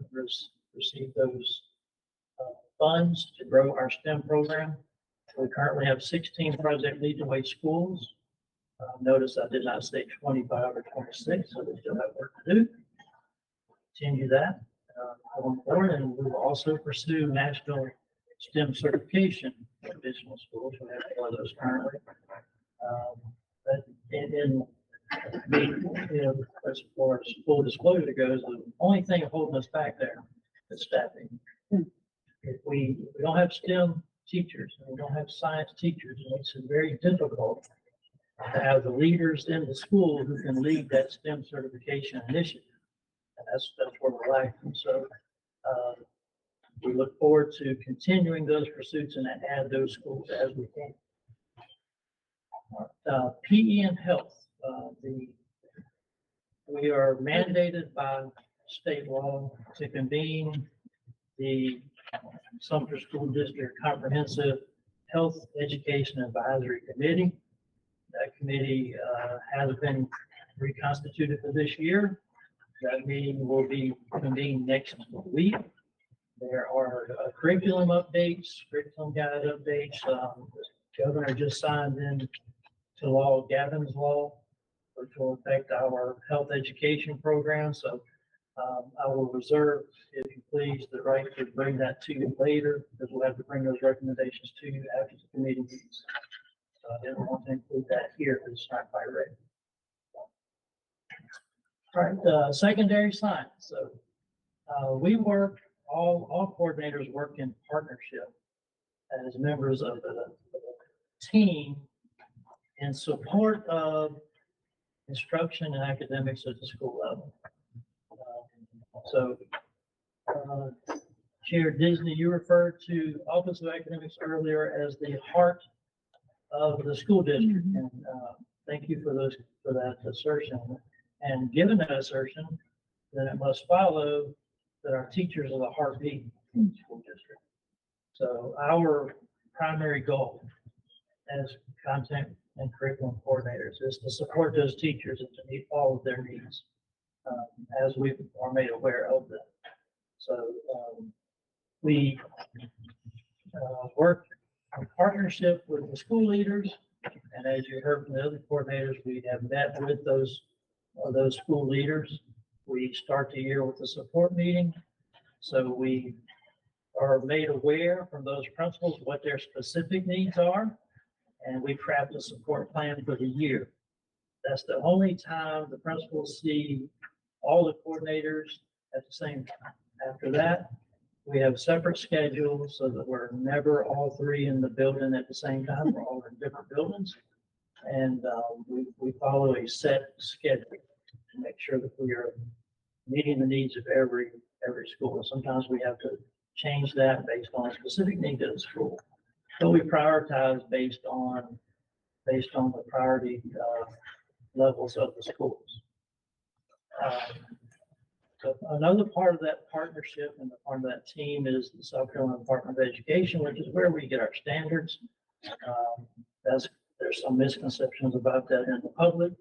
receive those funds to grow our STEM program. We currently have 16 Project Lead the Way schools. Notice I did not say 25 or 26, so we still have work to do. Continue that going forward, and we will also pursue national STEM certification for additional schools. We have one of those currently. But as far as full disclosure goes, the only thing holding us back there is staffing. If we don't have STEM teachers, and we don't have science teachers, it makes it very difficult to have the leaders in the school who can lead that STEM certification initiative. And that's where we're lacking. So we look forward to continuing those pursuits and add those schools as we can. PE and health. We are mandated by state law to convene the Sumter School District Comprehensive Health Education Advisory Committee. That committee has been reconstituted for this year. That meeting will be convened next week. There are curriculum updates, curriculum guide updates. The governor just signed into law Gavin's Law, which will affect our health education program. So I will reserve, if you please, the right to bring that to you later, because we'll have to bring those recommendations to you after the committee meets. So I didn't want to include that here, because it's not quite ready. All right, secondary science. So we work, all coordinators work in partnership as members of the team in support of instruction and academics at the school level. Chair Disney, you referred to Office of Academics earlier as the heart of the school district, and thank you for that assertion. And given that assertion, then it must follow that our teachers are the heartbeat of the school district. So our primary goal as content and curriculum coordinators is to support those teachers and to meet all of their needs as we are made aware of them. So we work in partnership with the school leaders, and as you heard from the other coordinators, we have met with those school leaders. We start the year with a support meeting, so we are made aware from those principals what their specific needs are, and we craft a support plan for the year. That's the only time the principals see all the coordinators at the same time. After that, we have separate schedules so that we're never all three in the building at the same time. We're all in different buildings. And we follow a set schedule to make sure that we are meeting the needs of every school. Sometimes we have to change that based on a specific need of the school. So we prioritize based on the priority levels of the schools. So another part of that partnership and the part of that team is the South Carolina Department of Education, which is where we get our standards. There's some misconceptions about that in the public.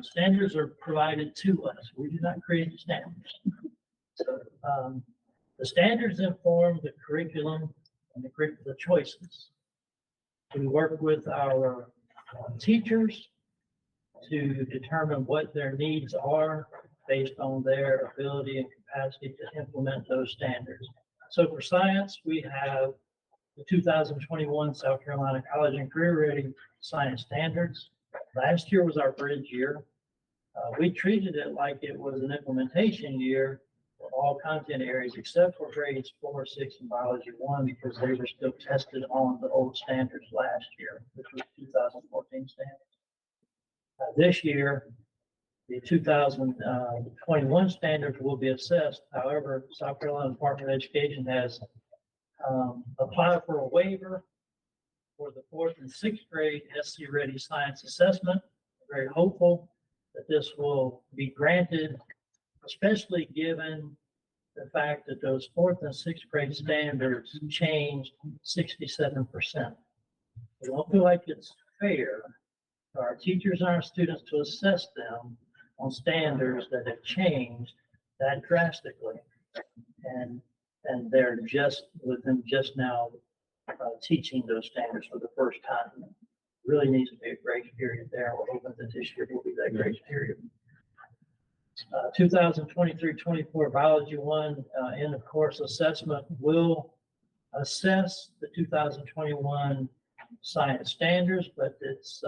Standards are provided to us. We do not create the standards. So the standards inform the curriculum and the choices. We work with our teachers to determine what their needs are based on their ability and capacity to implement those standards. So for science, we have the 2021 South Carolina College and Career Ready Science Standards. Last year was our bridge year. We treated it like it was an implementation year for all content areas except for grades 4, 6, and biology 1, because they were still tested on the old standards last year, which was 2014 standards. This year, the 2021 standards will be assessed. However, South Carolina Department of Education has applied for a waiver for the 4th and 6th grade SC Ready Science Assessment. I'm very hopeful that this will be granted, especially given the fact that those 4th and 6th grade standards changed 67%. We don't feel like it's fair for our teachers and our students to assess them on standards that have changed that drastically. And they're just now teaching those standards for the first time. really needs to be a grace period there. We're hoping that this year will be that grace period. 2023-24 Biology 1 end of course assessment will assess the 2021 science standards, but it's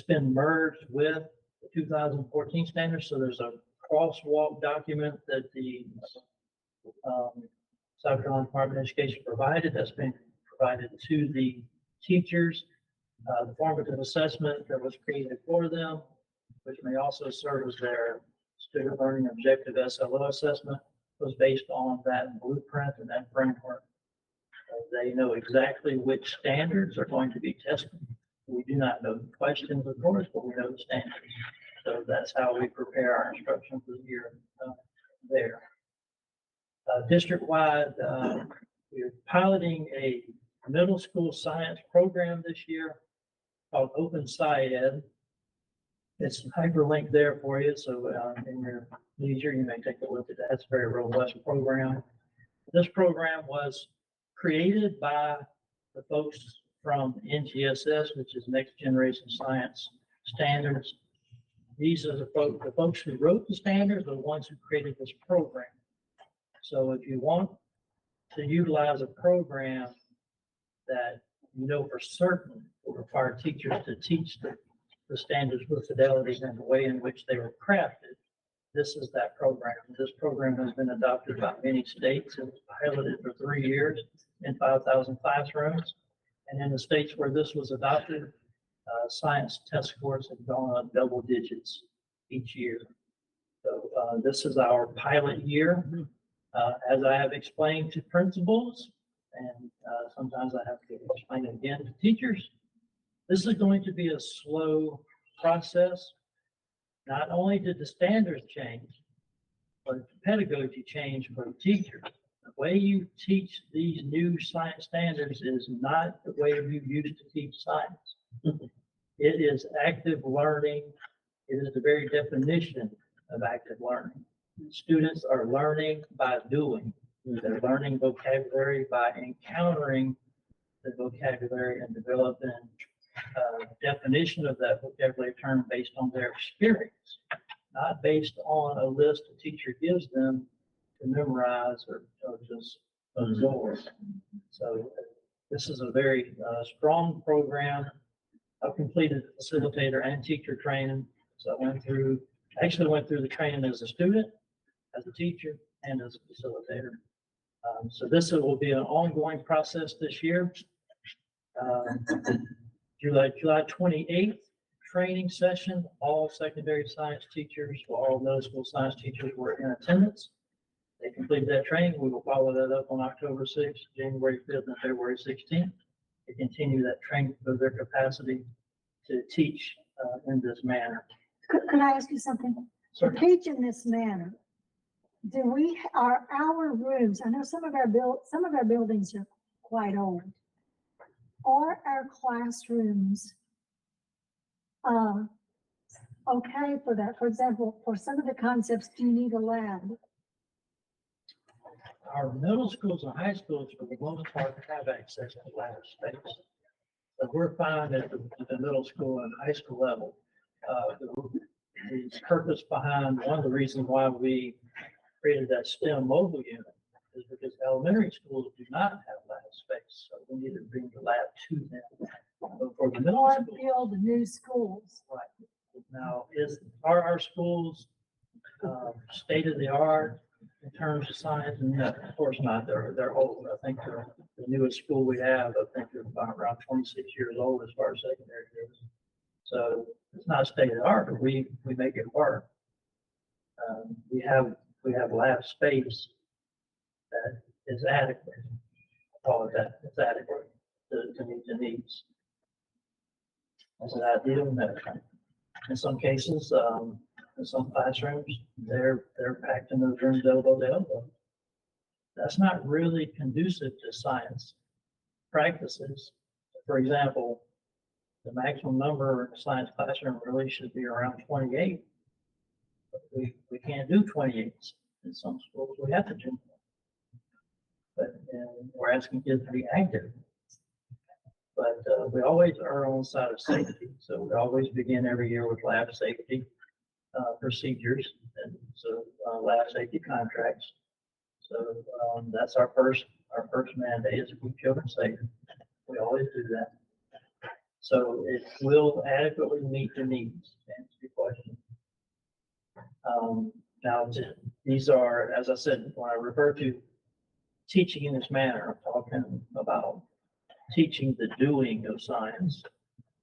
been merged with the 2014 standards. So there's a crosswalk document that the South Carolina Department of Education provided that's been provided to the teachers. The formative assessment that was created for them, which may also serve as their student learning objective SLO assessment, was based on that blueprint and that framework. They know exactly which standards are going to be tested. We do not know the questions, of course, but we know the standards. So that's how we prepare our instruction for the year there. District-wide, we're piloting a middle school science program this year called Open SciEd. It's hyperlinked there for you, so in your leisure, you may take a look at that. It's a very robust program. This program was created by the folks from NGSS, which is Next Generation Science Standards. These are the folks who wrote the standards, are the ones who created this program. So if you want to utilize a program that you know for certain will require teachers to teach the standards with fidelity and the way in which they were crafted, this is that program. This program has been adopted by many states and was piloted for 3 years in 5,000 classrooms. And in the states where this was adopted, science test scores have gone up double digits each year. So this is our pilot year. As I have explained to principals, and sometimes I have to explain it again to teachers, this is going to be a slow process. Not only did the standards change, but the pedagogy changed for the teachers. The way you teach these new science standards is not the way you used to teach science. It is active learning. It is the very definition of active learning. Students are learning by doing. They're learning vocabulary by encountering the vocabulary and developing definition of that vocabulary term based on their experience, not based on a list the teacher gives them to memorize or just absorb. So this is a very strong program. I've completed facilitator and teacher training. So I went through the training as a student, as a teacher, and as a facilitator. So this will be an ongoing process this year. July 28th, training session, all secondary science teachers, all middle school science teachers were in attendance. They completed that training. We will follow that up on October 6th, January 5th, and February 16th to continue that training for their capacity to teach in this manner. Could I ask you something? To teach in this manner, are our rooms, I know some of our buildings are quite old. Are our classrooms okay for that? For example, for some of the concepts, do you need a lab? Our middle schools and high schools, for the most part, have access to lab space. But we're fine at the middle school and high school level. The purpose behind, one of the reasons why we created that STEM mobile unit is because elementary schools do not have lab space, so we need to bring the lab to them. But for the middle Or school, build new schools? right. Now, are our schools state of the art in terms of science? No, of course not. They're old. I think the newest school we have, I think they're about around 26 years old as far as secondary goes. So it's not state of the art, but we make it work. We have lab space that is adequate. I'll call it that. It's adequate to meet the needs. Is it ideal? No. In some cases, in some classrooms, they're packed in those rooms elbow to elbow. That's not really conducive to science practices. For example, the maximum number in a science classroom really should be around 28. But we can't do 28 in some schools. We have to do more. But we're asking kids to be active. But, we always are on the side of safety, so we always begin every year with lab safety, procedures, and so, lab safety contracts. So, that's our first mandate is to keep children safe. We always do that. So it will adequately meet the needs, to answer your question. Now, these are, as I said, when I refer to teaching in this manner, I'm talking about teaching the doing of science.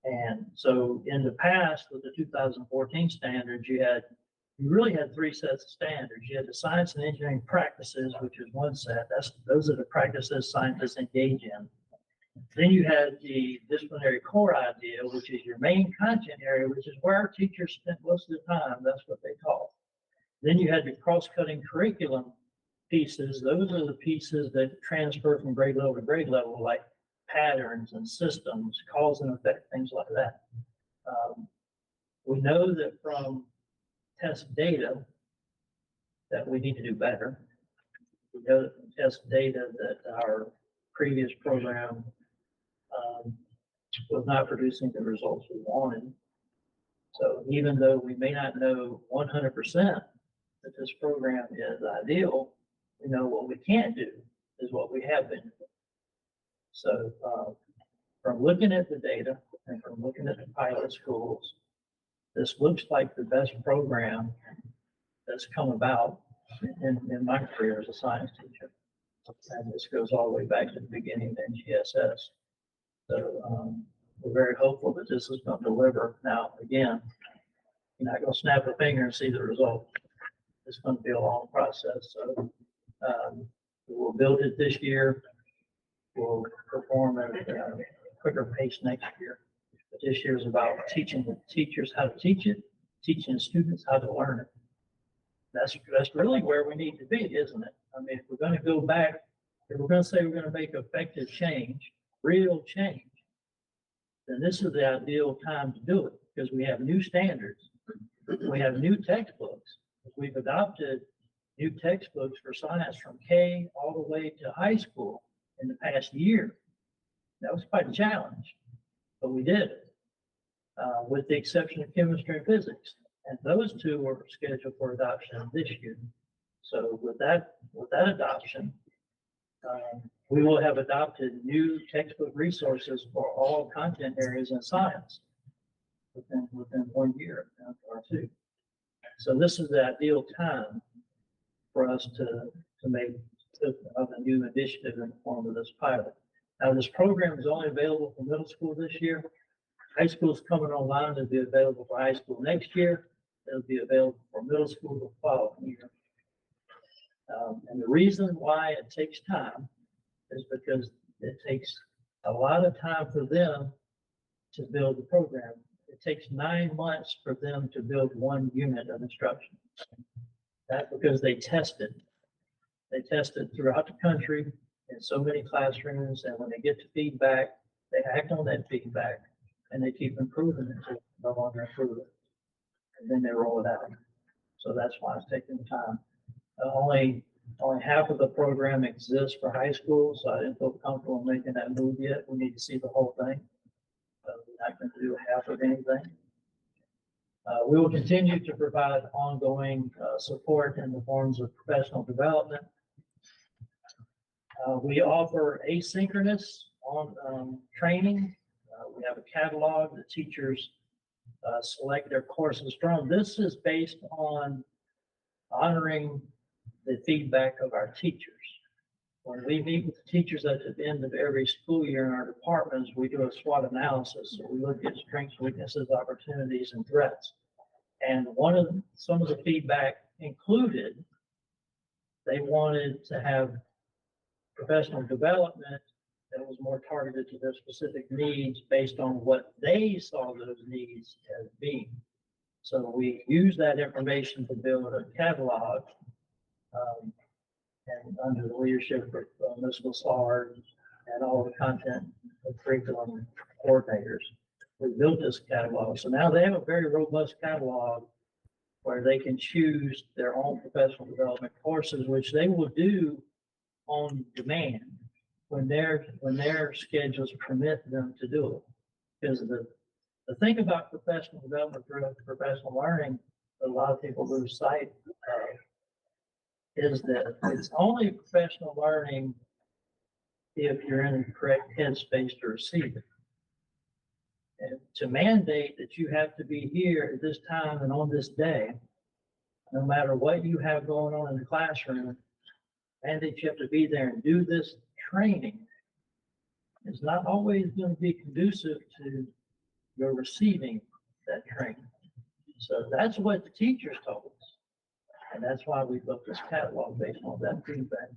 And so in the past, with the 2014 standards, you really had three sets of standards. You had the science and engineering practices, which is one set. Those are the practices scientists engage in. Then you had the disciplinary core idea, which is your main content area, which is where our teachers spent most of the time. That's what they taught. Then you had the cross-cutting curriculum pieces. Those are the pieces that transfer from grade level to grade level, like patterns and systems, cause and effect, things like that. We know that from test data that we need to do better. We know that from test data that our previous program was not producing the results we wanted. So even though we may not know 100% that this program is ideal, we know what we can't do is what we have been doing. So from looking at the data and from looking at the pilot schools, this looks like the best program that's come about in my career as a science teacher. And this goes all the way back to the beginning of NGSS. So we're very hopeful that this is going to deliver. Now, again, you're not going to snap a finger and see the result. It's going to be a long process. So we'll build it this year. We'll perform at a quicker pace next year. But this year is about teaching the teachers how to teach it, teaching the students how to learn it. That's really where we need to be, isn't it? I mean, if we're going to go back, if we're going to say we're going to make effective change, real change, then this is the ideal time to do it because we have new standards. We have new textbooks. We've adopted new textbooks for science from K all the way to high school in the past year. That was quite a challenge, but we did it, with the exception of chemistry and physics. And those two were scheduled for adoption this year. So with that adoption, we will have adopted new textbook resources for all content areas in science within 1 year or two. So this is the ideal time for us to make a new initiative in the form of this pilot. Now, this program is only available for middle school this year. High school is coming online. It'll be available for high school next year. It'll be available for middle school the following year. And the reason why it takes time is because it takes a lot of time for them to build the program. It takes 9 months for them to build 1 unit of instruction. That's because they tested. They tested throughout the country in so many classrooms, and when they get to feedback, they act on that feedback, and they keep improving it until they no longer improve it. And then they roll it out. So that's why it's taking time. Only half of the program exists for high school, so I didn't feel comfortable making that move yet. We need to see the whole thing. We're not going to do half of anything. We will continue to provide ongoing support in the forms of professional development. We offer asynchronous training. We have a catalog that teachers select their courses from. This is based on honoring the feedback of our teachers. When we meet with the teachers at the end of every school year in our departments, we do a SWOT analysis. So we look at strengths, weaknesses, opportunities, and threats. And some of the feedback included, they wanted to have professional development that was more targeted to their specific needs based on what they saw those needs as being. So we use that information to build a catalog, and under the leadership of Ms. Lassard and all the content and curriculum coordinators, we built this catalog. So now they have a very robust catalog where they can choose their own professional development courses, which they will do on demand. when their schedules permit them to do it. Because the thing about professional development through professional learning, that a lot of people lose sight of, is that it's only professional learning if you're in the correct headspace to receive it. And to mandate that you have to be here at this time and on this day, no matter what you have going on in the classroom, and that you have to be there and do this training is not always going to be conducive to your receiving that training. So that's what the teachers told us. And that's why we built this catalog based on that feedback.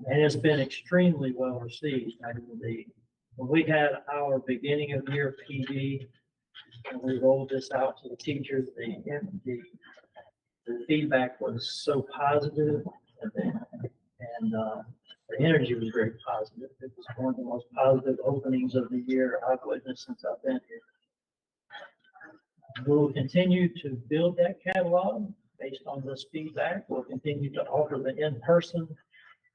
And it's been extremely well received. I mean, when we had our beginning of year PD and we rolled this out to the teachers, the feedback was so positive, and the energy was very positive. It was one of the most positive openings of the year I've witnessed since I've been here. We'll continue to build that catalog based on this feedback. We'll continue to offer the in-person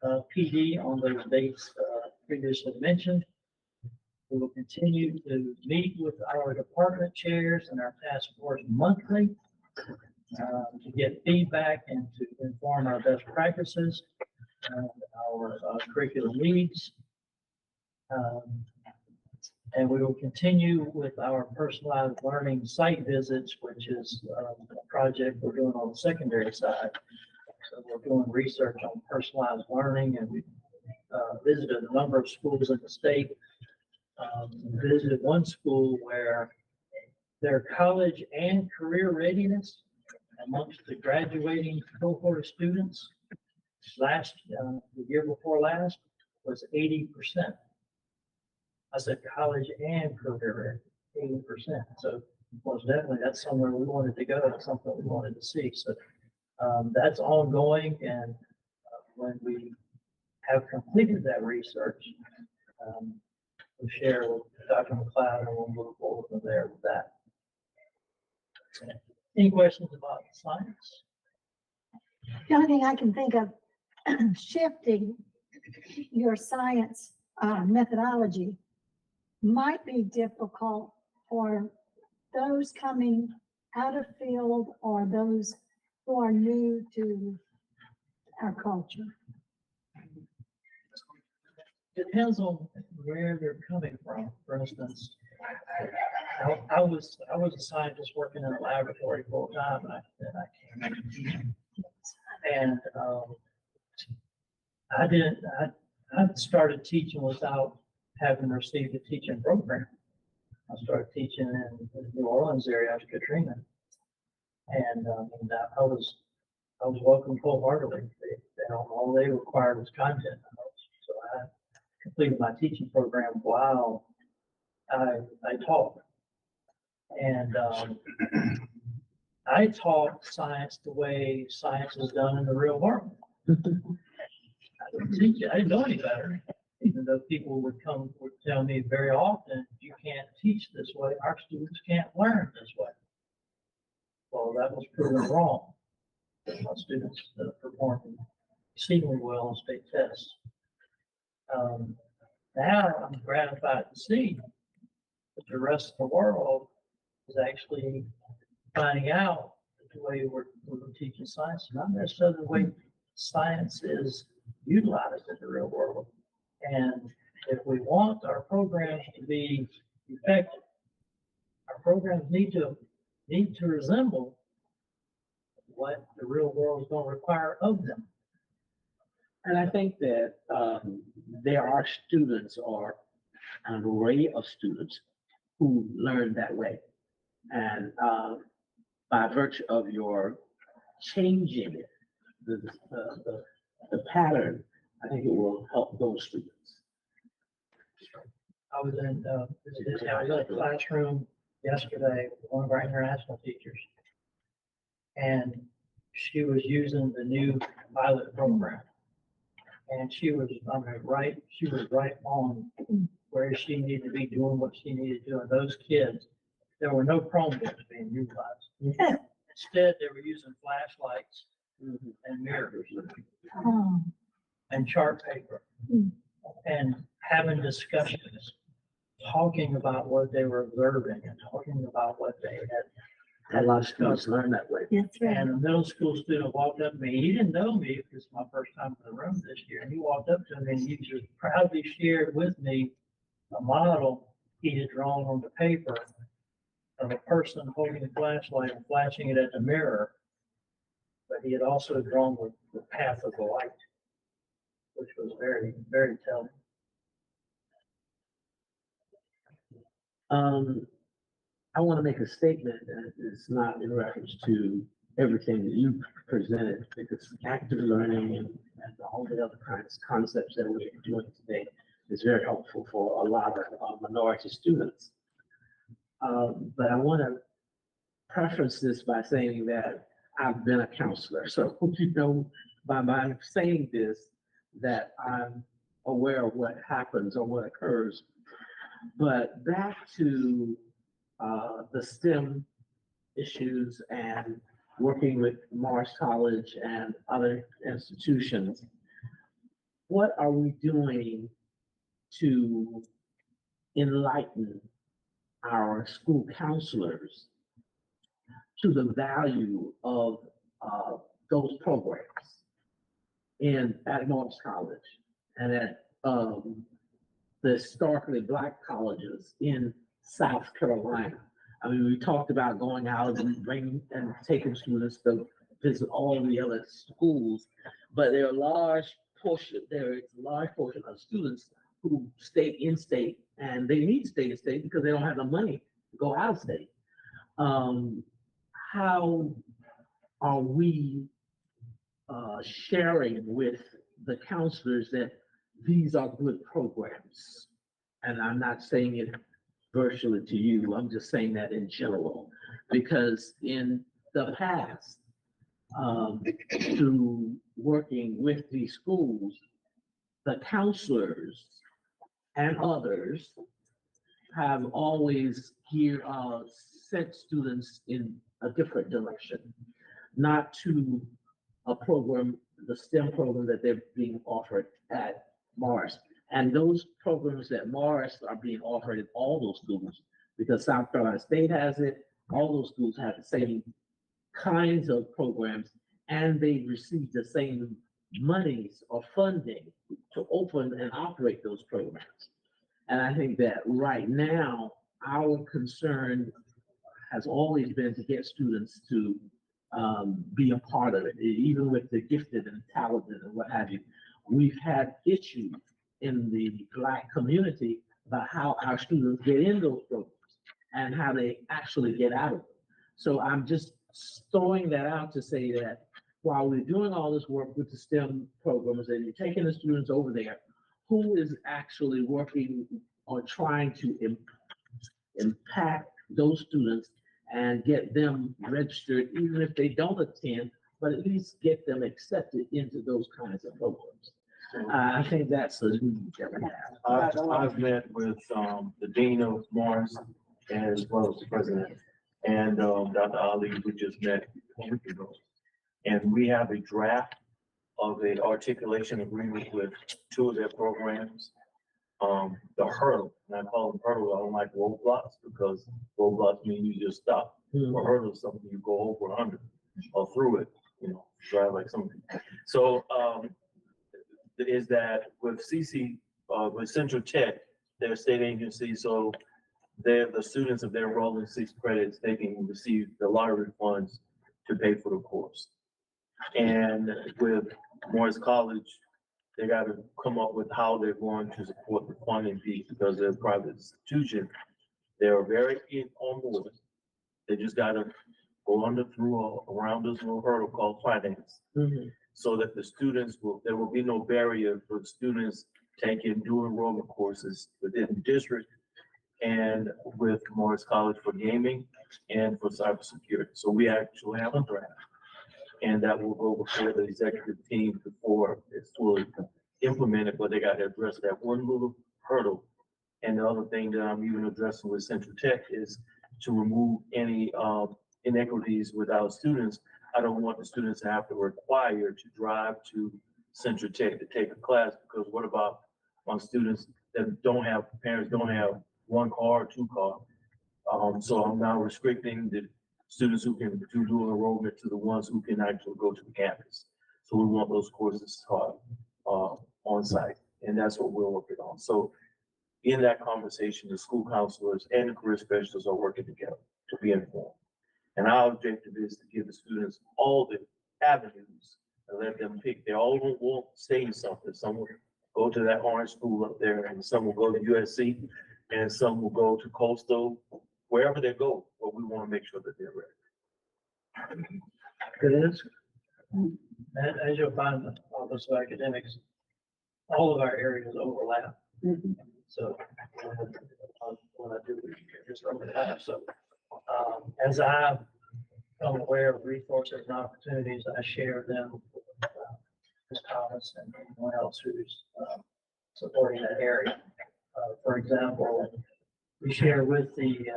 PD on those dates previously mentioned. We will continue to meet with our department chairs and our task force monthly to get feedback and to inform our best practices and our curriculum needs. And we will continue with our personalized learning site visits, which is a project we're doing on the secondary side. So we're doing research on personalized learning, and we visited a number of schools in the state. Visited one school where their college and career readiness amongst the graduating cohort of students the year before last was 80%. I said college and career ready, 80%. So most definitely that's somewhere we wanted to go. That's something we wanted to see. So that's ongoing, and when we have completed that research, we'll share with Dr. McLeod, and we'll move forward from there with that. Any questions about science? The only thing I can think of, shifting your science methodology might be difficult for those coming out of field or those who are new to our culture. Depends on where they're coming from. For instance, I was a scientist working in a laboratory full time, and I came in, and I started teaching without having received a teaching program. I started teaching in the New Orleans area after Katrina, and I was welcomed wholeheartedly. All they required was content knowledge, so I completed my teaching program while I taught. And I taught science the way science is done in the real world. I didn't teach it. I didn't know any better, even though people would tell me very often, you can't teach this way. Our students can't learn this way. Well, that was proven wrong. My students performed exceedingly well on state tests. Now I'm gratified to see that the rest of the world is actually finding out that the way we're teaching science, not necessarily the way science is utilized in the real world. And if we want our programs to be effective, our programs need to resemble what the real world is going to require of them. And I think that there are students, or an array of students, who learn that way. And by virtue of your changing the pattern, I think it will help those students. I was in a classroom yesterday with one of our international teachers, and she was using the new pilot program. And she was right on where she needed to be doing what she needed to do. And those kids, there were no Chromebooks being utilized. Instead, they were using flashlights and mirrors and chart paper. and having discussions, talking about what they were observing and talking about what they had. A lot of students learn that way. That's And a middle school student walked up to me, he didn't know me, because it's my first time in the room this year, and he walked up to me and he just proudly shared with me a model he had drawn on the paper of a person holding a flashlight and flashing it at the mirror. But he had also drawn the path of the light, which was very, very telling. I want to make a statement that is not in reference to everything that you presented, because active learning and all the other concepts that we're doing today is very helpful for a lot of minority students. But I want to preface this by saying that I've been a counselor. So, you know, by my saying this, that I'm aware of what happens or what occurs. But back to the STEM issues and working with Morris College and other institutions, what are we doing to enlighten our school counselors to the value of those programs at Morris College and at the historically Black colleges in South Carolina? I mean, we talked about going out and bringing and taking students to visit all the other schools, but there is a large portion of students who stay in state, and they need to stay in state because they don't have the money to go out of state. How are we sharing with the counselors that these are good programs? And I'm not saying it virtually to you, I'm just saying that in general, because in the past, through working with these schools, the counselors and others have always sent students in a different direction, not to a program, the STEM program that they're being offered at Morris. And those programs that Morris are being offered at all those schools, because South Carolina State has it, all those schools have the same kinds of programs, and they receive the same monies or funding to open and operate those programs. And I think that right now, our concern has always been to get students to be a part of it, even with the gifted and talented and what have you. We've had issues in the Black community about how our students get in those programs and how they actually get out of them. So I'm just throwing that out to say that while we're doing all this work with the STEM programs and you're taking the students over there, who is actually working on trying to impact those students and get them registered, even if they don't attend, but at least get them accepted into those kinds of programs? I think that's the need that we have. I've met with the dean of Morris as well as the president, and Dr. Ali, we just met a week ago. And we have a draft of an articulation agreement with two of their programs. The hurdle, and I call them hurdle, I don't like roadblocks, because roadblocks mean you just stop. Or hurdle is something you go over, under, or through it, you know, drive like something. So, is that with with Central Tech, they're a state agency, so the students, if they're enrolled in 6 credits, they can receive the lottery funds to pay for the course. And with Morris College, they got to come up with how they're going to support the funding piece, because they're a private institution. They're very on board. They just got to go around this little hurdle called finance. So that the students there will be no barrier for the students taking dual enrollment courses within the district and with Morris College for gaming and for cybersecurity. So we actually have a draft, and that will go before the executive team before it's fully implemented, but they got to address that one little hurdle. And the other thing that I'm even addressing with Central Tech is to remove any inequities with our students. I don't want the students to have to require to drive to Central Tech to take a class, because what about on students that parents don't have one car or two car. So I'm now restricting the students who can do dual enrollment to the ones who can actually go to the campus. So we want those courses taught, on site, and that's what we're working on. So in that conversation, the school counselors and the career specialists are working together to be informed. And our objective is to give the students all the avenues and let them pick. They all won't stay in something. Some will go to that orange school up there, and some will go to USC, and some will go to Coastal, wherever they go, but we want to make sure that they're ready. It is. As you'll find in the Office of Academics, all of our areas overlap. So when I do just overlap, so as I become aware of resources and opportunities, I share them with Ms. Thomas and anyone else who's supporting that area. For example, we share with the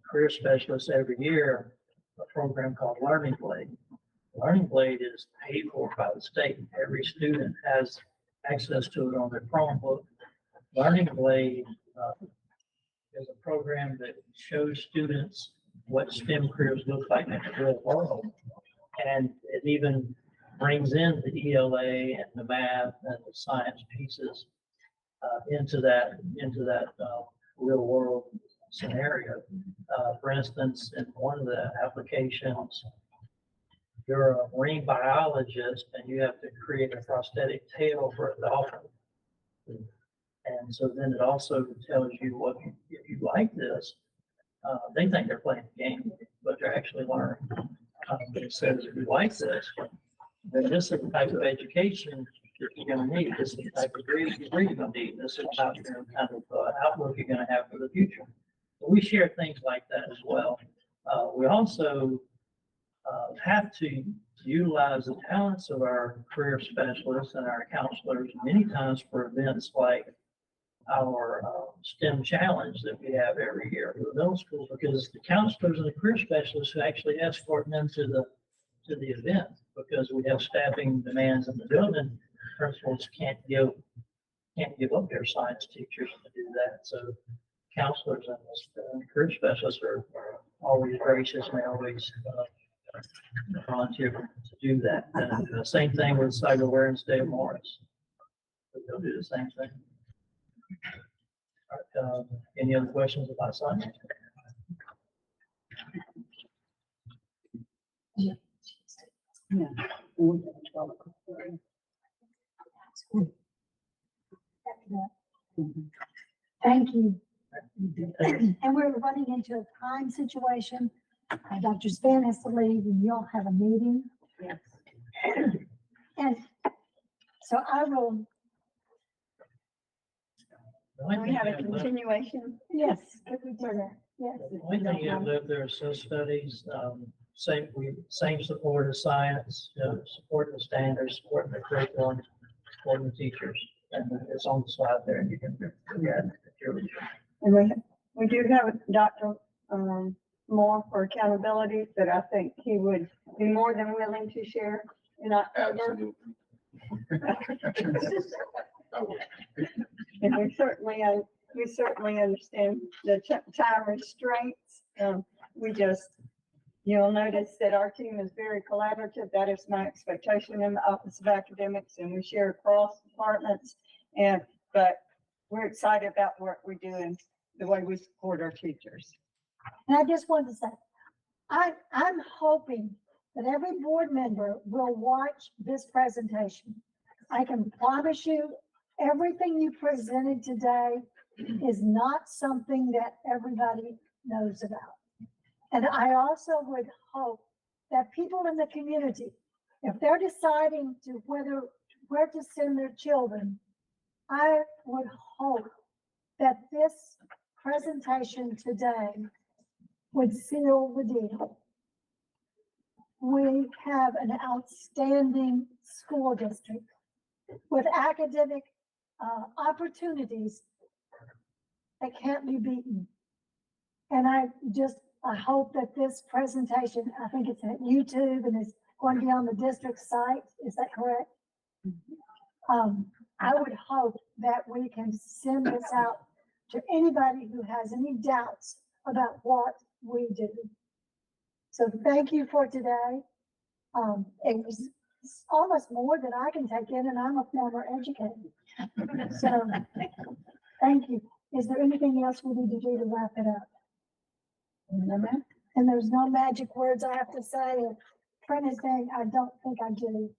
career specialists every year a program called Learning Blade. Learning Blade is paid for by the state. Every student has access to it on their Chromebook. Learning Blade is a program that shows students what STEM careers look like in the real world. And it even brings in the ELA and the math and the science pieces into that real world scenario. For instance, in one of the applications, you're a marine biologist and you have to create a prosthetic tail for a dolphin. And so then it also tells you what, if you like this, they think they're playing the game, but they're actually learning. It says if you like this, then this is the type of education that you're going to need. This is the type of degree you're going to need. This is how you're kind of outlook you're going to have for the future. So we share things like that as well. We also have to utilize the talents of our career specialists and our counselors many times for events like our STEM challenge that we have every year for the middle schools, because the counselors and the career specialists who actually escort them to the event, because we have staffing demands in the building. Principals can't give up their science teachers to do that. So counselors and career specialists are always gracious, and they always volunteer to do that. And the same thing with Cyber Awareness Day of Morris. They'll do the same thing. All right, any other questions about science? Yeah. Thank you. And we're running into a time situation. Dr. Span has to leave and you all have a meeting. Yes. And so I will, We have a continuation. yes, if we do that, yes. The only thing you have left there is studies, same support as science, supporting the standards, supporting the curriculum, supporting the teachers. And it's on the slide there, and you can look at it if you're. And we do have Dr. Moore for accountability, that I think he would be more than willing to share in October. And we certainly understand the time restraints. You'll notice that our team is very collaborative. That is my expectation in the Office of Academics, and we share across departments. But we're excited about what we do and the way we support our teachers. And I just wanted to say, I'm hoping that every board member will watch this presentation. I can promise you, everything you presented today is not something that everybody knows about. And I also would hope that people in the community, if they're deciding to where to send their children, I would hope that this presentation today would seal the deal. We have an outstanding school district with academic opportunities that can't be beaten. And I hope that this presentation, I think it's at YouTube and it's going to be on the district site. Is that correct? I would hope that we can send this out to anybody who has any doubts about what we do. So thank you for today. It was almost more than I can take in, and I'm a former educator. So, thank you. Is there anything else we need to do to wrap it up? And there's no magic words I have to say or print anything. I don't think I do.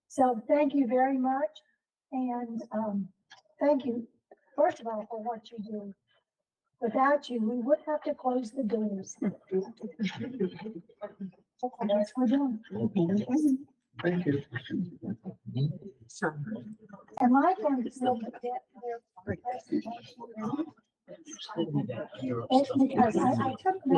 So thank you very much. And, thank you, first of all, for what you do. Without you, we would have to close the doors. That's what we're doing. Thank you. Am I going to look at their presentation? It's because I took notes.